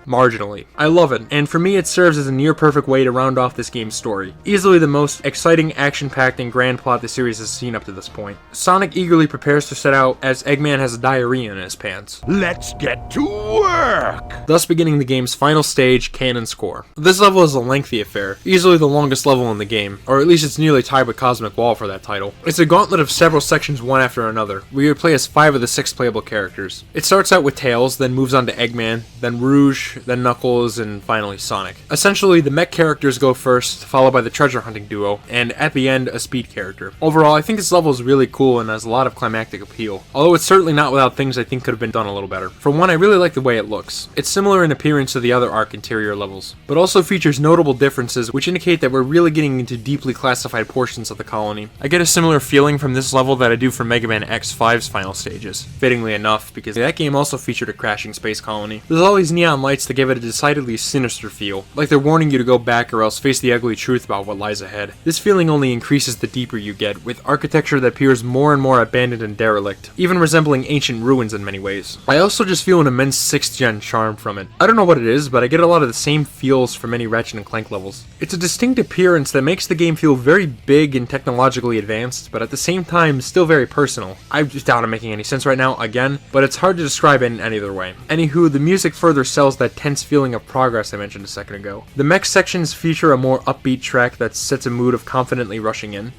Marginally. I love it, and for me it serves as a near-perfect way to round off this game's story. Easily the most exciting, action-packed, and grand plot the series has seen up to this point. Sonic eagerly prepares to set out as Eggman has a diarrhea in his pants. Let's get to work! Thus beginning the game's final stage, Canon Score. This level is a lengthy affair, easily the longest level in the game, or at least it's nearly tied with Cosmic Wall for that title. It's a gauntlet of several sections one after another, where you play as 5 of the 6 playable characters. It starts out with Tails, then moves on to Eggman, then Rouge, then Knuckles, and finally Sonic. Essentially, the mech characters go first, followed by the treasure hunting duo, and at the end, a speed character. Overall, I think this level is really cool and has a lot of climactic appeal, although it's certainly not without things I think could have been done a little better. For one, I really like the way it looks. It's similar in appearance to the other Arc interior levels, but also features notable differences which indicate that we're really getting into deeply classified portions of the colony. I get a similar feeling from this level that I do from Mega Man X5's final stages, fittingly enough, because that game also featured a crashing space colony. There's all these neon lights that give it a decidedly sinister feel, like they're warning you to go back or else face the ugly truth about what lies ahead. This feeling only increases the deeper you get, with architecture that appears more and more abandoned and derelict, even resembling ancient ruins in many ways. I also just feel an immense 6th gen charm from it. I don't know what it is, but I get a lot of the same feels from many Ratchet and Clank levels. It's a distinct appearance that makes the game feel very big and technologically advanced, but at the same time still very personal. I just doubt I'm making any sense right now, again, but it's hard to describe it in any other way. Anywho, the music further sells that tense feeling of progress I mentioned a second ago. The mech sections feature a more upbeat track that sets a mood of confidently rushing in.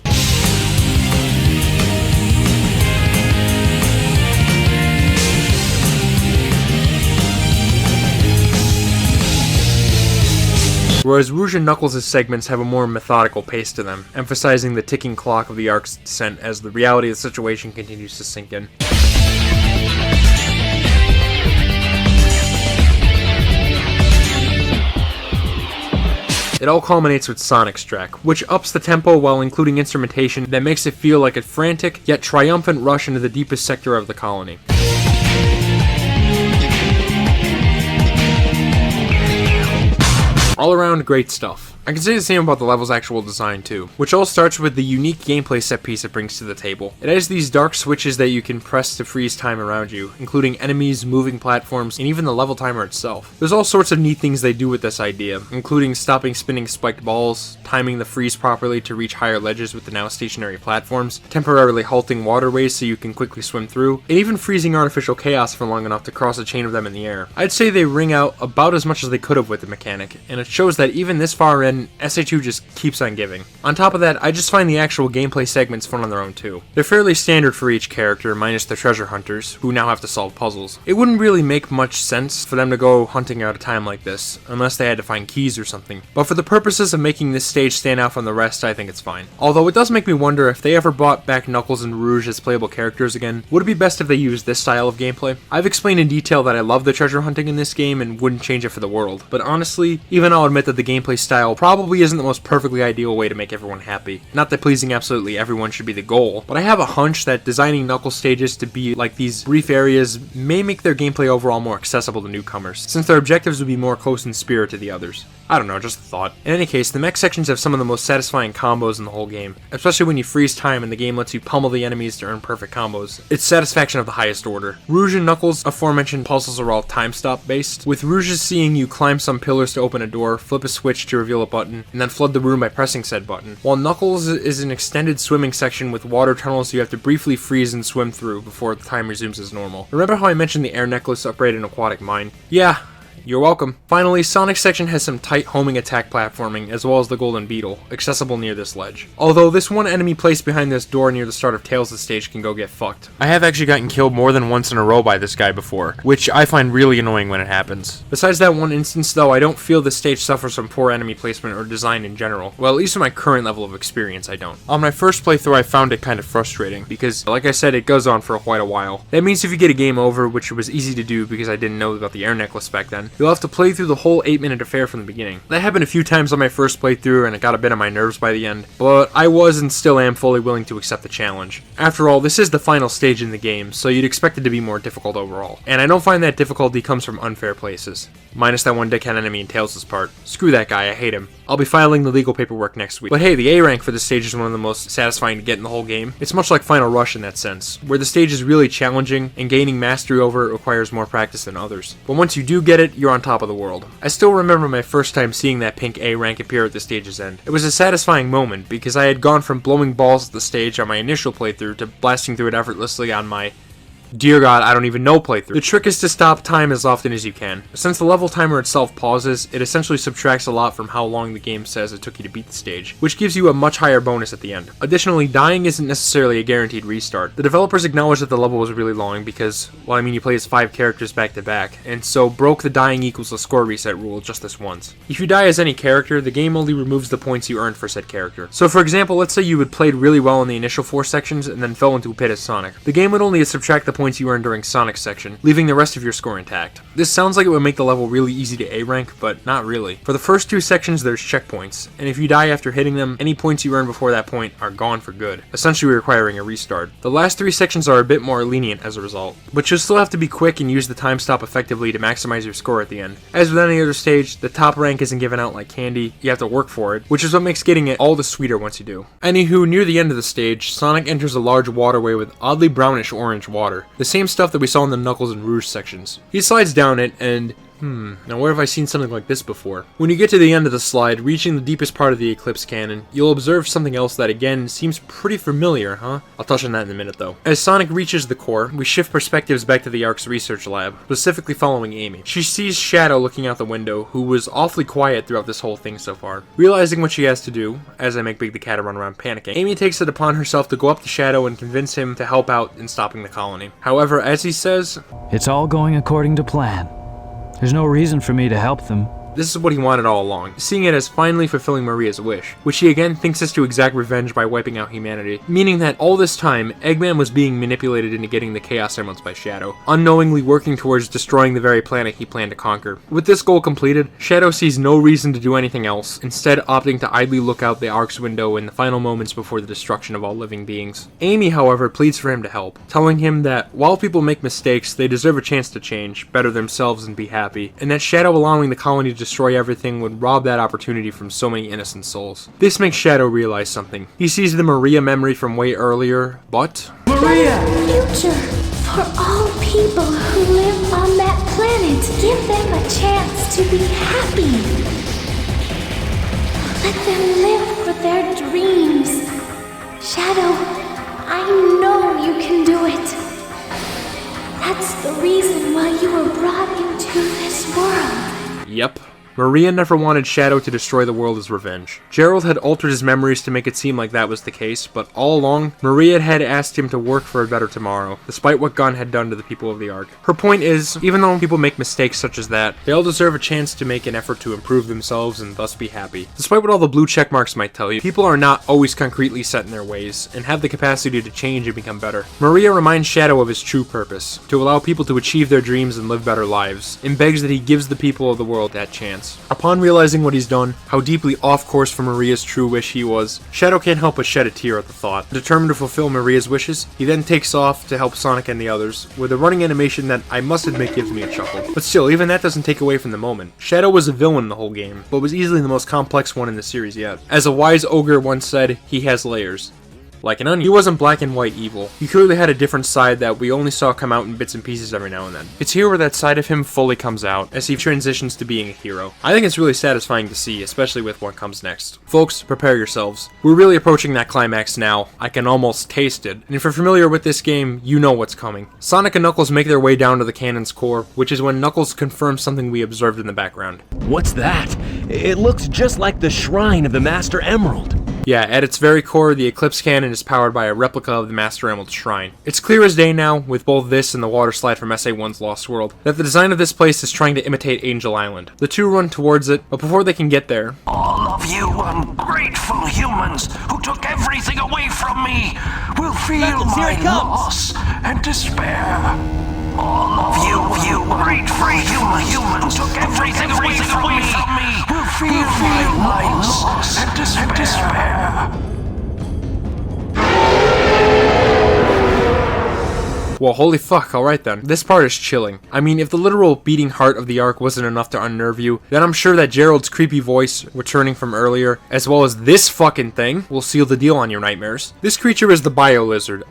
Whereas Rouge and Knuckles' segments have a more methodical pace to them, emphasizing the ticking clock of the arc's descent as the reality of the situation continues to sink in. It all culminates with Sonic's track, which ups the tempo while including instrumentation that makes it feel like a frantic yet triumphant rush into the deepest sector of the colony. All around great stuff. I can say the same about the level's actual design too, which all starts with the unique gameplay set piece it brings to the table. It has these dark switches that you can press to freeze time around you, including enemies, moving platforms, and even the level timer itself. There's all sorts of neat things they do with this idea, including stopping spinning spiked balls, timing the freeze properly to reach higher ledges with the now stationary platforms, temporarily halting waterways so you can quickly swim through, and even freezing artificial chaos for long enough to cross a chain of them in the air. I'd say they ring out about as much as they could have with the mechanic, and it shows that even this far in and SA2 just keeps on giving. On top of that, I just find the actual gameplay segments fun on their own too. They're fairly standard for each character, minus the treasure hunters, who now have to solve puzzles. It wouldn't really make much sense for them to go hunting at a time like this, unless they had to find keys or something. But for the purposes of making this stage stand out from the rest, I think it's fine. Although it does make me wonder if they ever brought back Knuckles and Rouge as playable characters again, would it be best if they used this style of gameplay? I've explained in detail that I love the treasure hunting in this game and wouldn't change it for the world, but honestly, even I'll admit that the gameplay style probably isn't the most perfectly ideal way to make everyone happy. Not that pleasing absolutely everyone should be the goal, but I have a hunch that designing Knuckles stages to be like these brief areas may make their gameplay overall more accessible to newcomers, since their objectives would be more close in spirit to the others. I don't know, just a thought. In any case, the mech sections have some of the most satisfying combos in the whole game, especially when you freeze time and the game lets you pummel the enemies to earn perfect combos. It's satisfaction of the highest order. Rouge and Knuckles' aforementioned puzzles are all time stop based, with Rouge's seeing you climb some pillars to open a door, flip a switch to reveal a button, and then flood the room by pressing said button, while Knuckles is an extended swimming section with water tunnels you have to briefly freeze and swim through before the time resumes as normal. Remember how I mentioned the air necklace upgrade in Aquatic Mine? Yeah. You're welcome. Finally, Sonic's section has some tight homing attack platforming, as well as the Golden Beetle, accessible near this ledge. Although this one enemy placed behind this door near the start of Tails' stage can go get fucked. I have actually gotten killed more than once in a row by this guy before, which I find really annoying when it happens. Besides that one instance though, I don't feel the stage suffers from poor enemy placement or design in general. Well, at least in my current level of experience, I don't. On my first playthrough, I found it kind of frustrating, because, like I said, it goes on for quite a while. That means if you get a game over, which was easy to do because I didn't know about the air necklace back then, you'll have to play through the whole 8-minute affair from the beginning. That happened a few times on my first playthrough and it got a bit on my nerves by the end, but I was and still am fully willing to accept the challenge. After all, this is the final stage in the game, so you'd expect it to be more difficult overall. And I don't find that difficulty comes from unfair places. Minus that one dickhead enemy in Tails' part. Screw that guy, I hate him. I'll be filing the legal paperwork next week. But hey, the A rank for this stage is one of the most satisfying to get in the whole game. It's much like Final Rush in that sense, where the stage is really challenging and gaining mastery over it requires more practice than others. But once you do get it, you're on top of the world. I still remember my first time seeing that pink A rank appear at the stage's end. It was a satisfying moment because I had gone from blowing balls at the stage on my initial playthrough to blasting through it effortlessly on my dear God, I don't even know playthrough. The trick is to stop time as often as you can. Since the level timer itself pauses, it essentially subtracts a lot from how long the game says it took you to beat the stage, which gives you a much higher bonus at the end. Additionally, dying isn't necessarily a guaranteed restart. The developers acknowledged that the level was really long because, well, I mean, you play as 5 characters back to back, and so broke the dying equals a score reset rule just this once. If you die as any character, the game only removes the points you earned for said character. So for example, let's say you had played really well in the initial 4 sections and then fell into a pit as Sonic. The game would only subtract the points you earned during Sonic's section, leaving the rest of your score intact. This sounds like it would make the level really easy to A rank, but not really. For the first 2 sections there's checkpoints, and if you die after hitting them, any points you earned before that point are gone for good, essentially requiring a restart. The last 3 sections are a bit more lenient as a result, but you'll still have to be quick and use the time stop effectively to maximize your score at the end. As with any other stage, the top rank isn't given out like candy, you have to work for it, which is what makes getting it all the sweeter once you do. Anywho, near the end of the stage, Sonic enters a large waterway with oddly brownish orange water, the same stuff that we saw in the Knuckles and Rouge sections. He slides down it and now where have I seen something like this before? When you get to the end of the slide, reaching the deepest part of the Eclipse Cannon, you'll observe something else that again seems pretty familiar, huh? I'll touch on that in a minute though. As Sonic reaches the core, we shift perspectives back to the Ark's research lab, specifically following Amy. She sees Shadow looking out the window, who was awfully quiet throughout this whole thing so far. Realizing what she has to do, as I make Big the Cat run around panicking, Amy takes it upon herself to go up to Shadow and convince him to help out in stopping the colony. However, as he says, "It's all going according to plan. There's no reason for me to help them." this is what he wanted all along, seeing it as finally fulfilling Maria's wish, which he again thinks is to exact revenge by wiping out humanity, meaning that all this time, Eggman was being manipulated into getting the Chaos Emeralds by Shadow, unknowingly working towards destroying the very planet he planned to conquer. With this goal completed, Shadow sees no reason to do anything else, instead opting to idly look out the Ark's window in the final moments before the destruction of all living beings. Amy, however, pleads for him to help, telling him that while people make mistakes, they deserve a chance to change, better themselves and be happy, and that Shadow allowing the colony to destroy everything would rob that opportunity from so many innocent souls. This makes Shadow realize something. He sees the Maria memory from way earlier, but... Maria! Future for all people who live on that planet. Give them a chance to be happy. Let them live for their dreams. Shadow, I know you can do it. That's the reason why you were brought into this world. Yep. Maria never wanted Shadow to destroy the world as revenge. Gerald had altered his memories to make it seem like that was the case, but all along, Maria had asked him to work for a better tomorrow, despite what Gunn had done to the people of the Ark. Her point is, even though people make mistakes such as that, they all deserve a chance to make an effort to improve themselves and thus be happy. Despite what all the blue check marks might tell you, people are not always concretely set in their ways, and have the capacity to change and become better. Maria reminds Shadow of his true purpose, to allow people to achieve their dreams and live better lives, and begs that he gives the people of the world that chance. Upon realizing what he's done, how deeply off course for Maria's true wish he was, Shadow can't help but shed a tear at the thought. Determined to fulfill Maria's wishes, he then takes off to help Sonic and the others, with a running animation that I must admit gives me a chuckle. But still, even that doesn't take away from the moment. Shadow was a villain in the whole game, but was easily the most complex one in the series yet. As a wise ogre once said, he has layers. Like an onion. He wasn't black and white evil. He clearly had a different side that we only saw come out in bits and pieces every now and then. It's here where that side of him fully comes out, as he transitions to being a hero. I think it's really satisfying to see, especially with what comes next. Folks, prepare yourselves. We're really approaching that climax now. I can almost taste it. And if you're familiar with this game, you know what's coming. Sonic and Knuckles make their way down to the cannon's core, which is when Knuckles confirms something we observed in the background. What's that? It looks just like the shrine of the Master Emerald. Yeah, at its very core, the Eclipse Cannon is powered by a replica of the Master Emerald Shrine. It's clear as day now, with both this and the water slide from SA1's Lost World, that the design of this place is trying to imitate Angel Island. The two run towards it, but before they can get there, all of you ungrateful humans who took everything away from me will feel my loss and despair. All of you ungrateful humans who took everything away from me will feel my loss and despair. Well, holy fuck, alright then. This part is chilling. I mean, if the literal beating heart of the Ark wasn't enough to unnerve you, then I'm sure that Gerald's creepy voice, returning from earlier, as well as this fucking thing, will seal the deal on your nightmares. This creature is the Bio Lizard,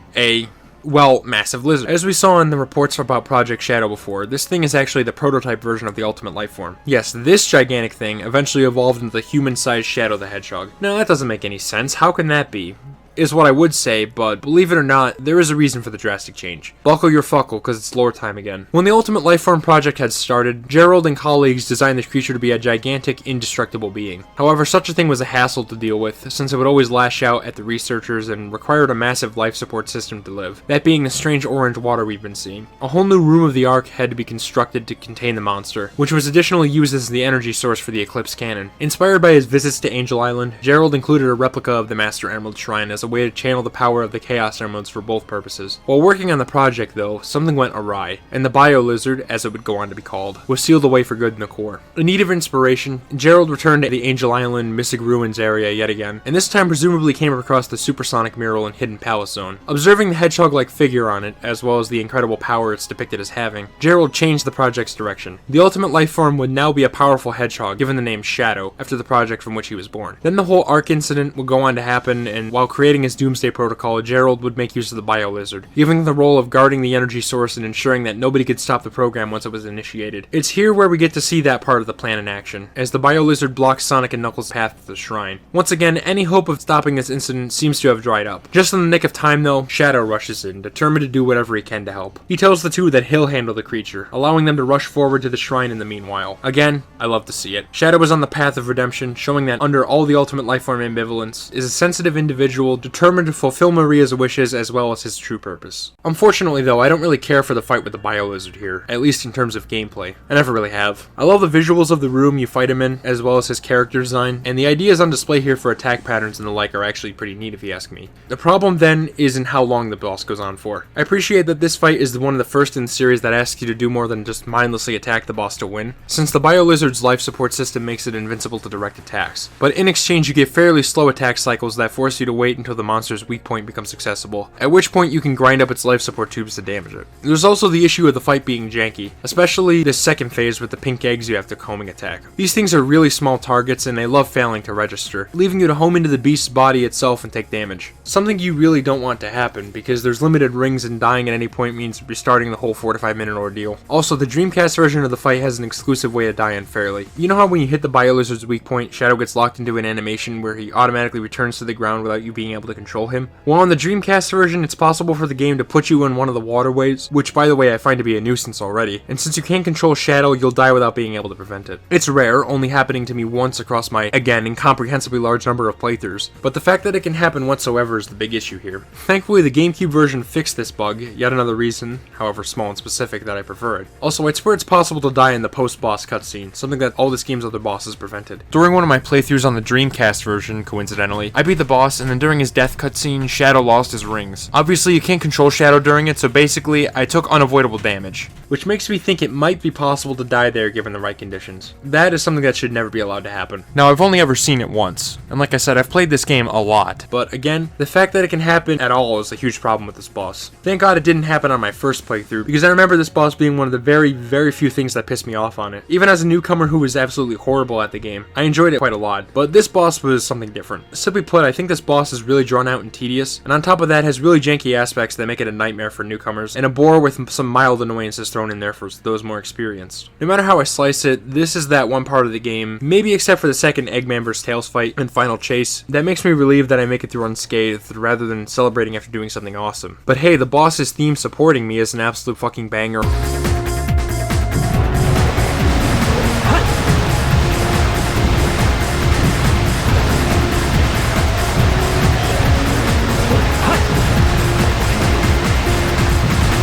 well, massive lizard. As we saw in the reports about Project Shadow before, this thing is actually the prototype version of the Ultimate Lifeform. Yes, this gigantic thing eventually evolved into the human-sized Shadow the Hedgehog. Now, that doesn't make any sense. How can that be? Is what I would say, but believe it or not, there is a reason for the drastic change. Buckle your fuckle, cause it's lore time again. When the Ultimate Lifeform project had started, Gerald and colleagues designed the creature to be a gigantic, indestructible being. However, such a thing was a hassle to deal with, since it would always lash out at the researchers and required a massive life support system to live, that being the strange orange water we've been seeing. A whole new room of the Ark had to be constructed to contain the monster, which was additionally used as the energy source for the Eclipse Cannon. Inspired by his visits to Angel Island, Gerald included a replica of the Master Emerald Shrine as a way to channel the power of the Chaos Emeralds for both purposes. While working on the project though, something went awry, and the Bio Lizard, as it would go on to be called, was sealed away for good in the core. In need of inspiration, Gerald returned to the Angel Island Mystic Ruins area yet again, and this time presumably came across the Supersonic mural in Hidden Palace Zone. Observing the hedgehog-like figure on it, as well as the incredible power it's depicted as having, Gerald changed the project's direction. The Ultimate Lifeform would now be a powerful hedgehog, given the name Shadow, after the project from which he was born. Then the whole Ark incident would go on to happen, and while creating his Doomsday Protocol, Gerald would make use of the Bio Lizard, giving the role of guarding the energy source and ensuring that nobody could stop the program once it was initiated. It's here where we get to see that part of the plan in action, as the Bio Lizard blocks Sonic and Knuckles' path to the shrine. Once again, any hope of stopping this incident seems to have dried up. Just in the nick of time though, Shadow rushes in, determined to do whatever he can to help. He tells the two that he'll handle the creature, allowing them to rush forward to the shrine in the meanwhile. Again, I love to see it. Shadow is on the path of redemption, showing that under all the Ultimate Lifeform ambivalence, is a sensitive individual determined to fulfill Maria's wishes as well as his true purpose. Unfortunately though, I don't really care for the fight with the Bio Lizard here, at least in terms of gameplay. I never really have. I love the visuals of the room you fight him in, as well as his character design, and the ideas on display here for attack patterns and the like are actually pretty neat if you ask me. The problem then is in how long the boss goes on for. I appreciate that this fight is one of the first in the series that asks you to do more than just mindlessly attack the boss to win, since the Bio Lizard's life support system makes it invincible to direct attacks. But in exchange you get fairly slow attack cycles that force you to wait until the monster's weak point becomes accessible, at which point you can grind up its life support tubes to damage it. There's also the issue of the fight being janky, especially this second phase with the pink eggs you have to homing attack. These things are really small targets and they love failing to register, leaving you to home into the beast's body itself and take damage. Something you really don't want to happen, because there's limited rings and dying at any point means restarting the whole 4 to 5 minute ordeal. Also, the Dreamcast version of the fight has an exclusive way to die unfairly. You know how when you hit the Bio Lizard's weak point, Shadow gets locked into an animation where he automatically returns to the ground without you being able able to control him. While on the Dreamcast version, it's possible for the game to put you in one of the waterways, which by the way I find to be a nuisance already, and since you can't control Shadow, you'll die without being able to prevent it. It's rare, only happening to me once across my, again, incomprehensibly large number of playthroughs, but the fact that it can happen whatsoever is the big issue here. Thankfully, the GameCube version fixed this bug, yet another reason, however small and specific, that I prefer it. Also, I swear it's possible to die in the post-boss cutscene, something that all this game's other bosses prevented. During one of my playthroughs on the Dreamcast version, coincidentally, I beat the boss, and then during his death cutscene, Shadow lost his rings. Obviously, you can't control Shadow during it, so basically, I took unavoidable damage, which makes me think it might be possible to die there given the right conditions. That is something that should never be allowed to happen. Now, I've only ever seen it once, and like I said, I've played this game a lot, but again, the fact that it can happen at all is a huge problem with this boss. Thank God it didn't happen on my first playthrough, because I remember this boss being one of the very, very few things that pissed me off on it. Even as a newcomer who was absolutely horrible at the game, I enjoyed it quite a lot, but this boss was something different. Simply put, I think this boss is really drawn out and tedious, and on top of that has really janky aspects that make it a nightmare for newcomers, and a bore with some mild annoyances thrown in there for those more experienced. No matter how I slice it, this is that one part of the game, maybe except for the second Eggman vs. Tails fight and final chase, that makes me relieved that I make it through unscathed rather than celebrating after doing something awesome. But hey, the boss's theme supporting me is an absolute fucking banger.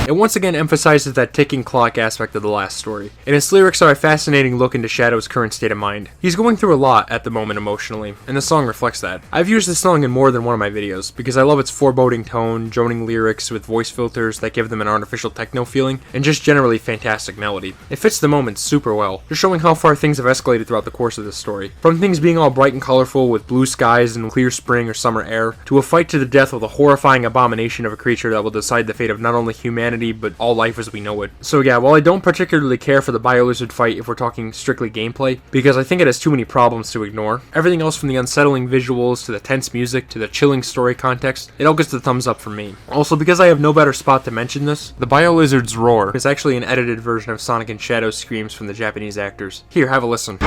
It once again emphasizes that ticking clock aspect of the last story, and its lyrics are a fascinating look into Shadow's current state of mind. He's going through a lot at the moment emotionally, and the song reflects that. I've used this song in more than one of my videos, because I love its foreboding tone, droning lyrics with voice filters that give them an artificial techno feeling, and just generally fantastic melody. It fits the moment super well, just showing how far things have escalated throughout the course of this story. From things being all bright and colorful with blue skies and clear spring or summer air, to a fight to the death with a horrifying abomination of a creature that will decide the fate of not only humanity, but all life as we know it. So yeah, while I don't particularly care for the BioLizard fight if we're talking strictly gameplay, because I think it has too many problems to ignore, everything else from the unsettling visuals to the tense music to the chilling story context, it all gets the thumbs up from me. Also, because I have no better spot to mention this, the BioLizard's roar is actually an edited version of Sonic and Shadow's screams from the Japanese actors. Here, have a listen.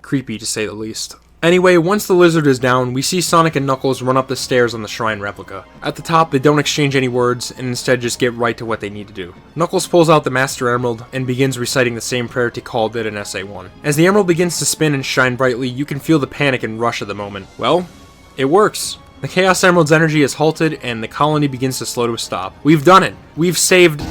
Creepy to say the least. Anyway, once the lizard is down, we see Sonic and Knuckles run up the stairs on the shrine replica. At the top, they don't exchange any words, and instead just get right to what they need to do. Knuckles pulls out the Master Emerald, and begins reciting the same prayer Tikal did in SA1. As the emerald begins to spin and shine brightly, you can feel the panic and rush of the moment. Well, it works. The Chaos Emerald's energy is halted, and the colony begins to slow to a stop. We've done it! We've saved...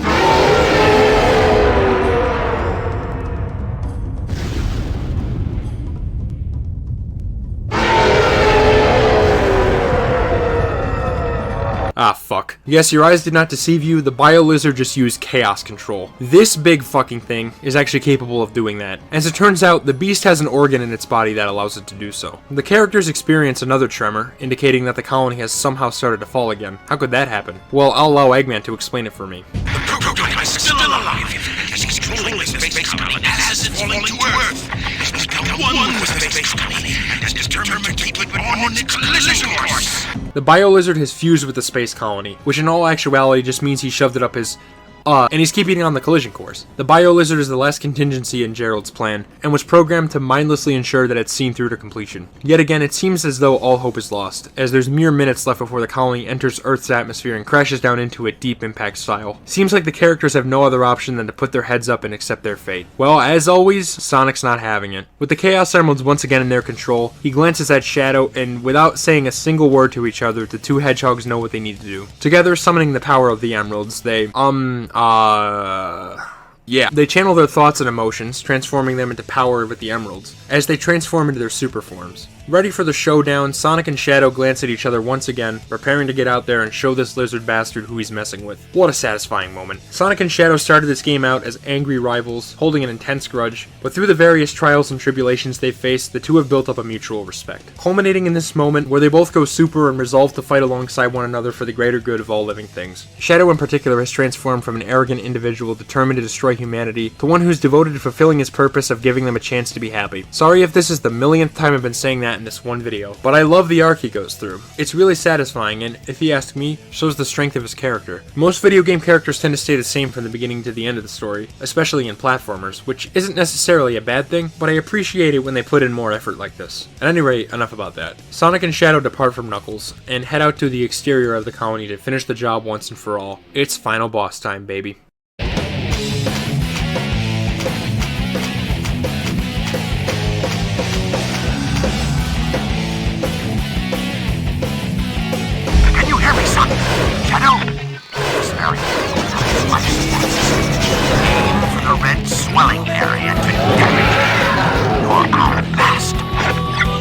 Ah, fuck. Yes, your eyes did not deceive you, the BioLizard just used Chaos Control. This big fucking thing is actually capable of doing that. As it turns out, the beast has an organ in its body that allows it to do so. The characters experience another tremor, indicating that the colony has somehow started to fall again. How could that happen? Well, I'll allow Eggman to explain it for me. The prototype is still alive. He's controlling the space colony as it's falling to Earth. He's become one with the space colony and is determined to keep it on its collision course. The BioLizard has fused with the space colony, which in all actuality just means he shoved it up his and he's keeping it on the collision course. The BioLizard is the last contingency in Gerald's plan, and was programmed to mindlessly ensure that it's seen through to completion. Yet again, it seems as though all hope is lost, as there's mere minutes left before the colony enters Earth's atmosphere and crashes down into it deep impact style. Seems like the characters have no other option than to put their heads up and accept their fate. Well, as always, Sonic's not having it. With the Chaos Emeralds once again in their control, he glances at Shadow, and without saying a single word to each other, the two hedgehogs know what they need to do. Together, summoning the power of the emeralds, they, they channel their thoughts and emotions, transforming them into power with the emeralds, as they transform into their super forms. Ready for the showdown, Sonic and Shadow glance at each other once again, preparing to get out there and show this lizard bastard who he's messing with. What a satisfying moment. Sonic and Shadow started this game out as angry rivals, holding an intense grudge, but through the various trials and tribulations they've faced, the two have built up a mutual respect. Culminating in this moment where they both go super and resolve to fight alongside one another for the greater good of all living things. Shadow in particular has transformed from an arrogant individual determined to destroy destroy humanity, to one who's devoted to fulfilling his purpose of giving them a chance to be happy. Sorry if this is the millionth time I've been saying that in this one video, but I love the arc he goes through. It's really satisfying, and if you ask me, shows the strength of his character. Most video game characters tend to stay the same from the beginning to the end of the story, especially in platformers, which isn't necessarily a bad thing, but I appreciate it when they put in more effort like this. At any rate, enough about that. Sonic and Shadow depart from Knuckles, and head out to the exterior of the colony to finish the job once and for all. It's final boss time, baby. Can you hear me, son? Shadow? It's very aim for the red swelling area today. You're our last.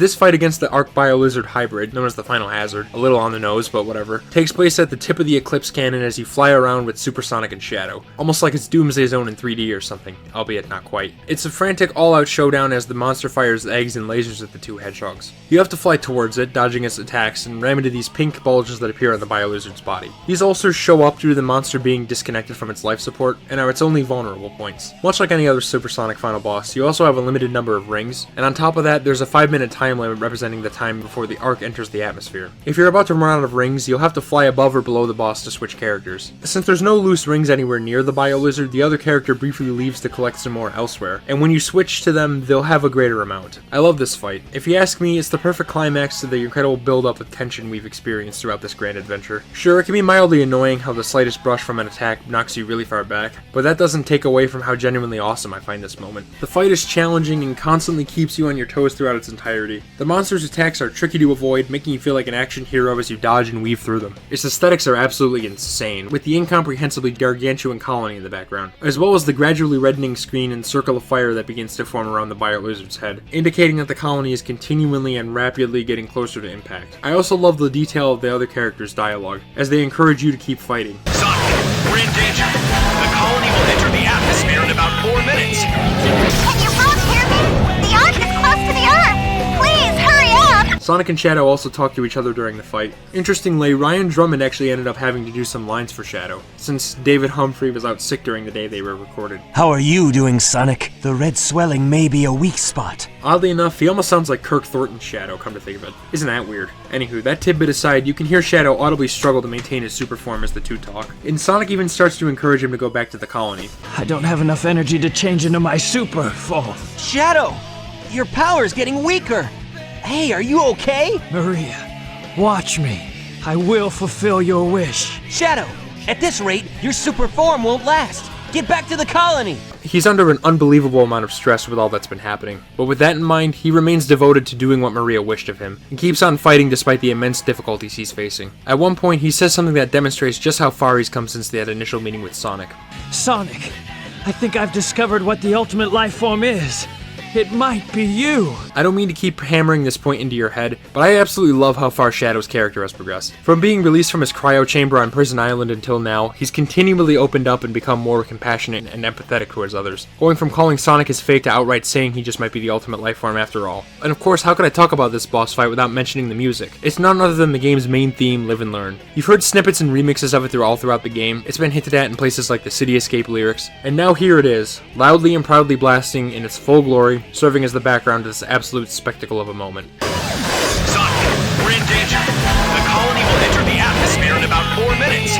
This fight against the Arc Bio-Lizard hybrid, known as the Final Hazard, a little on the nose, but whatever, takes place at the tip of the Eclipse Cannon as you fly around with Super Sonic and Shadow. Almost like it's Doomsday Zone in 3D or something, albeit not quite. It's a frantic all-out showdown as the monster fires eggs and lasers at the two hedgehogs. You have to fly towards it, dodging its attacks, and ram into these pink bulges that appear on the Bio-Lizard's body. These ulcers show up due to the monster being disconnected from its life support, and are its only vulnerable points. Much like any other Super Sonic final boss, you also have a limited number of rings, and on top of that, there's a 5-minute time limit representing the time before the arc enters the atmosphere. If you're about to run out of rings, you'll have to fly above or below the boss to switch characters. Since there's no loose rings anywhere near the Bio-Lizard, the other character briefly leaves to collect some more elsewhere, and when you switch to them, they'll have a greater amount. I love this fight. If you ask me, it's the perfect climax to the incredible build-up of tension we've experienced throughout this grand adventure. Sure, it can be mildly annoying how the slightest brush from an attack knocks you really far back, but that doesn't take away from how genuinely awesome I find this moment. The fight is challenging and constantly keeps you on your toes throughout its entirety. The monster's attacks are tricky to avoid, making you feel like an action hero as you dodge and weave through them. Its aesthetics are absolutely insane, with the incomprehensibly gargantuan colony in the background, as well as the gradually reddening screen and circle of fire that begins to form around the Bio-Lizard's head, indicating that the colony is continually and rapidly getting closer to impact. I also love the detail of the other characters' dialogue, as they encourage you to keep fighting. Sonic, we're in danger. The colony will enter the atmosphere in about 4 minutes. Can you both hear me? The Ark is close to the Earth! Please, hurry up! Sonic and Shadow also talk to each other during the fight. Interestingly, Ryan Drummond actually ended up having to do some lines for Shadow, since David Humphrey was out sick during the day they were recorded. How are you doing, Sonic? The red swelling may be a weak spot. Oddly enough, he almost sounds like Kirk Thornton's Shadow, come to think of it. Isn't that weird? Anywho, that tidbit aside, you can hear Shadow audibly struggle to maintain his super form as the two talk, and Sonic even starts to encourage him to go back to the colony. I don't have enough energy to change into my super form. Shadow! Your power's getting weaker! Hey, are you okay? Maria, watch me. I will fulfill your wish. Shadow, at this rate, your super form won't last. Get back to the colony! He's under an unbelievable amount of stress with all that's been happening, but with that in mind, he remains devoted to doing what Maria wished of him, and keeps on fighting despite the immense difficulties he's facing. At one point, he says something that demonstrates just how far he's come since that initial meeting with Sonic. Sonic, I think I've discovered what the ultimate life form is. It might be you. I don't mean to keep hammering this point into your head, but I absolutely love how far Shadow's character has progressed. From being released from his cryo chamber on Prison Island until now, he's continually opened up and become more compassionate and empathetic towards others, going from calling Sonic his fate to outright saying he just might be the ultimate life form after all. And of course, how could I talk about this boss fight without mentioning the music? It's none other than the game's main theme, Live and Learn. You've heard snippets and remixes of it all throughout the game. It's been hinted at in places like the City Escape lyrics, and now here it is, loudly and proudly blasting in its full glory, serving as the background to this absolute spectacle of a moment. Sonic, we're in danger. The colony will enter the atmosphere in about 4 minutes.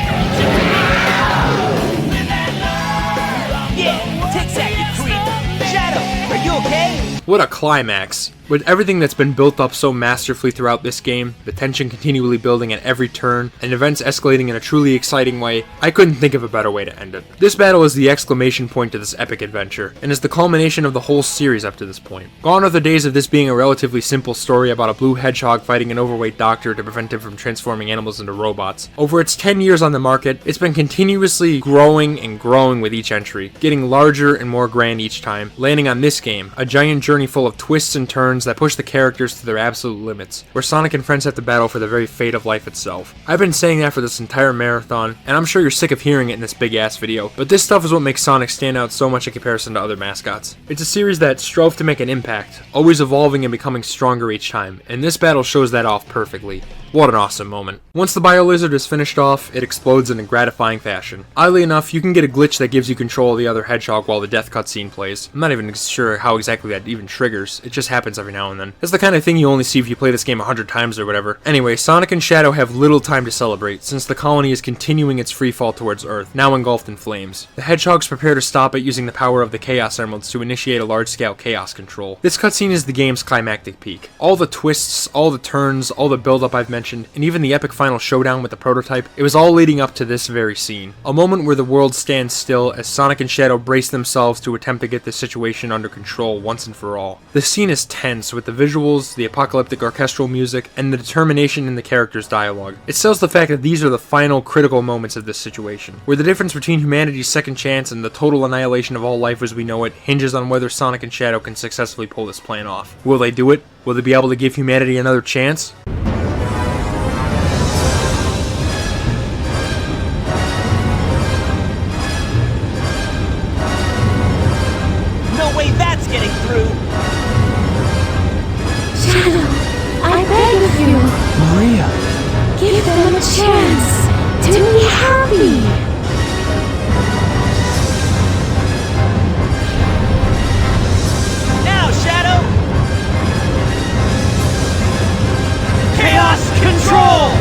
Yeah, tic-tac, you creep. Shadow, are you okay? What a climax. With everything that's been built up so masterfully throughout this game, the tension continually building at every turn, and events escalating in a truly exciting way, I couldn't think of a better way to end it. This battle is the exclamation point to this epic adventure, and is the culmination of the whole series up to this point. Gone are the days of this being a relatively simple story about a blue hedgehog fighting an overweight doctor to prevent him from transforming animals into robots. Over its 10 years on the market, it's been continuously growing and growing with each entry, getting larger and more grand each time, landing on this game, a giant journey full of twists and turns that push the characters to their absolute limits, where Sonic and friends have to battle for the very fate of life itself. I've been saying that for this entire marathon, and I'm sure you're sick of hearing it in this big ass video, but this stuff is what makes Sonic stand out so much in comparison to other mascots. It's a series that strove to make an impact, always evolving and becoming stronger each time, and this battle shows that off perfectly. What an awesome moment. Once the Bio-Lizard is finished off, it explodes in a gratifying fashion. Oddly enough, you can get a glitch that gives you control of the other hedgehog while the death cutscene plays. I'm not even sure how exactly that even triggers, it just happens every now and then. It's the kind of thing you only see if you play this game 100 times or whatever. Anyway, Sonic and Shadow have little time to celebrate, since the colony is continuing its free fall towards Earth, now engulfed in flames. The hedgehogs prepare to stop it using the power of the Chaos Emeralds to initiate a large-scale chaos control. This cutscene is the game's climactic peak. All the twists, all the turns, all the build-up I've mentioned, and even the epic final showdown with the prototype, it was all leading up to this very scene. A moment where the world stands still as Sonic and Shadow brace themselves to attempt to get the situation under control once and for all. The scene is tense with the visuals, the apocalyptic orchestral music, and the determination in the characters' dialogue. It sells the fact that these are the final critical moments of this situation, where the difference between humanity's second chance and the total annihilation of all life as we know it hinges on whether Sonic and Shadow can successfully pull this plan off. Will they do it? Will they be able to give humanity another chance? No way that's getting through! Shadow, I beg of you. Maria! Give them a chance to be happy. Now, Shadow! Chaos Control!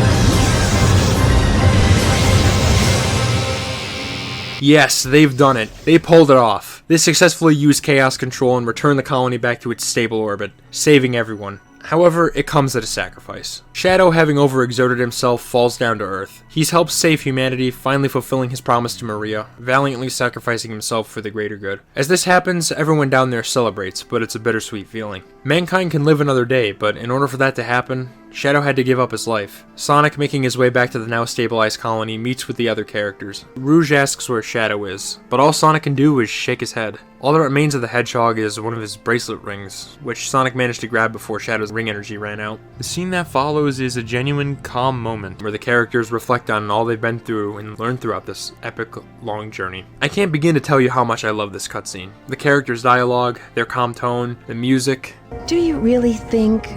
Yes, they've done it. They pulled it off. They successfully used Chaos Control and returned the colony back to its stable orbit, saving everyone. However, it comes at a sacrifice. Shadow, having overexerted himself, falls down to Earth. He's helped save humanity, finally fulfilling his promise to Maria, valiantly sacrificing himself for the greater good. As this happens, everyone down there celebrates, but it's a bittersweet feeling. Mankind can live another day, but in order for that to happen, Shadow had to give up his life. Sonic, making his way back to the now stabilized colony, meets with the other characters. Rouge asks where Shadow is, but all Sonic can do is shake his head. All that remains of the hedgehog is one of his bracelet rings, which Sonic managed to grab before Shadow's ring energy ran out. The scene that follows is a genuine calm moment, where the characters reflect on all they've been through and learned throughout this epic, long journey. I can't begin to tell you how much I love this cutscene. The characters' dialogue, their calm tone, the music. Do you really think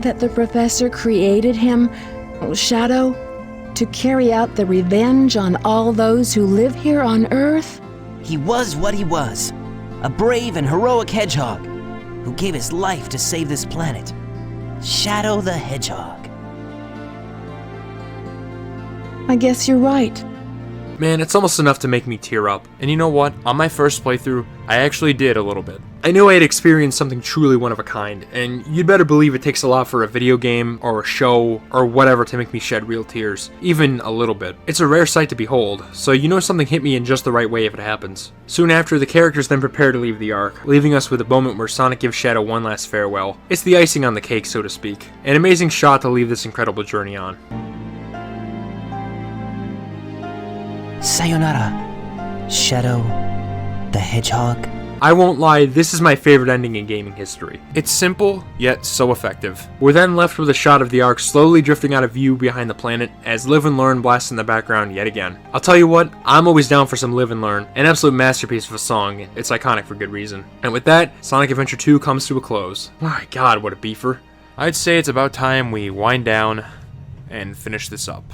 that the professor created him, Shadow, to carry out the revenge on all those who live here on Earth? He was what he was. A brave and heroic hedgehog who gave his life to save this planet. Shadow the Hedgehog. I guess you're right. Man, it's almost enough to make me tear up. And you know what? On my first playthrough, I actually did a little bit. I knew I had experienced something truly one of a kind, and you'd better believe it takes a lot for a video game, or a show, or whatever to make me shed real tears. Even a little bit. It's a rare sight to behold, so you know something hit me in just the right way if it happens. Soon after, the characters then prepare to leave the Ark, leaving us with a moment where Sonic gives Shadow one last farewell. It's the icing on the cake, so to speak. An amazing shot to leave this incredible journey on. Sayonara, Shadow the Hedgehog. I won't lie, this is my favorite ending in gaming history. It's simple, yet so effective. We're then left with a shot of the Ark slowly drifting out of view behind the planet as Live and Learn blasts in the background yet again. I'll tell you what, I'm always down for some Live and Learn, an absolute masterpiece of a song. It's iconic for good reason. And with that, Sonic Adventure 2 comes to a close. My god, what a beefer. I'd say it's about time we wind down and finish this up.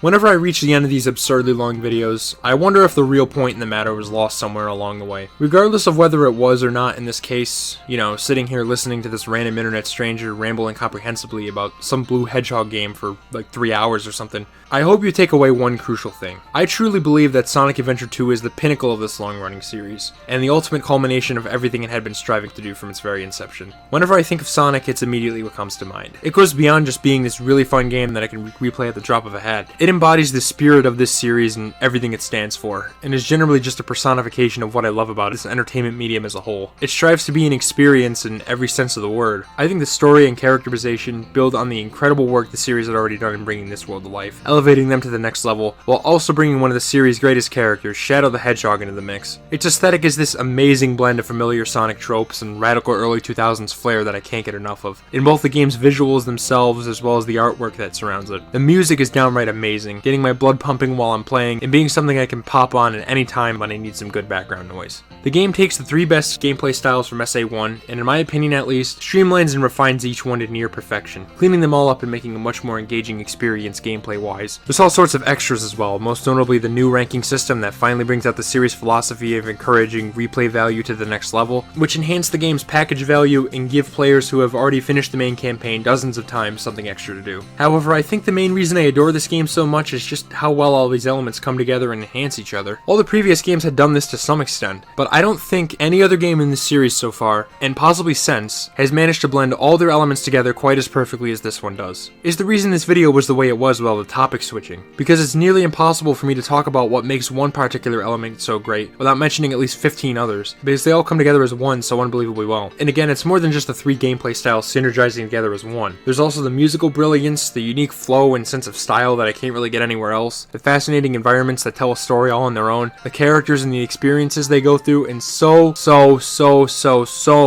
Whenever I reach the end of these absurdly long videos, I wonder if the real point in the matter was lost somewhere along the way. Regardless of whether it was or not in this case, you know, sitting here listening to this random internet stranger ramble incomprehensibly about some blue hedgehog game for like 3 hours or something, I hope you take away one crucial thing. I truly believe that Sonic Adventure 2 is the pinnacle of this long-running series, and the ultimate culmination of everything it had been striving to do from its very inception. Whenever I think of Sonic, it's immediately what comes to mind. It goes beyond just being this really fun game that I can replay at the drop of a hat. It embodies the spirit of this series and everything it stands for, and is generally just a personification of what I love about this entertainment medium as a whole. It strives to be an experience in every sense of the word. I think the story and characterization build on the incredible work the series had already done in bringing this world to life, elevating them to the next level, while also bringing one of the series' greatest characters, Shadow the Hedgehog, into the mix. Its aesthetic is this amazing blend of familiar Sonic tropes and radical early 2000s flair that I can't get enough of, in both the game's visuals themselves as well as the artwork that surrounds it. The music is downright amazing, getting my blood pumping while I'm playing, and being something I can pop on at any time when I need some good background noise. The game takes the three best gameplay styles from SA1, and in my opinion at least, streamlines and refines each one to near perfection, cleaning them all up and making a much more engaging experience gameplay-wise. There's all sorts of extras as well, most notably the new ranking system that finally brings out the series' philosophy of encouraging replay value to the next level, which enhance the game's package value and give players who have already finished the main campaign dozens of times something extra to do. However, I think the main reason I adore this game so much is just how well all these elements come together and enhance each other. All the previous games had done this to some extent, but I don't think any other game in this series so far, and possibly since, has managed to blend all their elements together quite as perfectly as this one does. Is the reason this video was the way it was with all the topic switching, because it's nearly impossible for me to talk about what makes one particular element so great without mentioning at least 15 others, because they all come together as one so unbelievably well. And again, it's more than just the three gameplay styles synergizing together as one. There's also the musical brilliance, the unique flow and sense of style that I can't really get anywhere else, the fascinating environments that tell a story all on their own, the characters and the experiences they go through, and so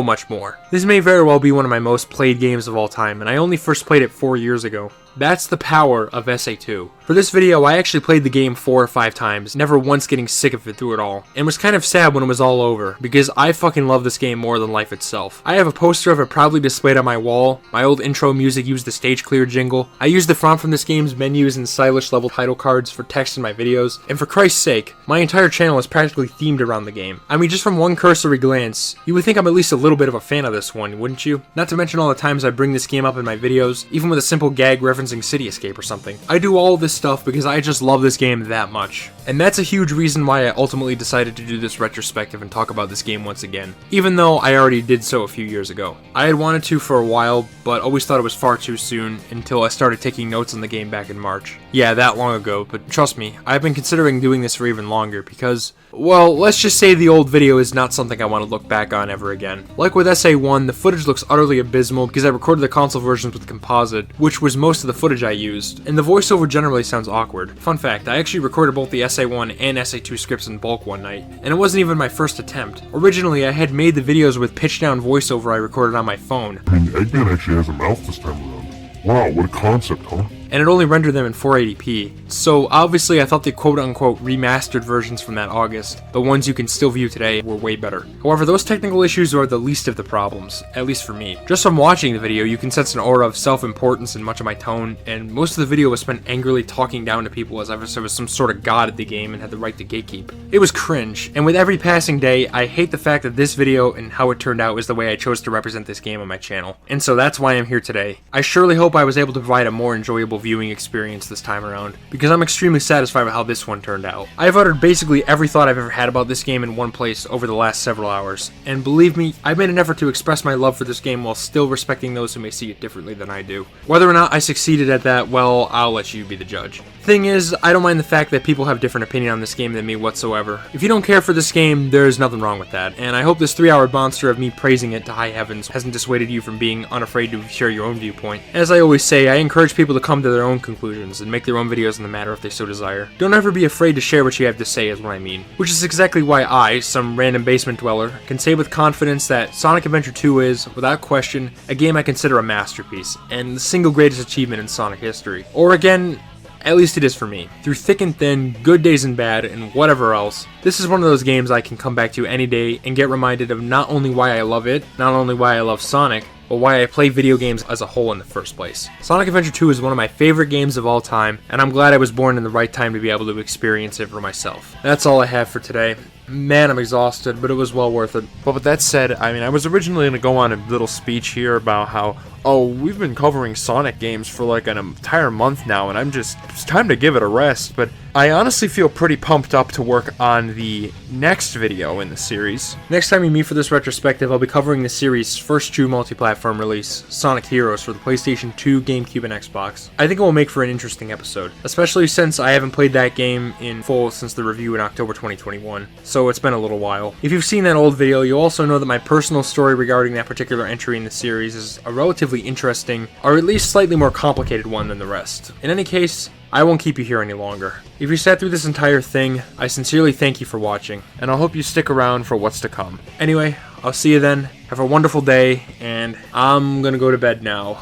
much more. This may very well be one of my most played games of all time, and I only first played it 4 years ago. That's the power of SA2. For this video, I actually played the game 4 or 5 times, never once getting sick of it through it all, and was kind of sad when it was all over, because I fucking love this game more than life itself. I have a poster of it proudly displayed on my wall, my old intro music used the stage clear jingle, I used the font from this game's menus and stylish level title cards for text in my videos, and for Christ's sake, my entire channel is practically themed around the game. I mean, just from one cursory glance, you would think I'm at least a little bit of a fan of this one, wouldn't you? Not to mention all the times I bring this game up in my videos, even with a simple gag referencing City Escape or something. I do all this stuff because I just love this game that much. And that's a huge reason why I ultimately decided to do this retrospective and talk about this game once again, even though I already did so a few years ago. I had wanted to for a while, but always thought it was far too soon until I started taking notes on the game back in March. Yeah, that long ago, but trust me, I've been considering doing this for even longer because, well, let's just say the old video is not something I want to look back on ever again. Like with SA1, the footage looks utterly abysmal because I recorded the console versions with composite, which was most of the footage I used, and the voiceover generally sounds awkward. Fun fact, I actually recorded both the SA1 and SA2 scripts in bulk one night, and it wasn't even my first attempt. Originally, I had made the videos with pitch down voiceover I recorded on my phone. I mean, Eggman actually has a mouth this time around. Wow, what a concept, huh? And it only rendered them in 480p. So obviously I thought the quote-unquote remastered versions from that August, the ones you can still view today, were way better. However, those technical issues are the least of the problems, at least for me. Just from watching the video, you can sense an aura of self-importance in much of my tone, and most of the video was spent angrily talking down to people as if I was some sort of god at the game and had the right to gatekeep. It was cringe, and with every passing day, I hate the fact that this video and how it turned out is the way I chose to represent this game on my channel. And so that's why I'm here today. I surely hope I was able to provide a more enjoyable viewing experience this time around, because I'm extremely satisfied with how this one turned out. I've uttered basically every thought I've ever had about this game in one place over the last several hours, and believe me, I've made an effort to express my love for this game while still respecting those who may see it differently than I do. Whether or not I succeeded at that, well, I'll let you be the judge. Thing is, I don't mind the fact that people have different opinion on this game than me whatsoever. If you don't care for this game, there's nothing wrong with that, and I hope this 3-hour monster of me praising it to high heavens hasn't dissuaded you from being unafraid to share your own viewpoint. As I always say, I encourage people to come to their own conclusions and make their own videos on the matter if they so desire. Don't ever be afraid to share what you have to say is what I mean. Which is exactly why I, some random basement dweller, can say with confidence that Sonic Adventure 2 is, without question, a game I consider a masterpiece, and the single greatest achievement in Sonic history. Or again, at least it is for me. Through thick and thin, good days and bad, and whatever else, this is one of those games I can come back to any day and get reminded of not only why I love it, not only why I love Sonic, but why I play video games as a whole in the first place. Sonic Adventure 2 is one of my favorite games of all time, and I'm glad I was born in the right time to be able to experience it for myself. That's all I have for today. Man, I'm exhausted, but it was well worth it. But with that said, I mean, I was originally going to go on a little speech here about how, oh, we've been covering Sonic games for like an entire month now, and it's time to give it a rest, but I honestly feel pretty pumped up to work on the next video in the series. Next time we meet for this retrospective, I'll be covering the series' first true multi-platform release, Sonic Heroes, for the PlayStation 2, GameCube, and Xbox. I think it will make for an interesting episode, especially since I haven't played that game in full since the review in October 2021, so it's been a little while. If you've seen that old video, you'll also know that my personal story regarding that particular entry in the series is a relatively interesting, or at least slightly more complicated one than the rest. In any case, I won't keep you here any longer. If you sat through this entire thing, I sincerely thank you for watching, and I hope you stick around for what's to come. Anyway, I'll see you then. Have a wonderful day, and I'm gonna go to bed now.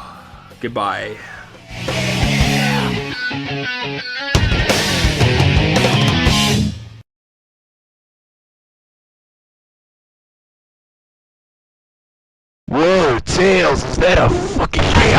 Goodbye. Whoa, Tails, is that a fucking